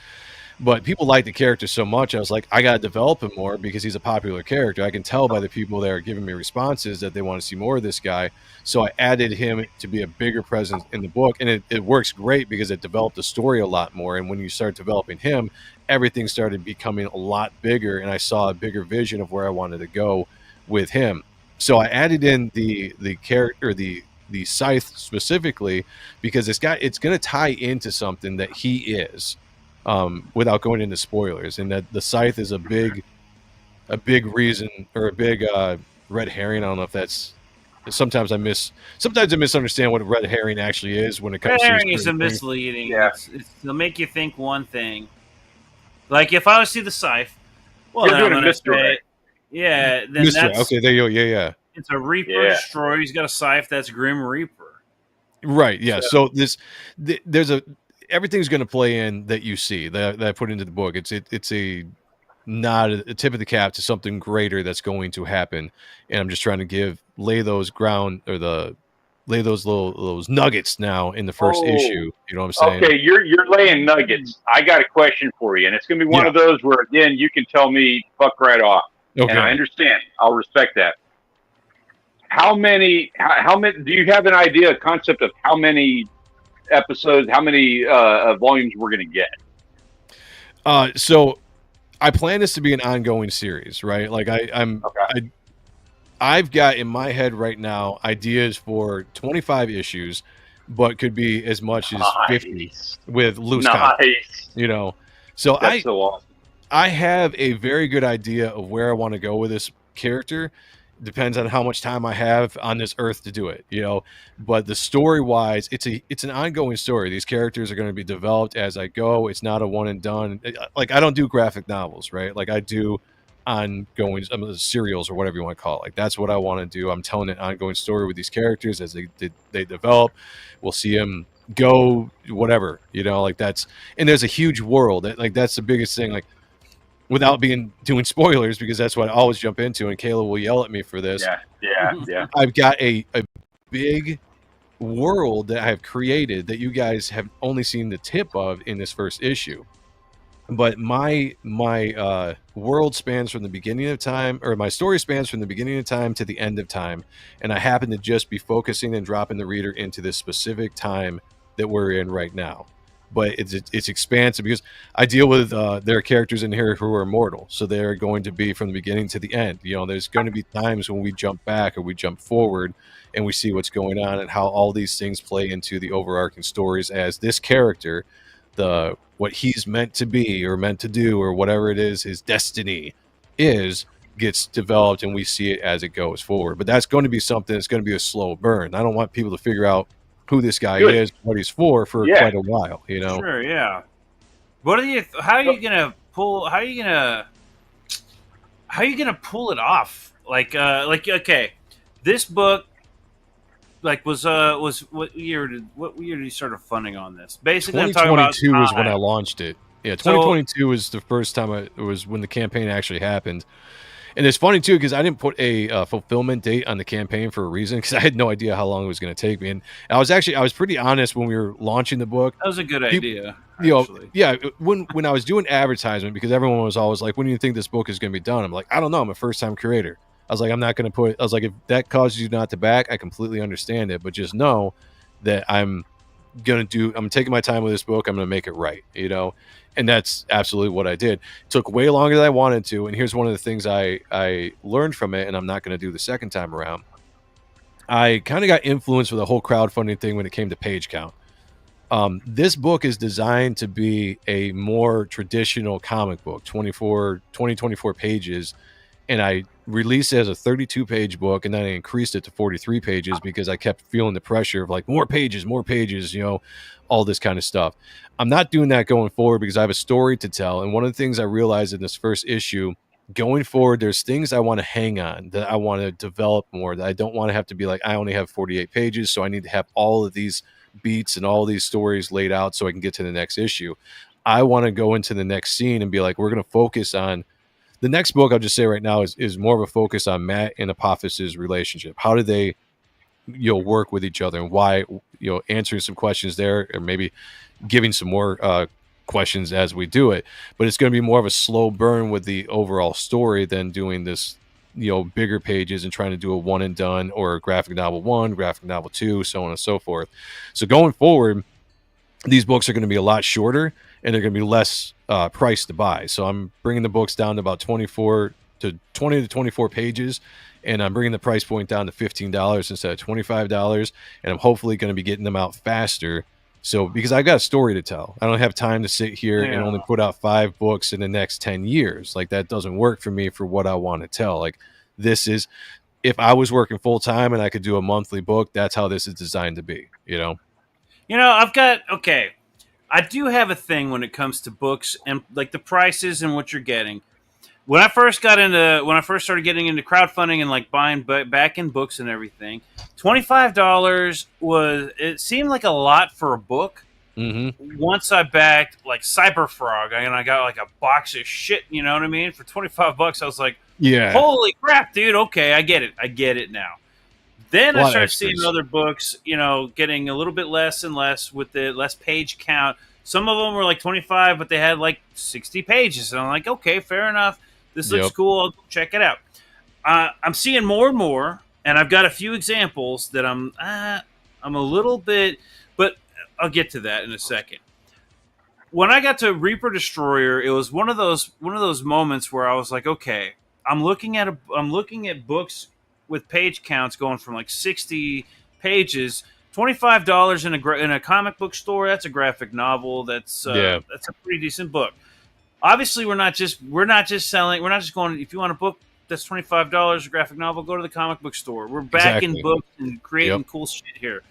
But people like the character so much, I was like, I got to develop him more because he's a popular character. I can tell by the people that are giving me responses that they want to see more of this guy. So I added him to be a bigger presence in the book. And it works great because it developed the story a lot more. And when you start developing him, everything started becoming a lot bigger. And I saw a bigger vision of where I wanted to go with him. So I added in the character, the scythe specifically, because it's going to tie into something that he is. Without going into spoilers, and that the scythe is a big reason, or a big red herring. I don't know if that's. Sometimes I misunderstand what a red herring actually is when it comes red to herring is a misleading. Yeah. It'll make you think one thing. Like if I was to see the scythe, well, you're then doing I'm a gonna mystery. say, then mystery. that's Okay, there you go. Yeah. It's a Reaper destroyer. He's got a scythe that's Grim Reaper. Right. Yeah. So there's everything's going to play in that you see that I put into the book. It's a nod, a tip of the cap to something greater that's going to happen, and I'm just trying to lay those those nuggets now in the first issue. You know what I'm saying? Okay, you're laying nuggets. I got a question for you, and it's going to be one of those where again you can tell me fuck right off, and I understand. I'll respect that. How many? Do you have an idea, a concept of how many episodes, how many volumes we're going to get? So I plan this to be an ongoing series, right? Like I've got in my head right now ideas for 25 issues, but could be as much as 50 with loose content, So That's so awesome. I have a very good idea of where I want to go with this character. Depends on how much time I have on this earth to do it, but the story wise, it's an ongoing story. These characters are going to be developed as I go. It's not a one and done. Like I don't do graphic novels, right? Like I do ongoing serials or whatever you want to call it. Like that's what I want to do. I'm telling an ongoing story with these characters as they develop. We'll see them go, whatever, like that's, and there's a huge world. Like that's the biggest thing. Like, without doing spoilers, because that's what I always jump into, and Kayla will yell at me for this. Yeah. I've got a big world that I have created that you guys have only seen the tip of in this first issue. But my world spans from the beginning of time, or my story spans from the beginning of time to the end of time, and I happen to just be focusing and dropping the reader into this specific time that we're in right now. But it's expansive because I deal with there are characters in here who are immortal, so they're going to be from the beginning to the end. There's going to be times when we jump back or we jump forward and we see what's going on and how all these things play into the overarching stories as this character, what he's meant to be or meant to do or whatever it is, his destiny gets developed, and we see it as it goes forward. But that's going to be something that's going to be a slow burn. I don't want people to figure out who this guy is, what he's for quite a while, Sure, yeah. How are you gonna pull it off? Like okay, this book was what year did you start funding on this? Basically, I'm talking about 2022 is when I launched it. Yeah, 2022 was the first time it was when the campaign actually happened. And it's funny too because I didn't put a fulfillment date on the campaign for a reason because I had no idea how long it was going to take me. And I was pretty honest when we were launching the book. That was a good idea. Yeah. When I was doing advertisement, because everyone was always like, "When do you think this book is going to be done?" I'm like, "I don't know. I'm a first time creator." I was like, "I'm not going to put." I was like, "If that causes you not to back, I completely understand it, but just know that I'm taking my time with this book. I'm going to make it right, you know." And that's absolutely what I did. It took way longer than I wanted to. And here's one of the things I learned from it, and I'm not going to do the second time around. I kind of got influenced with the whole crowdfunding thing when it came to page count. This book is designed to be a more traditional comic book, 24 pages. And I released it as a 32-page book, and then I increased it to 43 pages because I kept feeling the pressure of like more pages, you know, all this kind of stuff. I'm not doing that going forward because I have a story to tell. And one of the things I realized in this first issue, going forward, there's things I want to hang on, that I want to develop more, that I don't want to have to be like, I only have 48 pages, so I need to have all of these beats and all these stories laid out so I can get to the next issue. I want to go into the next scene and be like, we're going to focus on the next book. I'll just say right now is more of a focus on Matt and Apophis's relationship. How do they, you know, work with each other, and why, you know, answering some questions there, or maybe giving some more questions as we do it. But it's going to be more of a slow burn with the overall story than doing this, you know, bigger pages and trying to do a one and done or a graphic novel 1, graphic novel 2, so on and so forth. So going forward, these books are going to be a lot shorter and they're going to be less price to buy. So I'm bringing the books down to about 20 to 24 pages, and I'm bringing the price point down to $15 instead of $25, and I'm hopefully going to be getting them out faster. So because I've got a story to tell, I don't have time to sit here and only put out 5 books in the next 10 years. Like, that doesn't work for me for what I want to tell. Like, this is, if I was working full time and I could do a monthly book, that's how this is designed to be, you know? I do have a thing when it comes to books and like the prices and what you're getting. When I first started getting into crowdfunding and like buying back in books and everything, $25 it seemed like a lot for a book. Mm-hmm. Once I backed like Cyberfrog and I got like a box of shit, you know what I mean? For $25, I was like, yeah, holy crap, dude. Okay, I get it now. Then I started seeing other books, you know, getting a little bit less and less with the less page count. Some of them were like 25, but they had like 60 pages. And I'm like, okay, fair enough. This looks cool. I'll check it out. I'm seeing more and more, and I've got a few examples that I'm a little bit, but I'll get to that in a second. When I got to Reaper Destroyer, it was one of those moments where I was like, okay, I'm looking at books with page counts going from like 60 pages. $25 in a comic book store, that's a graphic novel. That's a pretty decent book. Obviously, we're not just going, if you want a book that's $25 a graphic novel, go to the comic book store. We're backing books and creating cool shit here.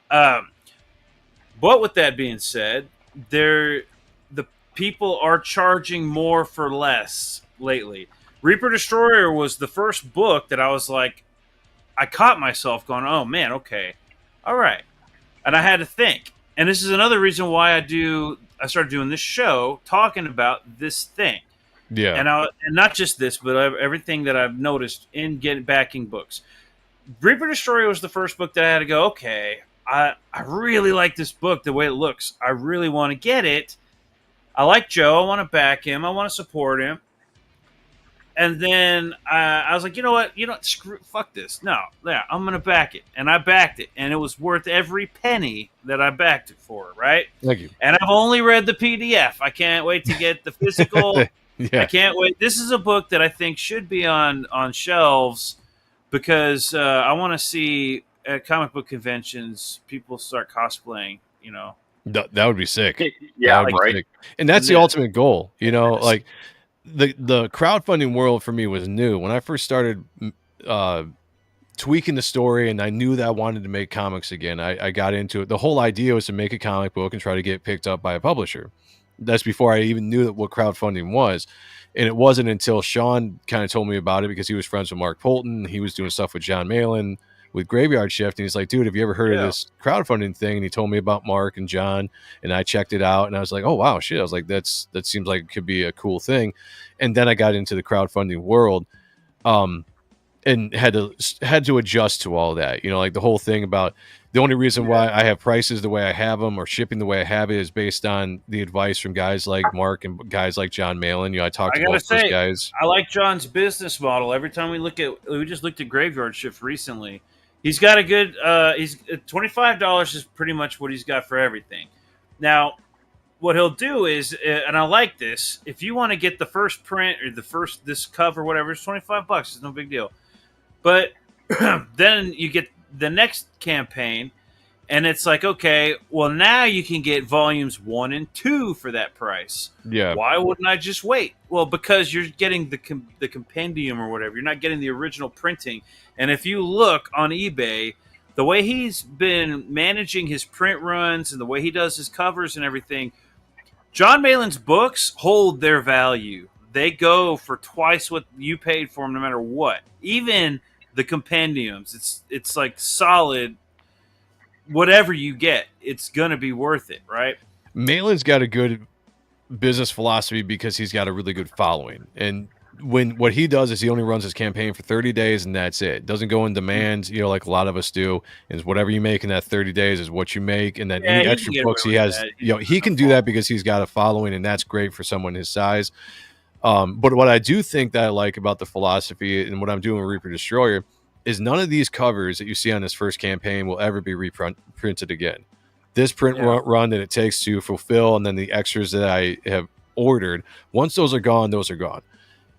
But with that being said, the people are charging more for less lately. Reaper Destroyer was the first book that I was like, I caught myself going, oh man, okay, all right. And I had to think. And this is another reason why I started doing this show, talking about this thing. Yeah. And not just this, but everything that I've noticed in backing books. Reaper Destroyer was the first book that I had to go, okay, I really like this book, the way it looks. I really want to get it. I like Joe. I want to back him. I want to support him. And then I was like, you know what? Fuck this. No, yeah, I'm going to back it. And I backed it. And it was worth every penny that I backed it for, right? Thank you. And I've only read the PDF. I can't wait to get the physical. Yeah. I can't wait. This is a book that I think should be on shelves because I want to see at comic book conventions people start cosplaying, you know. That would be sick. Yeah, right. Sick. And that's the ultimate goal, you know, like the crowdfunding world for me was new. When I first started tweaking the story and I knew that I wanted to make comics again, I got into it. The whole idea was to make a comic book and try to get picked up by a publisher. That's before I even knew what crowdfunding was. And it wasn't until Sean kind of told me about it, because he was friends with Mark Polton. He was doing stuff with John Malin with Graveyard Shift. And he's like, dude, have you ever heard of this crowdfunding thing? And he told me about Mark and John, and I checked it out, and I was like, oh, wow, shit. I was like, that seems like it could be a cool thing. And then I got into the crowdfunding world. And had to adjust to all that, like the whole thing about the only reason why I have prices the way I have them or shipping the way I have it is based on the advice from guys like Mark and guys like John Malin. I talked to both those guys. I like John's business model. Every time we just looked at Graveyard Shift recently. He's got a good. He's $25 is pretty much what he's got for everything. Now, what he'll do is, and I like this. If you want to get the first print or this cover, whatever, it's $25. It's no big deal. But then you get the next campaign, and it's like, okay, well, now you can get volumes 1 and 2 for that price. Yeah. Why wouldn't I just wait? Well, because you're getting the compendium or whatever. You're not getting the original printing. And if you look on eBay, the way he's been managing his print runs and the way he does his covers and everything, John Malin's books hold their value. They go for twice what you paid for them, no matter what. Even the compendiums, it's like solid. Whatever you get, it's gonna be worth it, right? Malin's got a good business philosophy because he's got a really good following, and what he does is he only runs his campaign for 30 days, and that's it. Doesn't go in demands, like a lot of us do. Is whatever you make in that 30 days is what you make, and then any extra books he has, he can do that because he's got a following, and that's great for someone his size. But what I do think that I like about the philosophy and what I'm doing with Reaper Destroyer is none of these covers that you see on this first campaign will ever be reprinted again. This print run that it takes to fulfill, and then the extras that I have ordered, once those are gone, those are gone.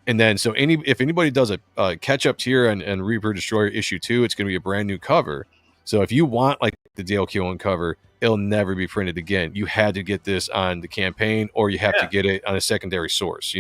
And then, so if anybody does a catch-up tier and Reaper Destroyer issue 2, it's going to be a brand new cover. So if you want like the Dale Keown cover, it'll never be printed again. You had to get this on the campaign, or you have to get it on a secondary source,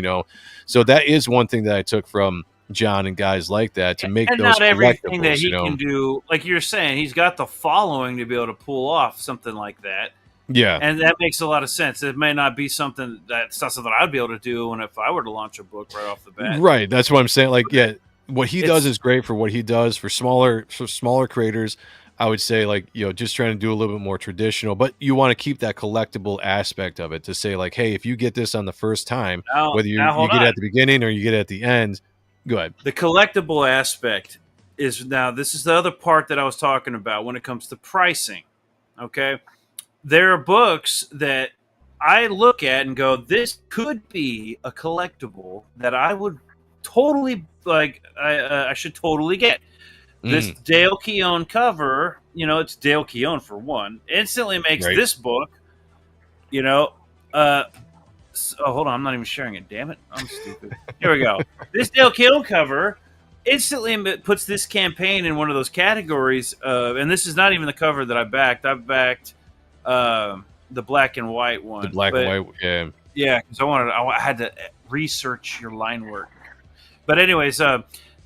So that is one thing that I took from John and guys like that to make those not everything that he you know? can do, like you're saying, he's got the following to be able to pull off something like that. Yeah, and that makes a lot of sense. It may not be something that's not something I'd be able to do when if I were to launch a book right off the bat. Right, that's what I'm saying. Like, yeah, what he does is great for what he does for smaller creators. I would say, like, you know, just trying to do a little bit more traditional, but you want to keep that collectible aspect of it to say, like, hey, if you get this on the first time, whether you get it at the beginning or you get it at the end, go ahead. The collectible aspect is now, this is the other part that I was talking about when it comes to pricing. Okay. There are books that I look at and go, this could be a collectible that I would totally like. I should totally get. This Dale Keown cover, you know, it's Dale Keown for one, instantly makes this book, you know, oh, hold on, I'm not even sharing it. Damn it, I'm stupid. Here we go. This Dale Keown cover instantly puts this campaign in one of those categories of, and this is not even the cover that I backed. I've backed the black and white one. The black and white, yeah. Yeah, because I had to research your line work. But anyways,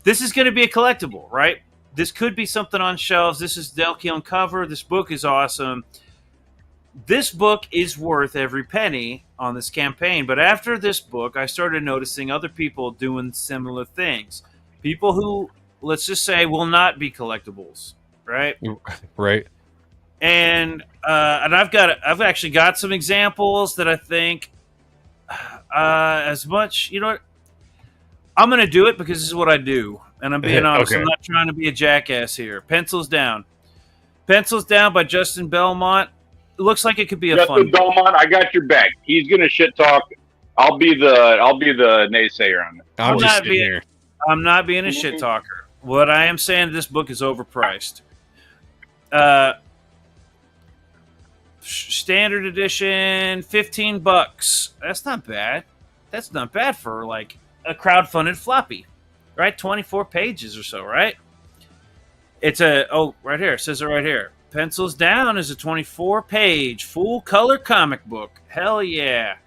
this is going to be a collectible, right? This could be something on shelves. This is Dale Keown cover. This book is awesome. This book is worth every penny on this campaign. But after this book, I started noticing other people doing similar things. People who, let's just say, will not be collectibles, right? Right. And I've actually got some examples that I think as much, you know what? I'm going to do it because this is what I do. And I'm being honest. Okay. I'm not trying to be a jackass here. Pencils Down. Pencils Down by Justin Belmont. It looks like it could be a fun. Justin Belmont, I got your back. He's going to shit talk. I'll be the naysayer on it. I'm not being a shit talker. What I am saying, this book is overpriced. Standard edition, $15. That's not bad. That's not bad for like a crowdfunded floppy, right? 24 pages or so, right? It's right here. It says it right here. Pencils Down is a 24-page full color comic book. Hell yeah.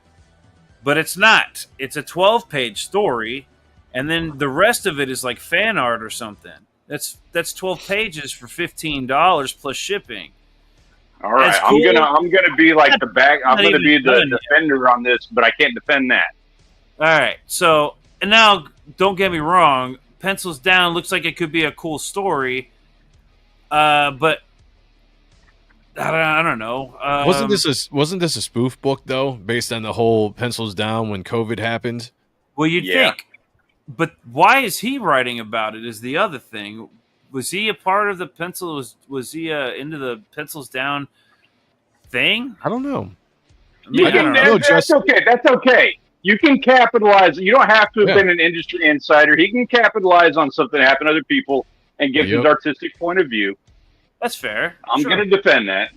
But it's not. It's a 12-page story, and then the rest of it is like fan art or something. That's 12 pages for $15 plus shipping. All right, cool. I'm gonna be like the back. I'm gonna be the defender on this, but I can't defend that. All right, so and now don't get me wrong, Pencils Down looks like it could be a cool story, but I don't know. Wasn't this a spoof book though, based on the whole Pencils Down when COVID happened? Well, you'd think, but why is he writing about it? Is the other thing. Was he a part of the pencil? Was he into the Pencils Down thing? I don't know. That's okay. That's okay. You can capitalize. You don't have to have been an industry insider. He can capitalize on something that happened to other people and give his artistic point of view. That's fair. I'm going to defend that.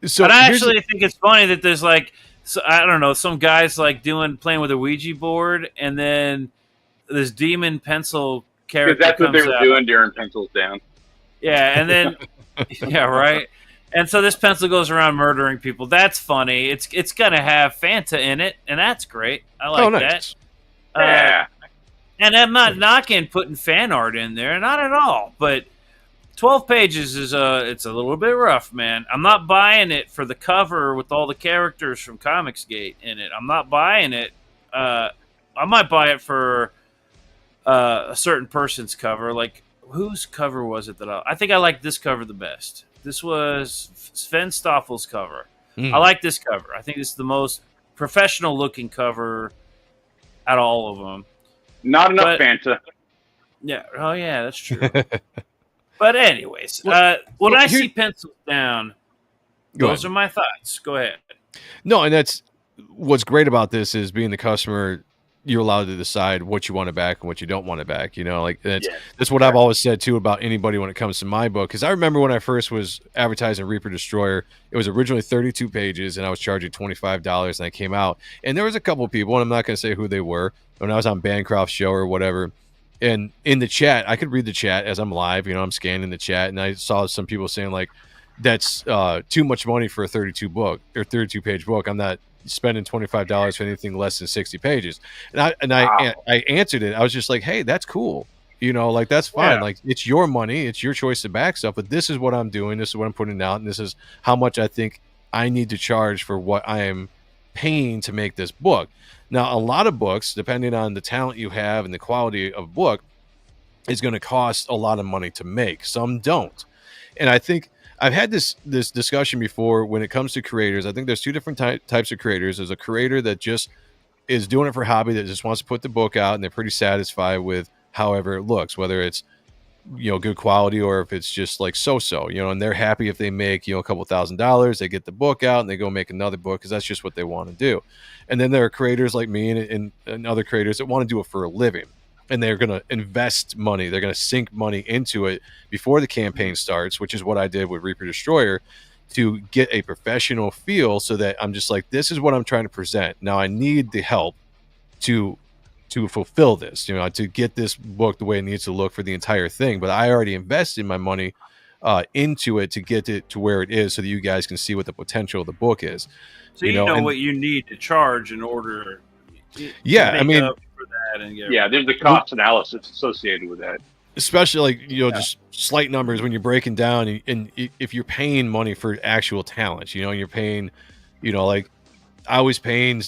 So, but I actually think it's funny that there's like, I don't know, some guys like playing with a Ouija board, and then this demon pencil character. Because that's what they were doing during Pencils Down. Yeah, and then yeah, right. And so this pencil goes around murdering people. That's funny. It's gonna have Fanta in it, and that's great. I like that. Yeah. And I'm not knocking putting fan art in there, not at all. But 12 pages is it's a little bit rough, man. I'm not buying it for the cover with all the characters from Comicsgate in it. I'm not buying it. I might buy it for a certain person's cover. Like, whose cover was it that I think I like this cover the best. This was Sven Stoffel's cover. I like this cover. I think this is the most professional looking cover out of all of them. Not enough Fanta. Yeah. Oh, yeah, that's true. But anyways, when I see Pencils Down, those are my thoughts. Go ahead. No, and that's what's great about this is being the customer, you're allowed to decide what you want to back and what you don't want to back. You know, like that's what I've always said too about anybody when it comes to my book. Because I remember when I first was advertising Reaper Destroyer, it was originally 32 pages, and I was charging $25, and I came out, and there was a couple people, and I'm not going to say who they were, when I was on Bancroft's show or whatever. And in the chat, I could read the chat as I'm live. You know, I'm scanning the chat, and I saw some people saying like, "That's too much money for a 32 page book. I'm not spending $25 for anything less than 60 pages." And I answered it. I was just like, "Hey, that's cool. You know, like that's fine. Like it's your money, it's your choice to back stuff. But this is what I'm doing. This is what I'm putting out, and this is how much I think I need to charge for what I am paying to make this book." Now, a lot of books, depending on the talent you have and the quality of book, is going to cost a lot of money to make. Some don't. And I think I've had this discussion before when it comes to creators. I think there's two different types of creators. There's a creator that just is doing it for hobby, that just wants to put the book out, and they're pretty satisfied with however it looks, whether it's, you know, good quality or if it's just like so-so, you know, and they're happy if they make, you know, a couple $1,000s, they get the book out and they go make another book because that's just what they want to do. And then there are creators like me and other creators that want to do it for a living, and they're going to invest money. They're going to sink money into it before the campaign starts, which is what I did with Reaper Destroyer, to get a professional feel so that I'm just like, this is what I'm trying to present. Now I need the help to fulfill this, you know, to get this book the way it needs to look for the entire thing. But I already invested my money into it to get it to where it is so that you guys can see what the potential of the book is. So you know what you need to charge in order to I mean, up for that and there's the cost analysis associated with that. Especially like, you know, just slight numbers when you're breaking down and if you're paying money for actual talent, you know, you're paying, you know, like I was paying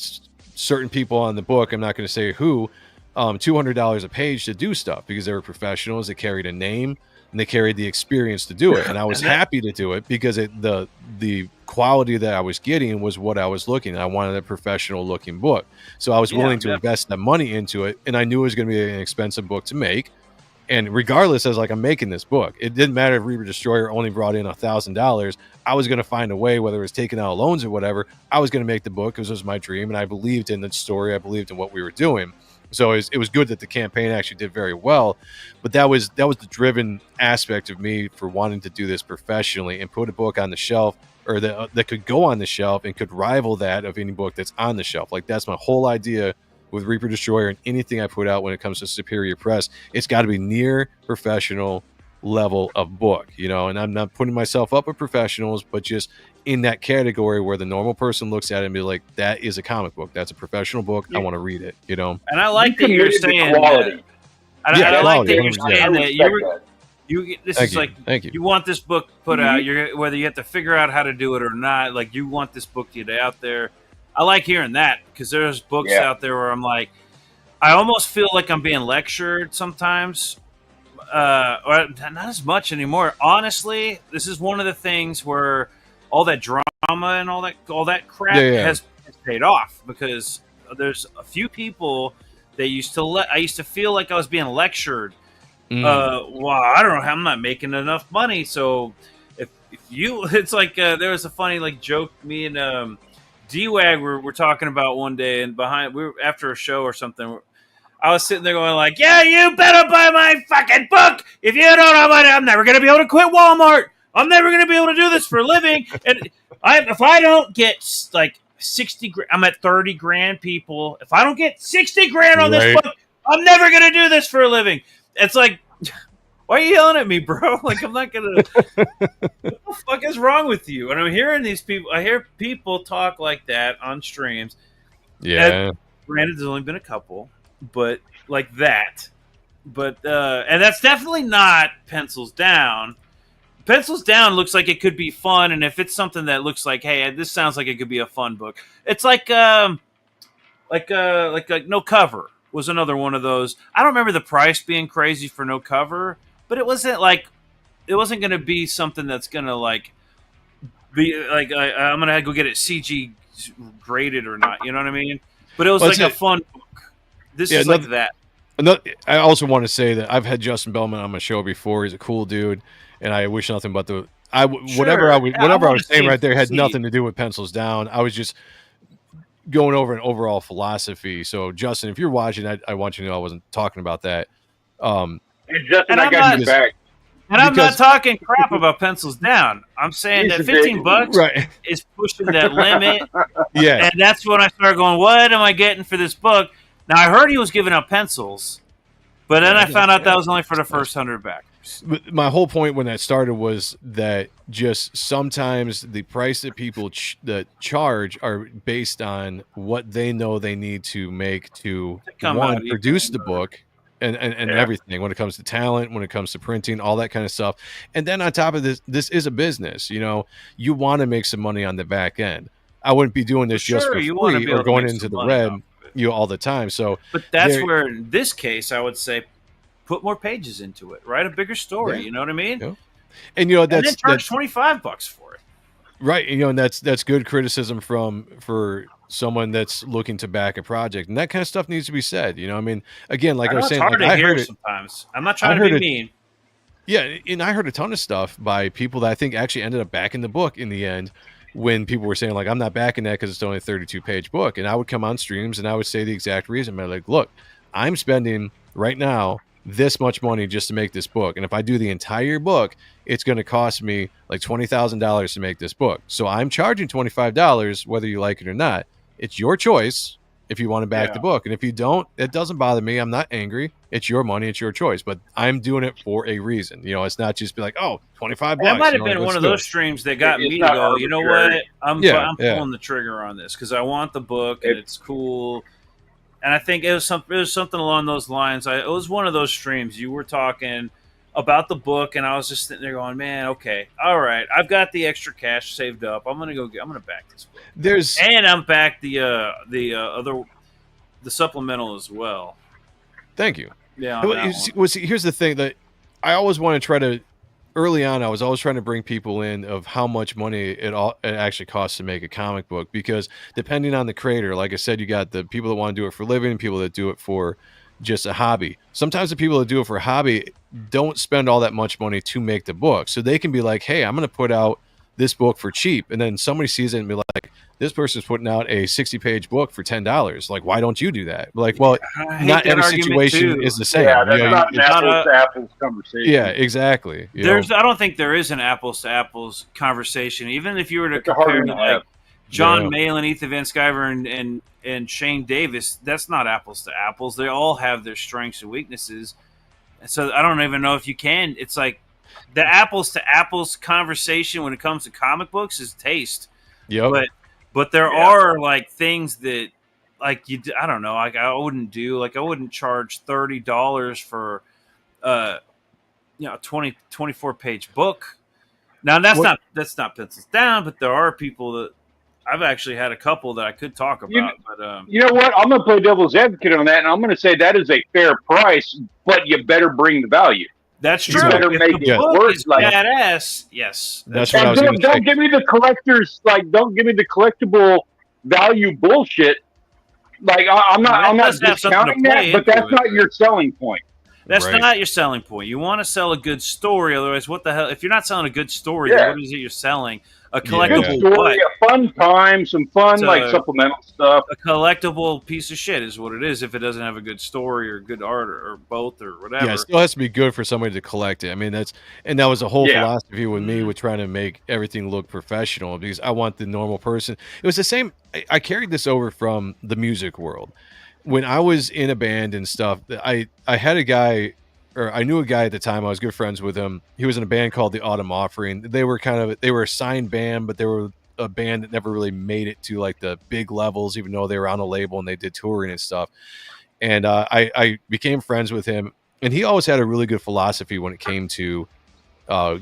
certain people on the book, I'm not going to say who, $200 a page to do stuff because they were professionals. They carried a name and they carried the experience to do it. And I was happy to do it because the quality that I was getting was what I was looking at. I wanted a professional looking book. So I was willing to invest that money into it. And I knew it was going to be an expensive book to make. And regardless, I was like, I'm making this book. It didn't matter if Reaper Destroyer only brought in $1,000. I was going to find a way, whether it was taking out loans or whatever, I was going to make the book because it was my dream. And I believed in the story. I believed in what we were doing. So it was good that the campaign actually did very well. But that was the driven aspect of me for wanting to do this professionally and put a book on the shelf, or that could go on the shelf and could rival that of any book that's on the shelf. Like that's my whole idea with Reaper Destroyer and anything I put out when it comes to Superior Press. It's got to be near professional level of book, you know, and I'm not putting myself up with professionals, but just in that category where the normal person looks at it and be like, that is a comic book. That's a professional book. I want to read it, you know? And I like that you're saying quality. I like that you're saying that Thank you. You want this book put out. Whether you have to figure out how to do it or not. Like you want this book to get out there. I like hearing that because there's books out there where I'm like, I almost feel like I'm being lectured sometimes. Or not as much anymore. Honestly, this is one of the things where all that drama and all that crap has paid off because there's a few people that I used to feel like I was being lectured. Well, I don't know how I'm not making enough money. So if you, it's like there was a funny like joke me and D-Wag were talking about one day, and we were after a show or something. I was sitting there going like, yeah, you better buy my fucking book. If you don't have money, I'm never going to be able to quit Walmart. I'm never going to be able to do this for a living. And if I don't get like 60 grand, I'm at 30 grand people. If I don't get 60 grand on this book, I'm never going to do this for a living. It's like, why are you yelling at me, bro? Like, I'm not going to, what the fuck is wrong with you? And I'm hearing these people, I hear people talk like that on streams. Yeah. And granted, there's only been a couple. But like that, and that's definitely not Pencils Down. Pencils Down looks like it could be fun, and if it's something that looks like, hey, this sounds like it could be a fun book. It's like No Cover was another one of those. I don't remember the price being crazy for No Cover, but it wasn't going to be something that's going to like be like I'm going to go get it CG graded or not. You know what I mean? But it was like a fun book. This is like that. I also want to say that I've had Justin Belmont on my show before. He's a cool dude, and I wish nothing but whatever I was saying right there had nothing to do with Pencils Down. I was just going over an overall philosophy. So, Justin, if you're watching, I want you to know I wasn't talking about that. And Justin, I got you back. And I'm not talking crap about Pencils Down. I'm saying that $15 is pushing that limit. Yeah, and that's when I started going, what am I getting for this book? Now, I heard he was giving out pencils, but then I found out that was only for the first 100 backers. But my whole point when that started was that just sometimes the price that people that charge are based on what they know they need to make to produce the book and everything when it comes to talent, when it comes to printing, all that kind of stuff. And then on top of this is a business. You know, you want to make some money on the back end. I wouldn't be doing this just for free or going into the red. All the time. So, but that's where in this case I would say put more pages into it, write a bigger story. You know what I mean? Yeah. And then charge $25 for it, right? And that's good criticism for someone that's looking to back a project, and that kind of stuff needs to be said. You know, I mean, again, like I was saying, hard to hear sometimes. I'm not trying to be mean. Yeah, and I heard a ton of stuff by people that I think actually ended up backing the book in the end. When people were saying, like, I'm not backing that because it's only a 32-page book. And I would come on streams and I would say the exact reason. I'm like, look, I'm spending right now this much money just to make this book. And if I do the entire book, it's going to cost me like $20,000 to make this book. So I'm charging $25, whether you like it or not. It's your choice if you want to back the book. And if you don't, it doesn't bother me. I'm not angry. It's your money. It's your choice. But I'm doing it for a reason. You know, it's not just be like, oh, $25. That might have been one of those streams that got me to go, you know what? I'm pulling the trigger on this because I want the book and it's cool. And I think it was something along those lines. It was one of those streams. You were talking about the book, and I was just sitting there going, man, okay, all right. I've got the extra cash saved up. I'm gonna back this book. And I'm back the supplemental as well. Thank you. Yeah. Here's the thing that I always want to try to. Early on, I was always trying to bring people in of how much money it actually costs to make a comic book, because depending on the creator, like I said, you got the people that want to do it for a living, people that do it for just a hobby. Sometimes the people that do it for a hobby don't spend all that much money to make the book, so they can be like, hey, I'm going to put out this book for cheap, and then somebody sees it and be like, this person's putting out a 60-page book for $10. Like, why don't you do that? Like, well, not every situation is the same. Yeah, that's not an apples to apples conversation. Yeah, exactly. I don't think there is an apples to apples conversation. Even if you were to compare like John Malin, Ethan Van Sciver, and Shane Davis, that's not apples to apples. They all have their strengths and weaknesses. So I don't even know if you can. It's like the apples to apples conversation when it comes to comic books is taste. Yeah. But there are like things that like I don't know, like I wouldn't do, like I wouldn't charge $30 for 24-page book. Now that's not pencils down, but there are people that I've actually had a couple that I could talk about. You know what? I'm going to play devil's advocate on that, and I'm going to say that is a fair price, but you better bring the value. That's true. You better make it work. Badass. Yes. That's what I was going to say. Don't give me the collectors, don't give me the collectible value bullshit. I'm not discounting that, but that's not your selling point. That's not your selling point. You want to sell a good story, otherwise, what the hell? If you're not selling a good story, then what is it you're selling? A collectible good story, a fun time, some fun supplemental stuff. A collectible piece of shit is what it is if it doesn't have a good story or good art or both or whatever. Yeah, it still has to be good for somebody to collect it. I mean, that was a whole philosophy with me with trying to make everything look professional because I want the normal person. It was the same. I carried this over from the music world. When I was in a band and stuff, I had a guy, or I knew a guy at the time. I was good friends with him. He was in a band called the Autumn Offering. They were a signed band, but they were a band that never really made it to like the big levels, even though they were on a label and they did touring and stuff. And I became friends with him, and he always had a really good philosophy when it came to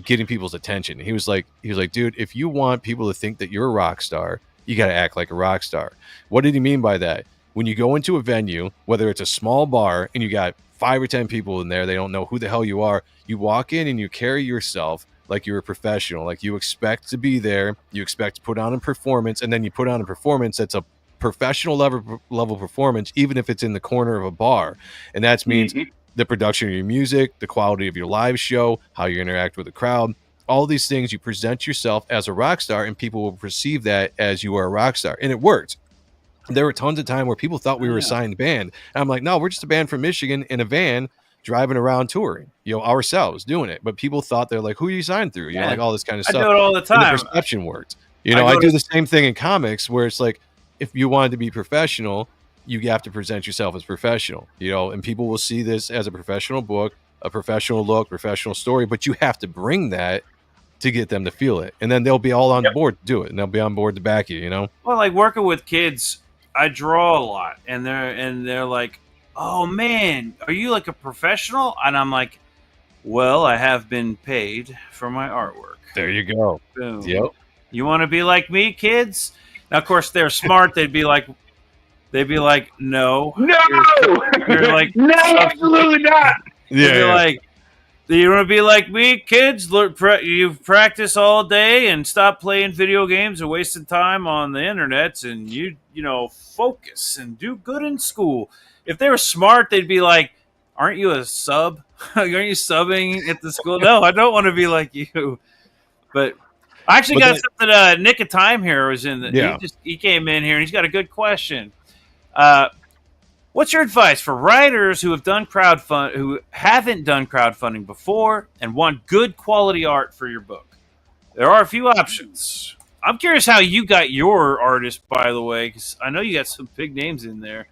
getting people's attention. He was like, dude, if you want people to think that you're a rock star, you got to act like a rock star. What did he mean by that? When you go into a venue, whether it's a small bar and you got 5 or 10 people in there, they don't know who the hell you are. You walk in and you carry yourself like you're a professional, like you expect to be there. You expect to put on a performance, and then you put on a performance that's a professional level performance, even if it's in the corner of a bar. And that means the production of your music, the quality of your live show, how you interact with the crowd. All these things, you present yourself as a rock star, and people will perceive that as you are a rock star. And it worked. There were tons of time where people thought we were a signed band. And I'm like, no, we're just a band from Michigan in a van driving around touring, ourselves doing it. But people thought they're like, who are you signed through? Like all this kind of stuff. I do it all the time. And the perception worked. I do the same thing in comics where it's like, if you wanted to be professional, you have to present yourself as professional, and people will see this as a professional book, a professional look, professional story, but you have to bring that to get them to feel it. And then they'll be all on board to do it, and they'll be on board to back you, Well, like working with kids, I draw a lot, and they're like, "Oh man, are you like a professional?" And I'm like, "Well, I have been paid for my artwork." There you go. Boom. Yep. You want to be like me, kids? Now, of course, they're smart. They'd be like, "No, you're like, no, absolutely not." Yeah, like, you want to be like me, kids? You practice all day and stop playing video games and wasting time on the internet, and you focus and do good in school. If they were smart, they'd be like, "Aren't you a sub? Aren't you subbing at the school?" No, I don't want to be like you. But I actually got something. Nick of Time here was in. He came in here and he's got a good question. What's your advice for writers who haven't done crowdfunding before and want good quality art for your book? There are a few options. I'm curious how you got your artist, by the way, because I know you got some big names in there.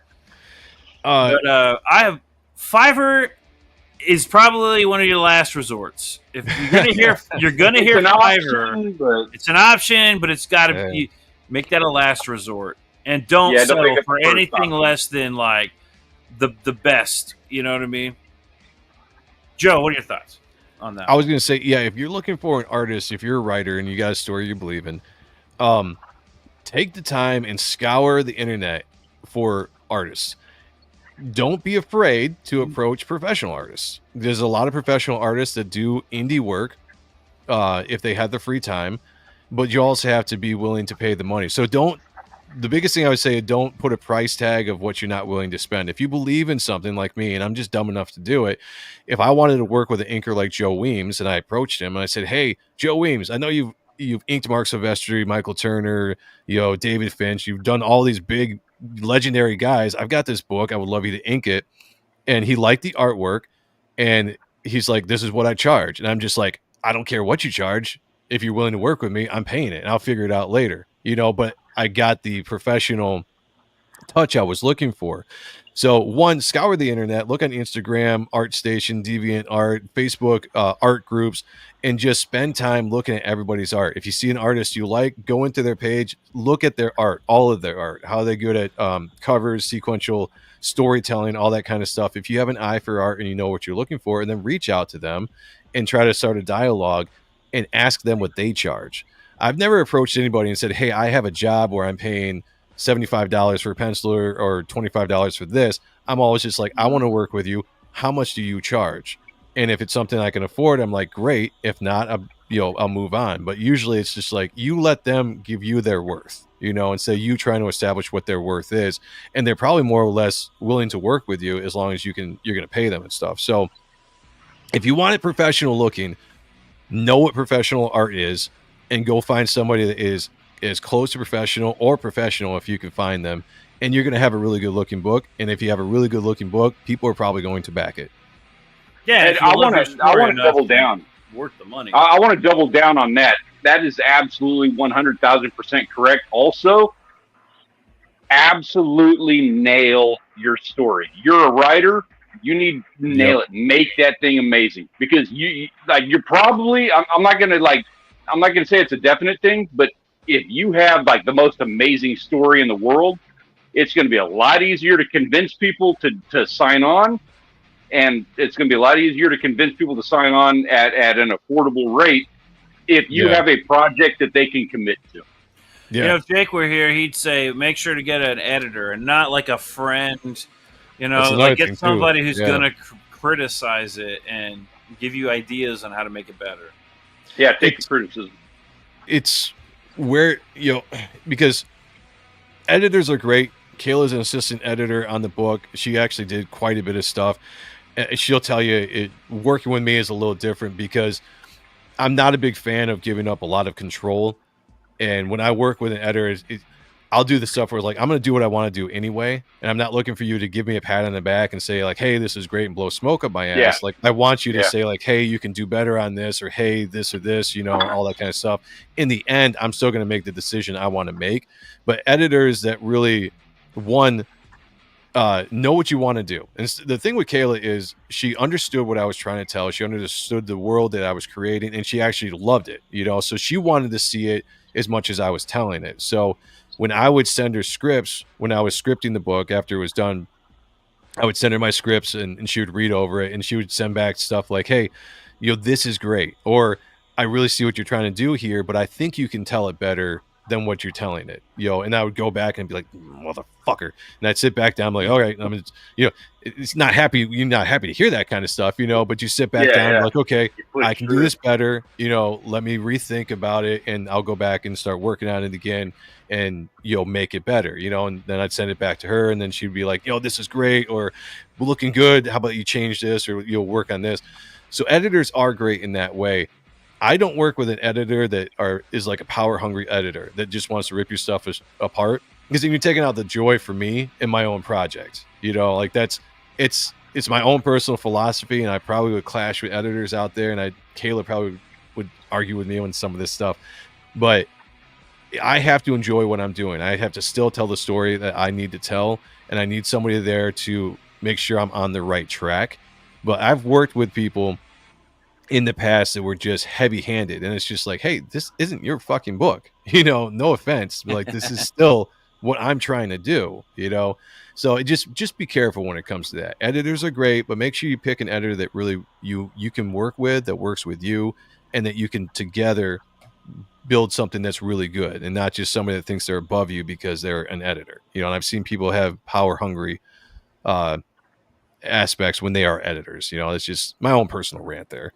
But I have Fiverr is probably one of your last resorts. If you're gonna hear Fiverr. It's an option, but it's got to be make that a last resort. And don't settle for anything less than like the best. You know what I mean? Joe, what are your thoughts on that? I was going to say, if you're looking for an artist, if you're a writer and you got a story you believe in, take the time and scour the internet for artists. Don't be afraid to approach professional artists. There's a lot of professional artists that do indie work if they have the free time, but you also have to be willing to pay the money. So the biggest thing I would say, don't put a price tag of what you're not willing to spend. If you believe in something like me, and I'm just dumb enough to do it, if I wanted to work with an inker like Joe Weems, and I approached him and I said, "Hey, Joe Weems, I know you've inked Mark Silvestri, Michael Turner, David Finch. You've done all these big legendary guys. I've got this book. I would love you to ink it." And he liked the artwork, and he's like, "This is what I charge." And I'm just like, "I don't care what you charge. If you're willing to work with me, I'm paying it, and I'll figure it out later." But I got the professional touch I was looking for. So one, scour the internet, look on Instagram, ArtStation, DeviantArt, Facebook, art groups, and just spend time looking at everybody's art. If you see an artist you like, go into their page, look at their art, all of their art, how they're good at covers, sequential storytelling, all that kind of stuff. If you have an eye for art and you know what you're looking for, and then reach out to them and try to start a dialogue and ask them what they charge. I've never approached anybody and said, hey, I have a job where I'm paying $75 for a penciler or $25 for this. I'm always just like, I want to work with you. How much do you charge? And if it's something I can afford, I'm like, great. If not, I'll move on. But usually it's just like, you let them give you their worth, and say you trying to establish what their worth is. And they're probably more or less willing to work with you as long as you're going to pay them and stuff. So if you want it professional looking, know what professional art is and go find somebody that is as close to professional or professional if you can find them, and you're going to have a really good looking book. And if you have a really good looking book, people are probably going to back it. Yeah, and I want to double down. Worth the money. I want to double down on that. That is absolutely 100,000% correct. Also, absolutely nail your story. You're a writer. You need to nail it. Make that thing amazing, because you're probably. I'm not gonna say it's a definite thing, but if you have like the most amazing story in the world, it's going to be a lot easier to convince people to sign on, and it's going to be a lot easier to convince people to sign on at an affordable rate if you have a project that they can commit to. Yeah. If Jake were here, he'd say make sure to get an editor and not like a friend. Like get somebody who's going to criticize it and give you ideas on how to make it better. Yeah, take the criticism. It's where because editors are great. Kayla's an assistant editor on the book. She actually did quite a bit of stuff. She'll tell you working with me is a little different because I'm not a big fan of giving up a lot of control. And when I work with an editor, I'll do the stuff where it's like, I'm going to do what I want to do anyway. And I'm not looking for you to give me a pat on the back and say like, hey, this is great, and blow smoke up my ass. Yeah. Like, I want you to say like, hey, you can do better on this, or hey, this or this, all that kind of stuff. In the end, I'm still going to make the decision I want to make. But editors that really, know what you want to do. And the thing with Kayla is she understood what I was trying to tell. She understood the world that I was creating, and she actually loved it, so she wanted to see it as much as I was telling it. So when I would send her scripts, when I was scripting the book after it was done, I would send her my scripts and she would read over it, and she would send back stuff like, hey, this is great. Or I really see what you're trying to do here, but I think you can tell it better than what you're telling it, and I would go back and be like, motherfucker. And I'd sit back down, I'm like, all right, it's not happy. You're not happy to hear that kind of stuff, but you sit back down and like, okay, I can do this better. Let me rethink about it, and I'll go back and start working on it again and, make it better, and then I'd send it back to her, and then she'd be like, this is great, or looking good. How about you change this, or work on this? So editors are great in that way. I don't work with an editor that is like a power hungry editor that just wants to rip your stuff apart, because then you're taking out the joy for me in my own project. Like it's my own personal philosophy, and I probably would clash with editors out there, and Kayla probably would argue with me on some of this stuff, but I have to enjoy what I'm doing. I have to still tell the story that I need to tell, and I need somebody there to make sure I'm on the right track. But I've worked with people in the past that were just heavy-handed, and it's just like, hey, this isn't your fucking book, no offense, but like, this is still what I'm trying to do, so just be careful when it comes to that. Editors are great, but make sure you pick an editor that really you can work with, that works with you, and that you can together build something that's really good, and not just somebody that thinks they're above you because they're an editor, and I've seen people have power hungry aspects when they are editors. It's just my own personal rant there.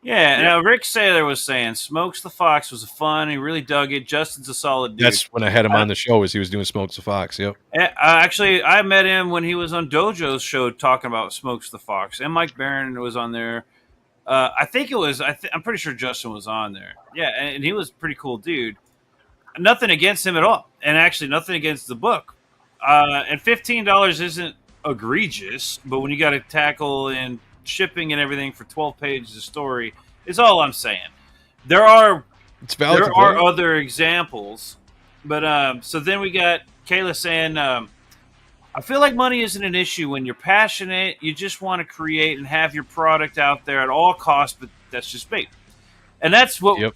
Yeah, now Rick Saylor was saying Smokes the Fox was fun. He really dug it. Justin's a solid dude. That's when I had him on the show, as he was doing Smokes the Fox. Yep. Actually, I met him when he was on Dojo's show talking about Smokes the Fox, and Mike Barron was on there. I think it was. I'm pretty sure Justin was on there. Yeah, and he was a pretty cool dude. Nothing against him at all, and actually nothing against the book. And $15 isn't egregious, but when you got to tackle in shipping and everything for 12 pages of story, is all I'm saying. There are other examples, but so then we got Kayla saying I feel like money isn't an issue when you're passionate. You just want to create and have your product out there at all costs, but that's just me. And that's what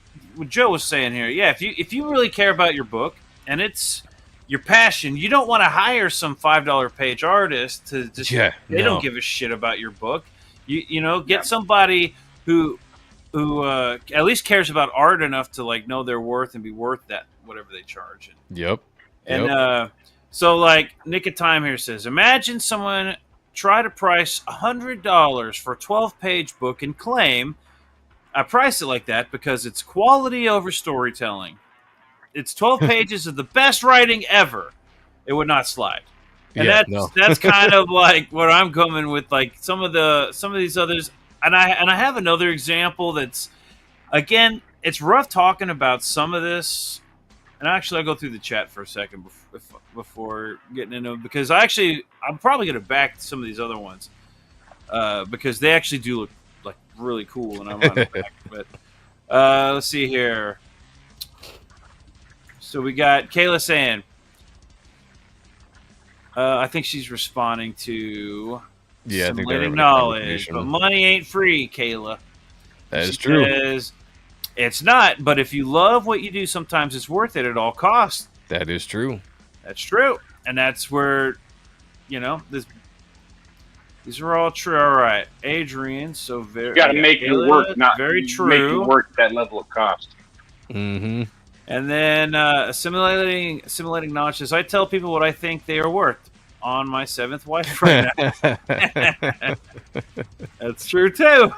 Joe was saying here. Yeah, if you really care about your book and it's your passion, you don't want to hire some $5 page artist to just they don't give a shit about your book. You know, get somebody who at least cares about art enough to like know their worth and be worth that whatever they charge. And so like Nick of Time here says, imagine someone try to price $100 for a 12-page book and claim I price it like that because it's quality over storytelling. It's 12 pages of the best writing ever. It would not slide. And that's kind of like where I'm coming with like some of these others. And I have another example that's, again, it's rough talking about some of this. And actually, I'll go through the chat for a second before getting into it, because I'm probably going to back some of these other ones because they actually do look like really cool, and I'm on the back. But let's see here. So we got Kayla saying, I think she's responding to simulating knowledge, but money ain't free, Kayla. That is true. Says, it's not, but if you love what you do, sometimes it's worth it at all costs. That is true. That's true. And that's where, you know, these are all true. All right. Adrian, so very... You got to make it work, not very true. Make it work at that level of cost. Mm-hmm. And then assimilating knowledge says, I tell people what I think they are worth on my 7th wife right now. That's true, too.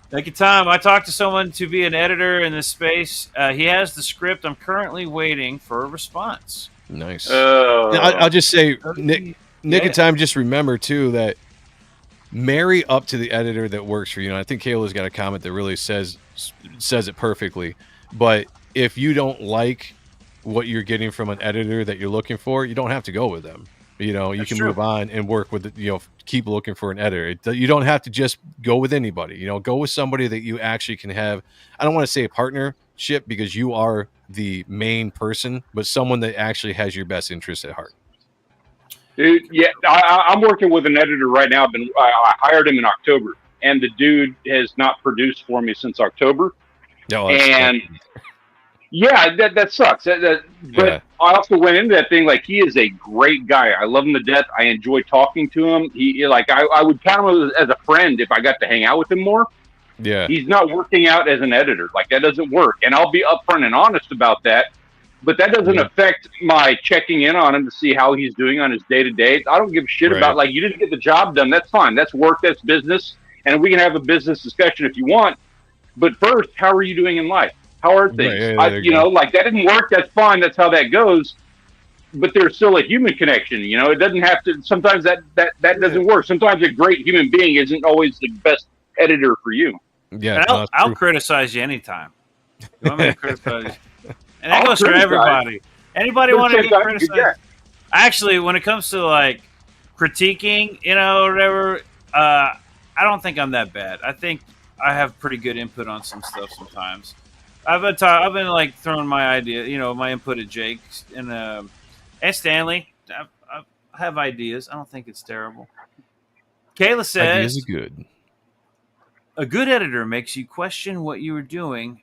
Thank you, Tom. I talked to someone to be an editor in this space. He has the script. I'm currently waiting for a response. Nice. I'll just say, Nick and Tom, just remember, too, that marry up to the editor that works for you. And I think Kayla's got a comment that really says it perfectly. But if you don't like what you're getting from an editor that you're looking for, you don't have to go with them. You know, you can move on and work with, keep looking for an editor. You don't have to just go with anybody. You know, go with somebody that you actually can have. I don't want to say a partnership because you are the main person, but someone that actually has your best interests at heart. Dude, yeah, I'm working with an editor right now. I hired him in October, and the dude has not produced for me since October. No, and that sucks. But I also went into that thing like he is a great guy. I love him to death. I enjoy talking to him. I would count him as a friend if I got to hang out with him more. Yeah, he's not working out as an editor. Like, that doesn't work, and I'll be upfront and honest about that. But that doesn't affect my checking in on him to see how he's doing on his day-to-day. I don't give a shit about, like, you didn't get the job done. That's fine. That's work. That's business. And we can have a business discussion if you want. But first, how are you doing in life? How are things? Like, that didn't work. That's fine. That's how that goes. But there's still a human connection. You know, it doesn't have to. Sometimes that doesn't work. Sometimes a great human being isn't always the best editor for you. Yeah, I'll criticize you anytime. You want me to criticize you? And that goes for everybody. Anybody want to get criticized? Actually, when it comes to like critiquing, or whatever, I don't think I'm that bad. I think I have pretty good input on some stuff sometimes. I've been like throwing my idea, my input at Jake and Stanley. I have ideas. I don't think it's terrible. Kayla says, ideas are good. A good editor makes you question what you are doing,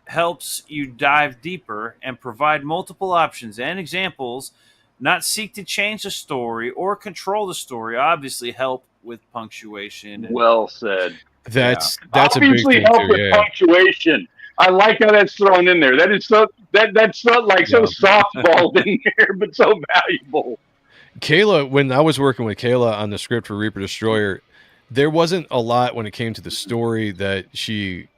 helps you dive deeper, and provide multiple options and examples, not seek to change the story or control the story, obviously help with punctuation. Well said. That's obviously a big thing help with punctuation. I like how that's thrown in there. That is that's not like so softballed in there, but so valuable. Kayla, when I was working with Kayla on the script for Reaper Destroyer, there wasn't a lot when it came to the story that she,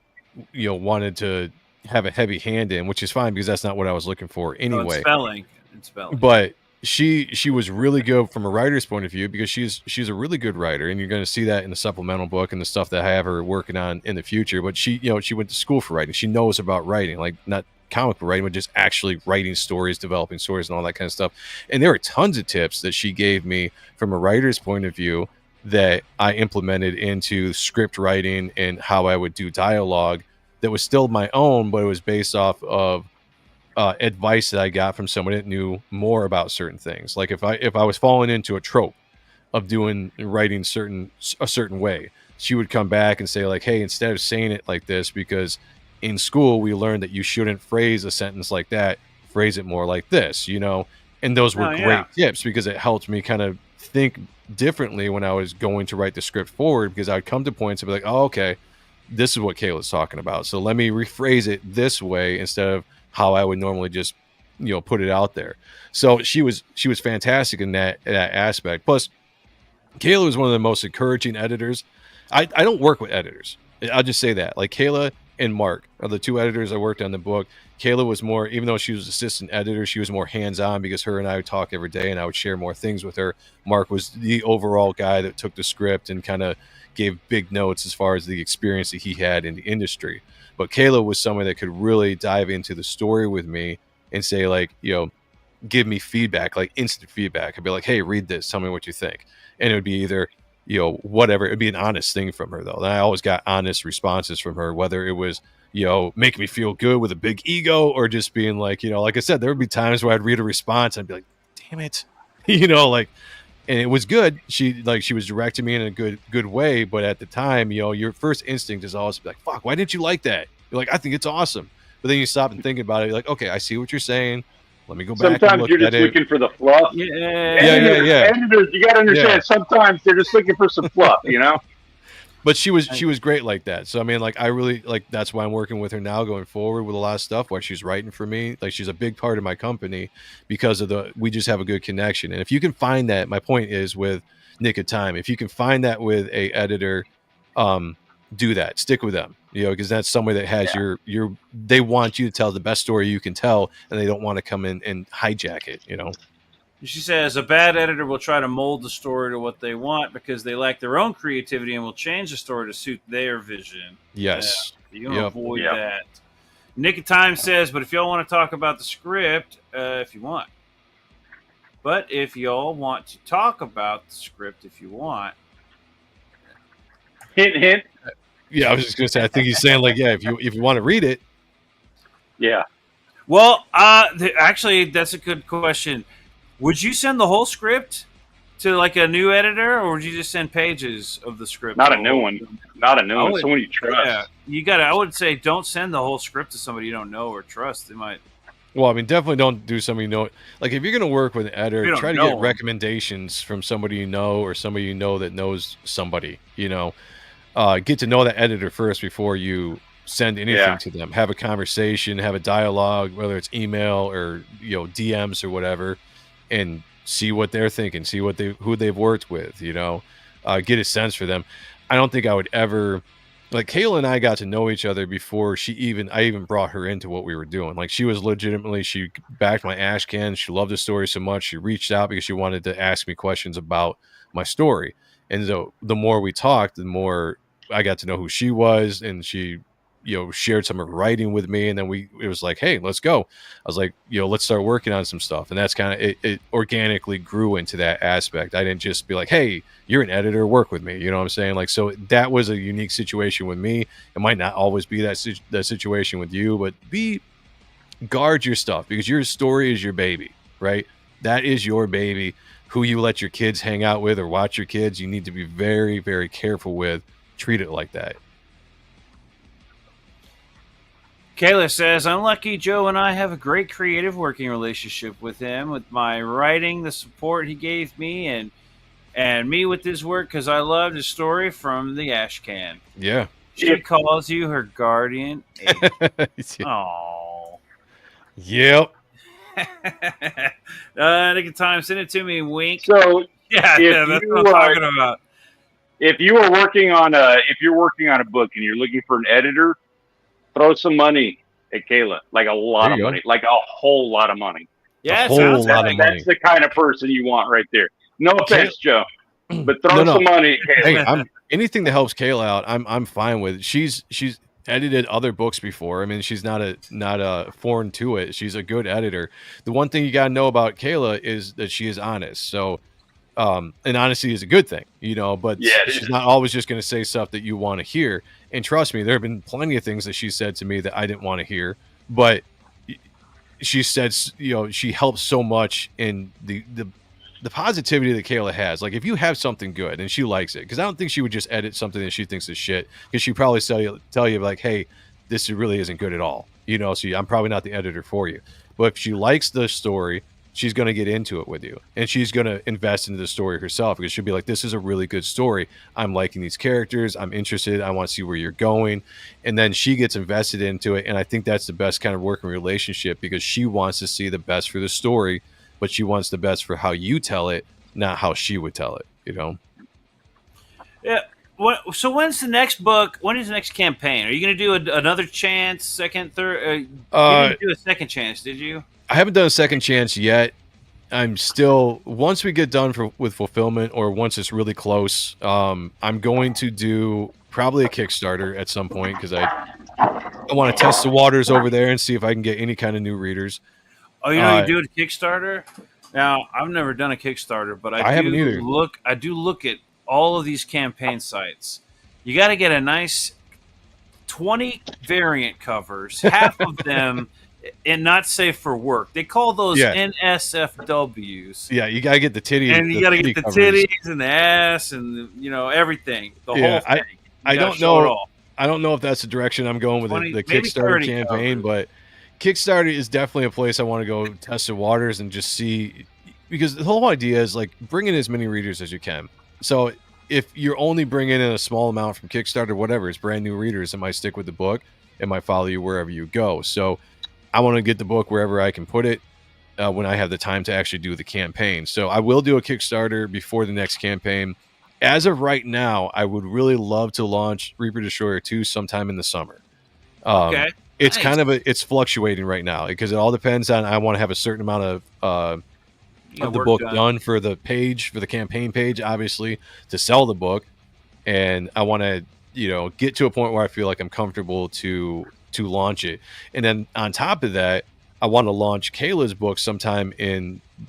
wanted to have a heavy hand in, which is fine because that's not what I was looking for anyway. It's spelling. But she was really good from a writer's point of view because she's a really good writer, and you're going to see that in the supplemental book and the stuff that I have her working on in the future. But she went to school for writing. She knows about writing, like not comic book writing, but just actually writing stories, developing stories, and all that kind of stuff. And there are tons of tips that she gave me from a writer's point of view that I implemented into script writing and how I would do dialogue that was still my own, but it was based off of advice that I got from someone that knew more about certain things. Like if I was falling into a trope of writing a certain way, she would come back and say like, hey, instead of saying it like this, because in school we learned that you shouldn't phrase a sentence like that, phrase it more like this, you know. And those were great tips, because it helped me kind of think differently when I was going to write the script forward, because I'd come to points and be like, oh, okay, this is what Kayla's talking about, so let me rephrase it this way instead of how I would normally just, you know, put it out there. So she was fantastic in that aspect. Plus, Kayla was one of the most encouraging editors. I don't work with editors. I'll just say that. Like Kayla and Mark are the two editors I worked on the book. Kayla was more, even though she was assistant editor, she was more hands-on, because her and I would talk every day and I would share more things with her. Mark was the overall guy that took the script and kind of gave big notes as far as the experience that he had in the industry. But Kayla was someone that could really dive into the story with me and say, like, you know, give me feedback, like instant feedback. I'd be like, hey, read this, tell me what you think. And it would be either, you know, whatever. It'd be an honest thing from her, though. And I always got honest responses from her, whether it was, you know, make me feel good with a big ego, or just being like, you know, like I said, there would be times where I'd read a response and I'd be like, damn it, you know, like, and it was good. She was directing me in a good way. But at the time, you know, your first instinct is always be like, fuck, why didn't you like that? You're like, I think it's awesome. But then you stop and think about it. You're like, okay, I see what you're saying. Let me go back. Sometimes you're just looking for the fluff. Yeah. Editors, you got to understand, sometimes they're just looking for some fluff, you know? But she was great like that. So I mean, like, I really, like, that's why I'm working with her now going forward with a lot of stuff, why she's writing for me. Like, she's a big part of my company because of we just have a good connection. And if you can find that, my point is with Nick of Time, if you can find that with a editor, do that, stick with them, you know, because that's somebody that has they want you to tell the best story you can tell, and they don't want to come in and hijack it, you know. She says a bad editor will try to mold the story to what they want because they lack their own creativity and will change the story to suit their vision. Yes. Yeah, you can avoid that. Nick of Time says, but if y'all want to talk about the script, if you want. But if y'all want to talk about the script, if you want. Hint, hint. Yeah, I was just going to say, I think he's saying, like, yeah, if you want to read it. Yeah. Well, actually, that's a good question. Would you send the whole script to like a new editor, or would you just send pages of the script? Not a new one. Not a new one. Someone you trust. Yeah, you got to. I would say don't send the whole script to somebody you don't know or trust. They might. Well, I mean, definitely don't do somebody you know. Like, if you're going to work with an editor, try to get recommendations from somebody you know, or somebody you know that knows somebody. You know, get to know that editor first before you send anything to them. Have a conversation, have a dialogue, whether it's email or, you know, DMs or whatever, and see what they're thinking, see what who they've worked with, you know, get a sense for them. I don't think I would ever, like, Kayla and I got to know each other before I even brought her into what we were doing. Like, she was legitimately, she backed my ash can. She loved the story so much. She reached out because she wanted to ask me questions about my story. And so the more we talked, the more I got to know who she was, and she, you know, shared some of her writing with me, and then it was like, hey, let's go. I was like, you know, let's start working on some stuff. And that's kind of it organically grew into that aspect. I didn't just be like, hey, you're an editor, work with me, you know what I'm saying? Like, so that was a unique situation with me. It might not always be that situation with you, but guard your stuff, because your story is your baby, right? That is your baby. Who you let your kids hang out with or watch your kids, you need to be very, very careful with. Treat it like that. Kayla says, I'm lucky Joe and I have a great creative working relationship with him, with my writing, the support he gave me, and me with his work, because I loved his story from the ash can. Yeah. She calls you her guardian. Oh. Yep. Nick of Time, send it to me, wink. So yeah, that's what I'm talking about. If you're working on a book and you're looking for an editor, throw some money at Kayla, like a lot of money, like a whole lot of money. Yeah, that's the kind of person you want right there. No offense, Joe, but throw some money at Kayla. Hey, anything that helps Kayla out, I'm fine with. She's edited other books before. I mean, she's not a foreign to it. She's a good editor. The one thing you got to know about Kayla is that she is honest. So, and honesty is a good thing, you know, but she's not always just going to say stuff that you want to hear. And trust me, there have been plenty of things that she said to me that I didn't want to hear, but she said, she helps so much in the positivity that Kayla has. Like, if you have something good and she likes it, because I don't think she would just edit something that she thinks is shit, because she'd probably tell you like, hey, this really isn't good at all. So I'm probably not the editor for you. But if she likes the story, she's going to get into it with you, and she's going to invest into the story herself, because she'll be like, this is a really good story. I'm liking these characters. I'm interested. I want to see where you're going. And then she gets invested into it. And I think that's the best kind of working relationship, because she wants to see the best for the story, but she wants the best for how you tell it, not how she would tell it, Yeah. So when's the next book? When is the next campaign? Are you going to do another chance, second, third? You didn't do a second chance, did you? I haven't done a second chance yet. I'm still, once we get done with fulfillment, or once it's really close, I'm going to do probably a Kickstarter at some point, because I want to test the waters over there and see if I can get any kind of new readers. Oh, you do a Kickstarter? Now, I've never done a Kickstarter, but I haven't either. I do look at all of these campaign sites. You got to get a nice 20 variant covers, half of them and not safe for work. They call those NSFWs. Yeah, you got to get the titties. And you got to get the titties and the ass and, everything. The whole thing. I don't know. I don't know if that's the direction I'm going with the Kickstarter campaign, but Kickstarter is definitely a place I want to go test the waters and just see, because the whole idea is like bring in as many readers as you can. So if you're only bringing in a small amount from Kickstarter, whatever, it's brand new readers, it might stick with the book. It might follow you wherever you go. So I want to get the book wherever I can put it when I have the time to actually do the campaign. So I will do a Kickstarter before the next campaign. As of right now, I would really love to launch Reaper Destroyer 2 sometime in the summer. Okay. It's kind of it's fluctuating right now, because it all depends on, I want to have a certain amount of the book done for the page, for the campaign page, obviously, to sell the book. And I want to, get to a point where I feel like I'm comfortable to launch it. And then on top of that, I want to launch Kayla's book sometime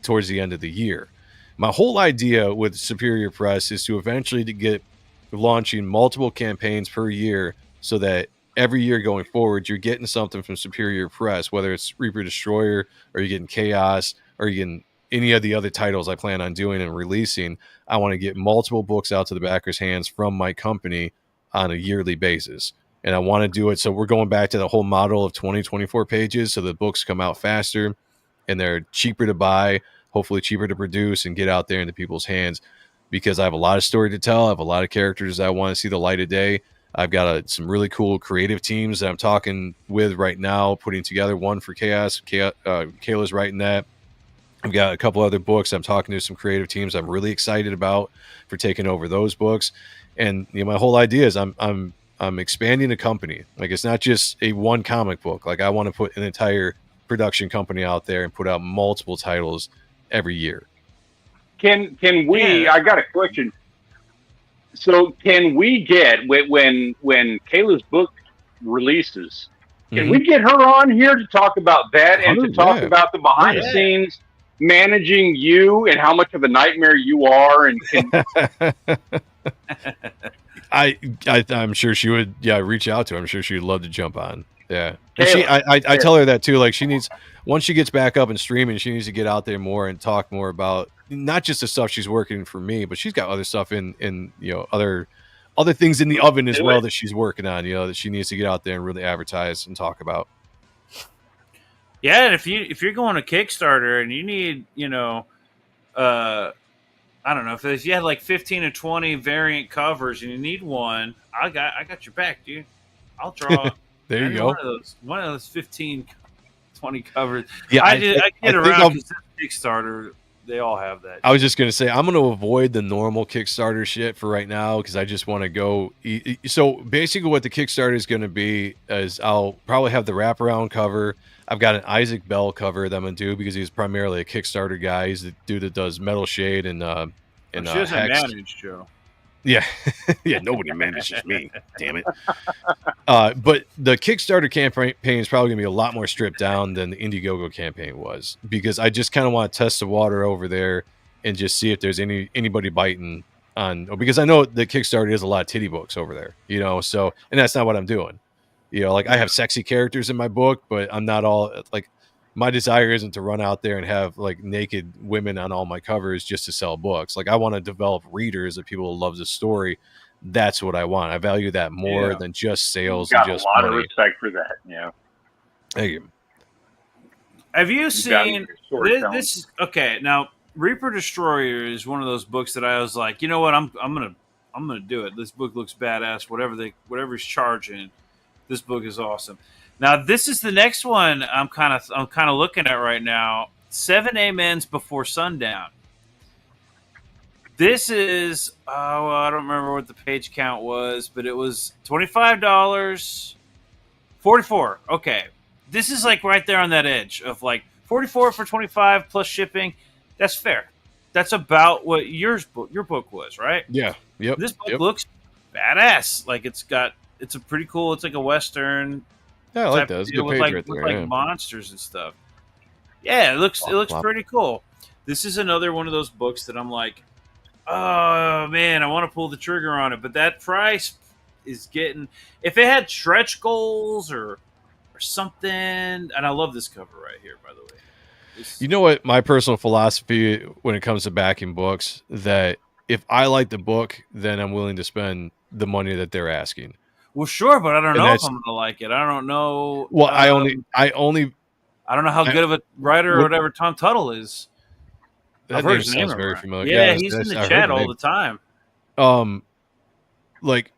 towards the end of the year. My whole idea with Superior Press is to eventually get launching multiple campaigns per year, so that every year going forward, you're getting something from Superior Press, whether it's Reaper Destroyer, or you're getting Chaos, or you're getting any of the other titles I plan on doing and releasing. I want to get multiple books out to the backers' hands from my company on a yearly basis. And I want to do it so we're going back to the whole model of 20-24 pages, so the books come out faster and they're cheaper to buy, hopefully cheaper to produce and get out there into people's hands, because I have a lot of story to tell. I have a lot of characters that I want to see the light of day. I've got some really cool creative teams that I'm talking with right now, putting together one for Chaos. Kayla's writing that. I've got a couple other books I'm talking to some creative teams I'm really excited about for taking over those books. And my whole idea is I'm expanding a company. Like, it's not just a one comic book. Like, I want to put an entire production company out there and put out multiple titles every year. Can we? I got a question. So can we get, when Kayla's book releases, can we get her on here to talk about that and to talk about the behind the scenes managing you and how much of a nightmare you are? And I'm sure she would reach out to her. I'm sure she would love to jump on. Yeah. And I tell her that too. Like, she needs, once she gets back up and streaming, she needs to get out there more and talk more about not just the stuff she's working for me, but she's got other stuff in other things in the oven as well that she's working on, that she needs to get out there and really advertise and talk about. Yeah, and if you're going to Kickstarter and you need, I don't know, if you had like 15 or 20 variant covers and you need one, I got your back, dude. I'll draw. There you go. One of those 15, 20 covers. Yeah, I get around because Kickstarter, they all have that. I was just going to say, I'm going to avoid the normal Kickstarter shit for right now, because I just want to go. So basically what the Kickstarter is going to be is I'll probably have the wraparound cover. I've got an Isaac Bell cover that I'm going to do, because he's primarily a Kickstarter guy. He's the dude that does Metal Shade and she doesn't manage, Joe. Yeah. Yeah, nobody manages me. Damn it. But the Kickstarter campaign is probably going to be a lot more stripped down than the Indiegogo campaign was, because I just kind of want to test the water over there and just see if there's anybody biting on, because I know the Kickstarter is a lot of titty books over there, so, and that's not what I'm doing. Like, I have sexy characters in my book, but I'm not all like, my desire isn't to run out there and have like naked women on all my covers just to sell books. Like I want to develop readers of people who love the story. That's what I want. I value that more than just sales and just got a lot money. of respect for that. Yeah. Thank you. Have you seen this? Okay, now Reaper Destroyer is one of those books that I was like, you know what, I'm gonna do it. This book looks badass. Whatever he's charging, this book is awesome. Now this is the next one I'm kind of looking at right now. 7 Amens Before Sundown. This is I don't remember what the page count was, but it was $25, 44. Okay. This is like right there on that edge of like 44 for 25 plus shipping. That's fair. That's about what your book was, right? Yeah. Yep. This book looks badass. Like it's a pretty cool. It's like a Western. Yeah, I like that. It's a good page right there. Like monsters and stuff. Yeah, it looks pretty cool. This is another one of those books that I'm like, oh man, I want to pull the trigger on it, but that price is getting. If it had stretch goals or something, and I love this cover right here, by the way. You know what my personal philosophy when it comes to backing books, that if I like the book, then I'm willing to spend the money that they're asking. Well, sure, but I don't know if I'm gonna like it. I don't know. Well, I don't know how good of a writer or whatever Tom Tuttle is. That name sounds very familiar. Yeah, he's in the chat all the time. Like,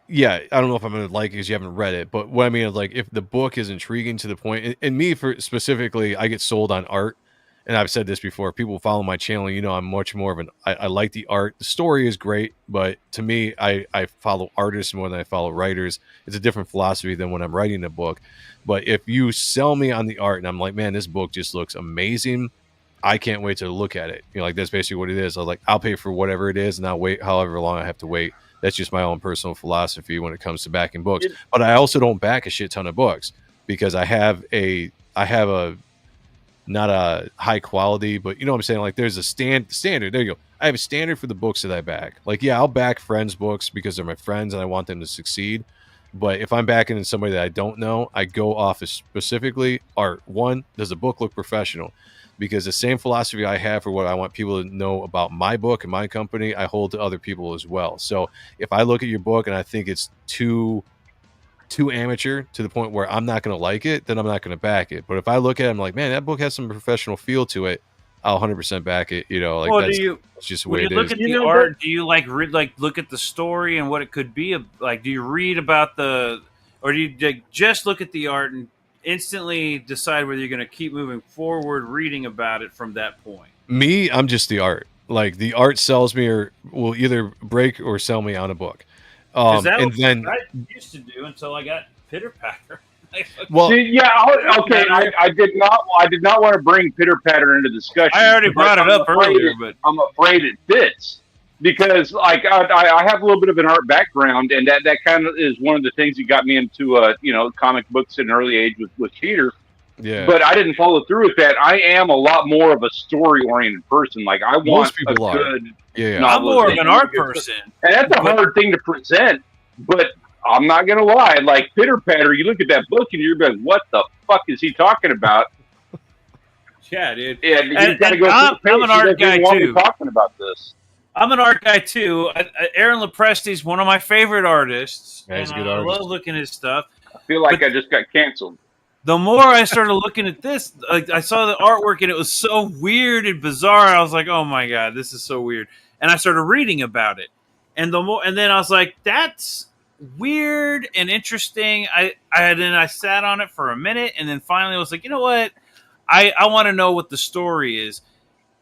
yeah, I don't know if I'm gonna like it because you haven't read it, but what I mean is, like, if the book is intriguing to the point, and me for specifically, I get sold on art, and I've said this before. People follow my channel, you know, I'm much more of I like the art. The story is great, but to me, I follow artists more than I follow writers. It's a different philosophy than when I'm writing a book. But if you sell me on the art, and I'm like, man, this book just looks amazing, I can't wait to look at it. You know, like that's basically what it is. I'll pay for whatever it is, and I'll wait however long I have to wait. That's just my own personal philosophy when it comes to backing books. But I also don't back a shit ton of books because I have a not a high quality, but you know what I'm saying? Like there's a standard. There you go. I have a standard for the books that I back. Like, yeah, I'll back friends' books because they're my friends and I want them to succeed. But if I'm backing in somebody that I don't know, I go off of specifically art. One, does the book look professional? Because the same philosophy I have for what I want people to know about my book and my company, I hold to other people as well. So if I look at your book and I think it's too amateur to the point where I'm not going to like it, then I'm not going to back it. But if I look at it, I'm like, man, that book has some professional feel to it, I'll 100% back it. You know, like that's just the way it is. Look at the art. Do you look at the story and what it could be? Like, do you read about or do you just look at the art and instantly decide whether you're going to keep moving forward reading about it from that point? Me, I'm just the art. Like the art sells me or will either break or sell me on a book. And then I used to do until I got Pitter Patter. Well, yeah, okay. I did not want to bring Pitter Patter into discussion. I already brought it up earlier, but I'm afraid it fits because, like, I have a little bit of an art background, and that kind of is one of the things that got me into comic books at an early age with Peter. Yeah. But I didn't follow through with that. I am a lot more of a story-oriented person. Like, I want a good I'm more of an art person. And that's a hard thing to present, but I'm not going to lie. Like, Pitter Patter, you look at that book and you're like, what the fuck is he talking about? Yeah, dude. And you got to go through the page. I'm an art guy, too. Talking about this. I'm an art guy, too. Aaron Lopresti's one of my favorite artists. Yeah, he's a good artist. I love looking at his stuff. I feel like I just got canceled. The more I started looking at this, like, I saw the artwork and it was so weird and bizarre. I was like, "Oh my god, this is so weird!" And I started reading about it, and then I was like, "That's weird and interesting." I sat on it for a minute, and then finally I was like, "You know what? I want to know what the story is,"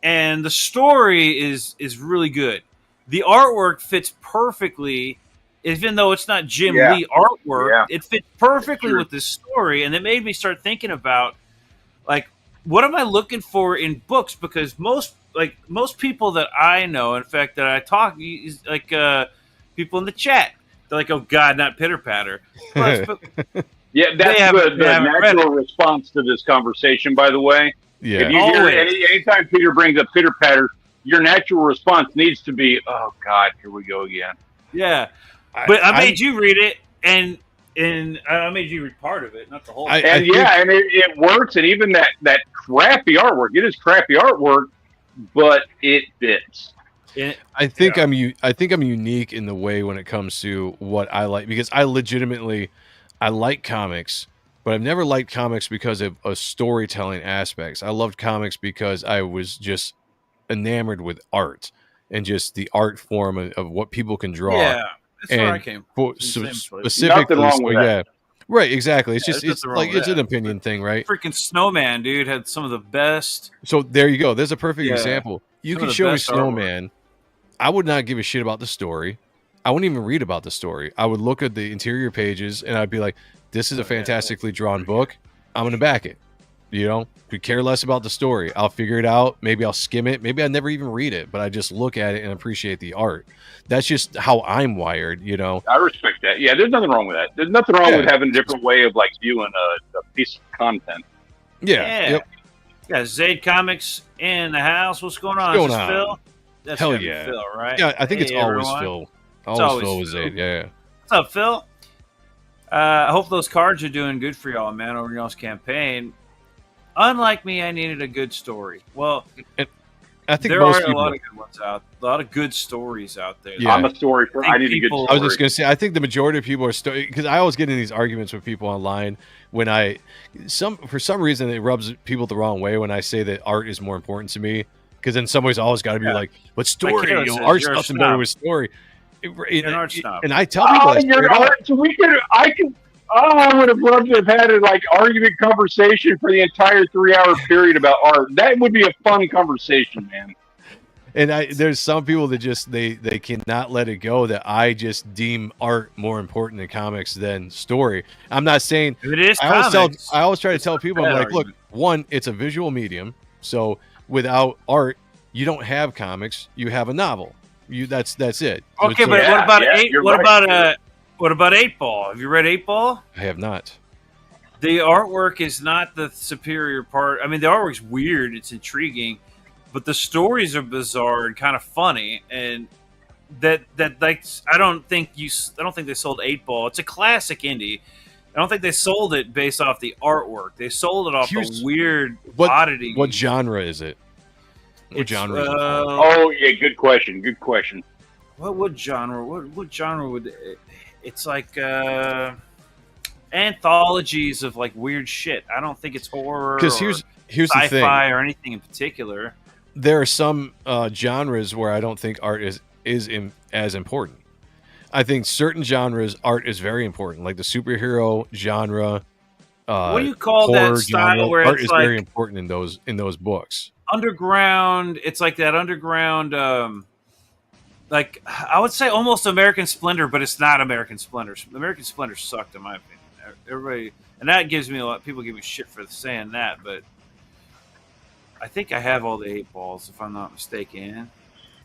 and the story is really good. The artwork fits perfectly. Even though it's not Jim Lee artwork, it fits perfectly with this story, and it made me start thinking about, like, what am I looking for in books? Because most people that I know, in fact, that I talk, like people in the chat, they're like, "Oh God, not Pitter Patter." Yeah, that's the natural response to this conversation. By the way, if you hear anytime Peter brings up Pitter Patter, your natural response needs to be, "Oh God, here we go again." Yeah. But I made you read it, and And I made you read part of it, not the whole thing. And it works. And even that crappy artwork, it is crappy artwork, but it fits. I think I'm unique in the way when it comes to what I like, because I like comics, but I've never liked comics because of storytelling aspects. I loved comics because I was just enamored with art and just the art form of what people can draw. Yeah, that's where I came from. Specifically, nothing wrong with that. Right, exactly. It's just it's an opinion thing, right? Freaking Snowman, dude, had some of the best. So there you go. There's a perfect example. You can show me Snowman. Artwork. I would not give a shit about the story. I wouldn't even read about the story. I would look at the interior pages and I'd be like, this is a fantastically drawn book. I'm going to back it. You know, could care less about the story. I'll figure it out. Maybe I'll skim it. Maybe I never even read it, but I just look at it and appreciate the art. That's just how I'm wired, you know. I respect that. Yeah, there's nothing wrong with that. There's nothing wrong with having a different way of like viewing a piece of content. Yeah. Yep. Yeah, Zaid Comics in the house. What's going on? What's going on? Phil? That's Hell yeah. Phil, right? Yeah, I think it's always everyone. Phil. Always Phil with Zaid. Yeah. What's up, Phil? I hope those cards are doing good for y'all, man, over y'all's campaign. Unlike me, I needed a good story. Well, I think there most are people, a lot of good ones out. A lot of good stories out there. Yeah. I'm a story for. I need a good story. I was just gonna say, I think the majority of people are because I always get in these arguments with people online when for some reason it rubs people the wrong way when I say that art is more important to me, because in some ways always got to be like, but story, art's nothing better with story. You're an art snob. And I tell people I would have loved to have had a argument conversation for the entire 3-hour period about art. That would be a fun conversation, man. And there's some people that just they cannot let it go that I just deem art more important in comics than story. I'm not saying it is. I always try to tell people, I'm like, look, one, it's a visual medium, so without art, you don't have comics. You have a novel. That's it. Okay, so but what about 8 Ball? Have you read 8 Ball? I have not. The artwork is not the superior part. I mean, the artwork's weird. It's intriguing, but the stories are bizarre and kind of funny. And that I don't think they sold 8 Ball. It's a classic indie. I don't think they sold it based off the artwork. They sold it off the weird oddity. What genre is it? What genre is it? Oh yeah, good question. Good question. What genre? What genre would it? It's like anthologies of like weird shit. I don't think it's horror. Because here's sci-fi the thing, or anything in particular. There are some genres where I don't think art is as important. I think certain genres art is very important, like the superhero genre. What do you call that style genre. where art it's is like very important in those books? Underground. It's like that underground. Like I would say almost American Splendor, but it's not American Splendor. American Splendor sucked in my opinion. Everybody, and that gives me a lot. People give me shit for saying that, but I think I have all the 8 Balls, if I'm not mistaken.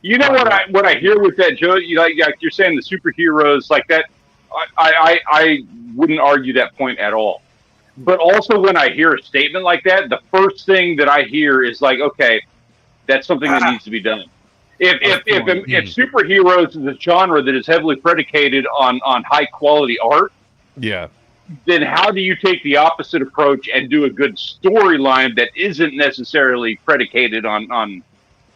You know what I hear with that, Joe? Like you're saying the superheroes like that. I wouldn't argue that point at all. But also when I hear a statement like that, the first thing that I hear is like, okay, that's something that needs to be done. If superheroes is a genre that is heavily predicated on high quality art, yeah, then how do you take the opposite approach and do a good storyline that isn't necessarily predicated on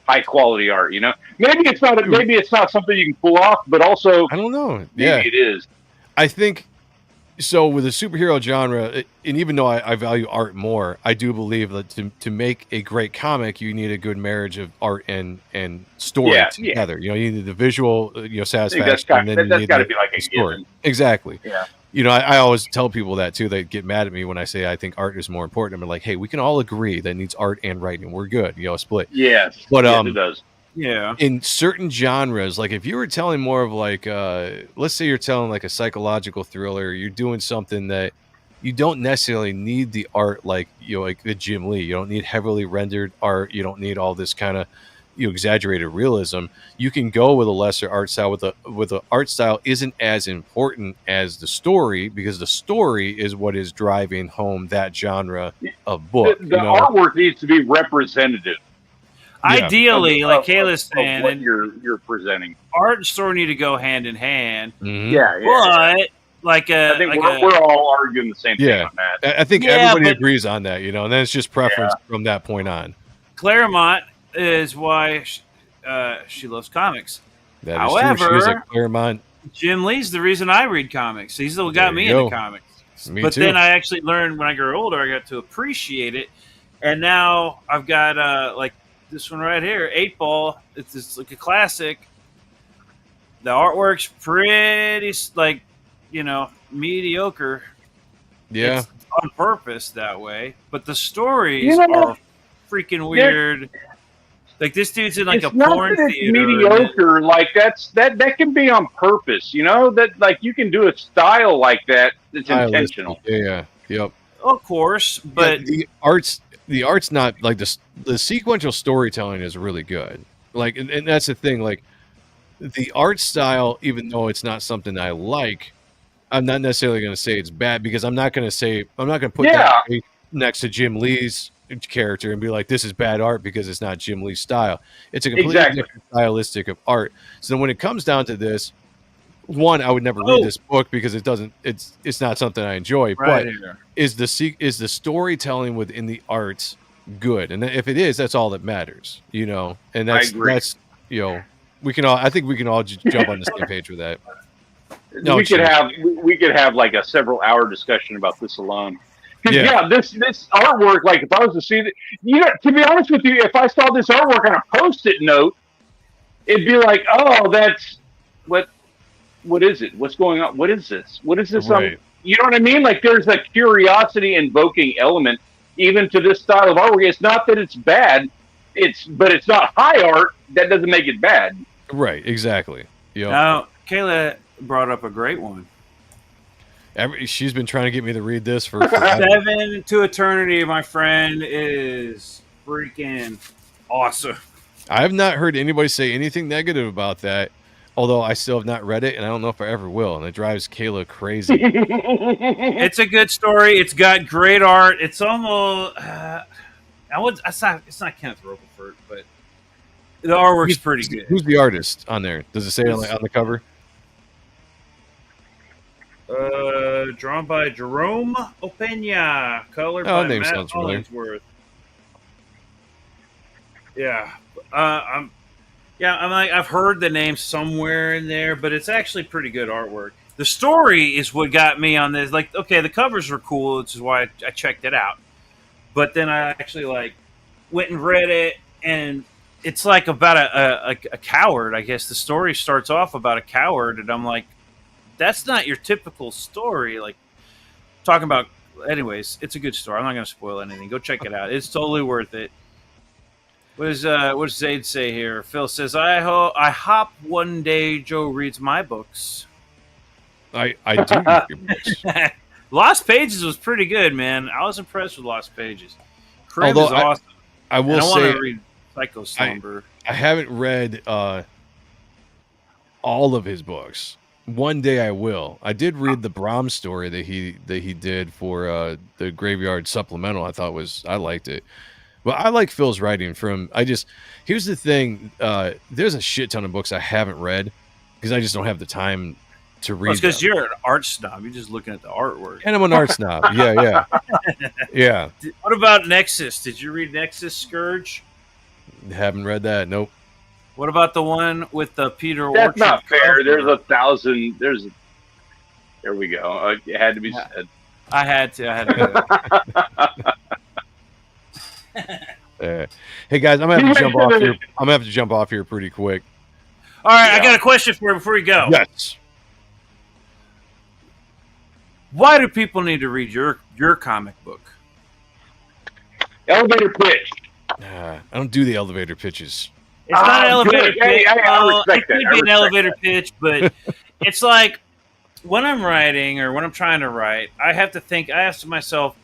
high quality art? You know, maybe it's not something you can pull off, but also I don't know. Maybe it is. I think so with the superhero genre, and even though I value art more, I do believe that to make a great comic, you need a good marriage of art and story together. You know, you need the visual, satisfaction. That's got to be like a story. Given. Exactly. Yeah. You know, I always tell people that too. They get mad at me when I say I think art is more important. I'm like, hey, we can all agree that it needs art and writing. We're good. You know, split. Yes. But yes, it does. Yeah. In certain genres, like if you were telling more of like, let's say you're telling like a psychological thriller, you're doing something that you don't necessarily need the art, like, you know, like the Jim Lee. You don't need heavily rendered art. You don't need all this kind of, exaggerated realism. You can go with a lesser art style with a art style isn't as important as the story, because the story is what is driving home that genre of book. The artwork needs to be representative. Ideally, like Kayla's saying, what you're presenting, art and story need to go hand in hand. Mm-hmm. Yeah. But like I think we're all arguing the same thing on that. I think everybody agrees on that, and then it's just preference from that point on. Claremont is why she loves comics. That is true. She is a Claremont. Jim Lee's the reason I read comics. He's the one got me into comics. Me too. Then I actually learned when I grew older, I got to appreciate it. And now I've got like this one right here, 8-Ball. It's like a classic. The artwork's pretty like, mediocre. Yeah. It's on purpose that way. But the stories are freaking weird. Like this dude's in like a porn theater. Mediocre, like that can be on purpose. That like you can do a style like that that's intentional. Yeah. Yep. Of course, but the art's not like the sequential storytelling is really good. Like, and that's the thing. Like, the art style, even though it's not something I like, I'm not necessarily going to say it's bad because I'm not going to put that next to Jim Lee's character and be like, this is bad art because it's not Jim Lee's style. It's a completely different stylistic of art. So when it comes down to this, one, I would never read this book because it's not something I enjoy. Right, but is the storytelling within the arts good? And if it is, that's all that matters. And that's I think we can all jump on the same page with that. No, we could have like a several hour discussion about this alone. This artwork, like if I was to see it, to be honest with you, if I saw this artwork on a Post-it note, it'd be like, oh, that's what is it? What's going on? What is this? What is this? Right. You know what I mean? Like there's a curiosity invoking element even to this style of artwork. It's not that it's bad, but it's not high art. That doesn't make it bad. Right. Exactly. Yep. Now, Kayla brought up a great one. She's been trying to get me to read this for 7 to Eternity, my friend, is freaking awesome. I have not heard anybody say anything negative about that, although I still have not read it, and I don't know if I ever will, and it drives Kayla crazy. It's a good story. It's got great art. It's almost it's not Kenneth Roquefort, but the artwork's pretty good. Who's the artist on there? Does it say on the cover? Drawn by Jerome Opeña, colored by Matt Hollingsworth. I'm like, I've heard the name somewhere in there, but it's actually pretty good artwork. The story is what got me on this. Like, okay, the covers were cool, which is why I checked it out. But then I actually went and read it, and it's like about a coward. I guess the story starts off about a coward, and I'm like, that's not your typical story. Like, talking about, anyways, it's a good story. I'm not going to spoil anything. Go check it out. It's totally worth it. What does Zayd say here? Phil says, I hop one day Joe reads my books. I do read your books. Lost Pages was pretty good, man. I was impressed with Lost Pages. Crib is awesome. I will say, want to read Psycho Slumber. I haven't read all of his books. One day I will. I did read the Brahms story that he did for the Graveyard Supplemental. I liked it. Well, I like Phil's writing. Here's the thing. There's a shit ton of books I haven't read because I just don't have the time to read. Because you're an art snob. You're just looking at the artwork. And I'm an art snob. Yeah. Yeah. What about Nexus? Did you read Nexus Scourge? Haven't read that. Nope. What about the one with the Peter Orchard? That's not fair. There's 1,000. There we go. It had to be said. I had to. Hey guys, I'm gonna have to jump off here. I'm gonna have to jump off here pretty quick. All right, I got a question for you before we go. Yes. Why do people need to read your comic book? Elevator pitch. I don't do the elevator pitches. It's not an elevator pitch. Hey, it could be an elevator pitch, but it's like when I'm writing or when I'm trying to write, I have to think. I ask myself,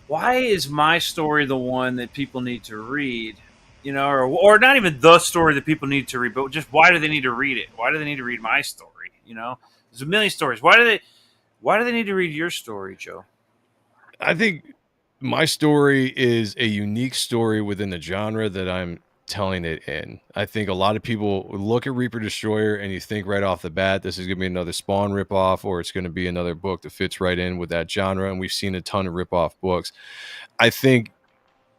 why is my story the one that people need to read? Or not even the story that people need to read, but just why do they need to read it? Why do they need to read my story? There's a million stories. Why do they need to read your story, Joe? I think my story is a unique story within the genre that I'm telling it in. I think a lot of people look at Reaper Destroyer and you think right off the bat, this is going to be another Spawn ripoff, or it's going to be another book that fits right in with that genre. And we've seen a ton of ripoff books. I think,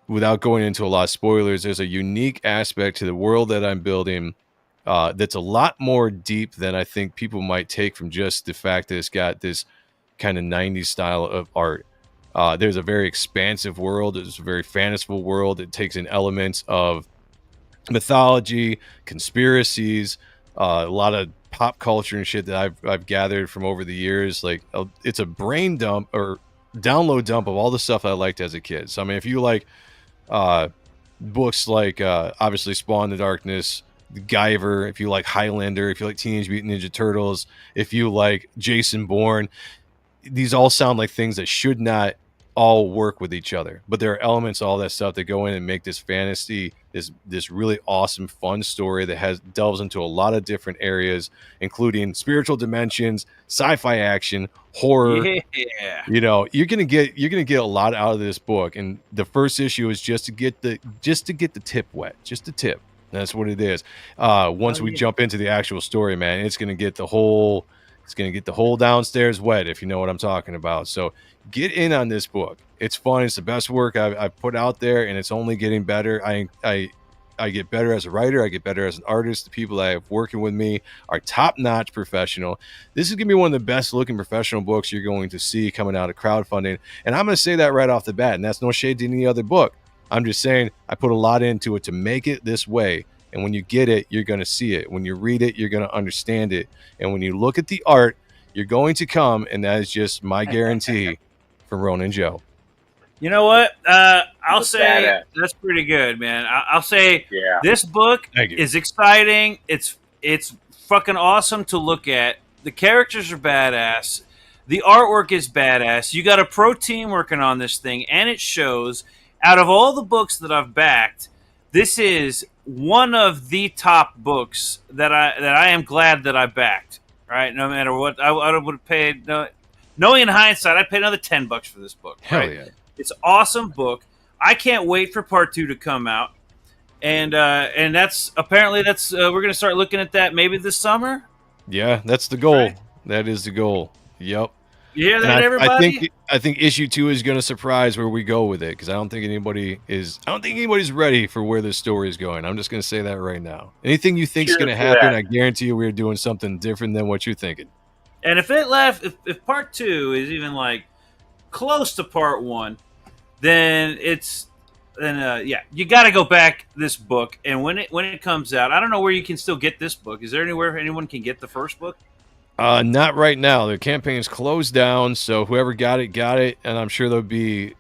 without going into a lot of spoilers, there's a unique aspect to the world that I'm building that's a lot more deep than I think people might take from just the fact that it's got this kind of 90s style of art. There's a very expansive world. It's a very fanciful world. It takes in elements of mythology, conspiracies, a lot of pop culture and shit that I've gathered from over the years. Like, it's a brain dump or download dump of all the stuff I liked as a kid. So I mean, if you like books like obviously Spawn in the Darkness, Guyver, if you like Highlander, if you like Teenage Mutant Ninja Turtles, if you like Jason Bourne, these all sound like things that should not all work with each other, but there are elements, all that stuff that go in and make this fantasy, this really awesome, fun story that delves into a lot of different areas, including spiritual dimensions, sci-fi action, horror. Yeah. You know, you're gonna get a lot out of this book, and the first issue is just to get the tip wet, just the tip. That's what it is. Once we jump into the actual story, man, it's gonna get the whole downstairs wet, if you know what I'm talking about. So get in on this book. It's fun. It's the best work I've put out there, and it's only getting better. I get better as a writer. I get better as an artist. The people that I have working with me are top-notch professional. This is going to be one of the best-looking professional books you're going to see coming out of crowdfunding. And I'm going to say that right off the bat, and that's no shade to any other book. I'm just saying I put a lot into it to make it this way. And when you get it, you're going to see it. When you read it, you're going to understand it. And when you look at the art, you're going to come, and that is just my guarantee from Ronan Joe. You know what? I'll say that's pretty good, man. I'll say this book is exciting. It's fucking awesome to look at. The characters are badass. The artwork is badass. You got a pro team working on this thing, and it shows. Out of all the books that I've backed, this is one of the top books that I am glad that I backed. Right, no matter what, I would have paid. Knowing in hindsight, I'd pay another $10 for this book. Right? Hell yeah! It's an awesome book. I can't wait for part 2 to come out, and that's we're gonna start looking at that maybe this summer. Yeah, that's the goal. Right? That is the goal. Yep. You hear that, everybody? I think issue 2 is going to surprise where we go with it, because I don't think anybody's ready for where this story is going. I'm just going to say that right now. Anything you think is going to happen, I guarantee you we're doing something different than what you're thinking. And if part 2 is even like close to part 1, then you got to go back this book. And when it comes out, I don't know where you can still get this book. Is there anywhere anyone can get the first book? Not right now. The campaign's closed down, so whoever got it, and I'm sure there'll be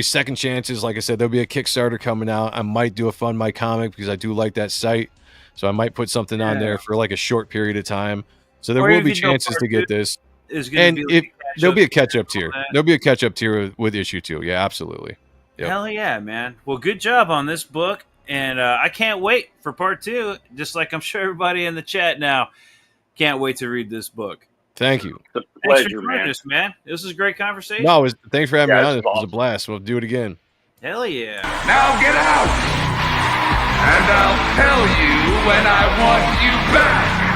second chances. Like I said, there'll be a Kickstarter coming out. I might do a Fund My Comic because I do like that site, so I might put something on there for like a short period of time. So there will be chances to get this. There'll be a catch-up tier. There'll be a catch-up tier with issue 2. Yeah, absolutely. Yep. Hell yeah, man. Well, good job on this book, and I can't wait for part 2, just like I'm sure everybody in the chat now. Can't wait to read this book. Thank you. It's a pleasure, man. This was a great conversation. No, thanks for having me on. It was a blast. We'll do it again. Hell yeah. Now get out! And I'll tell you when I want you back!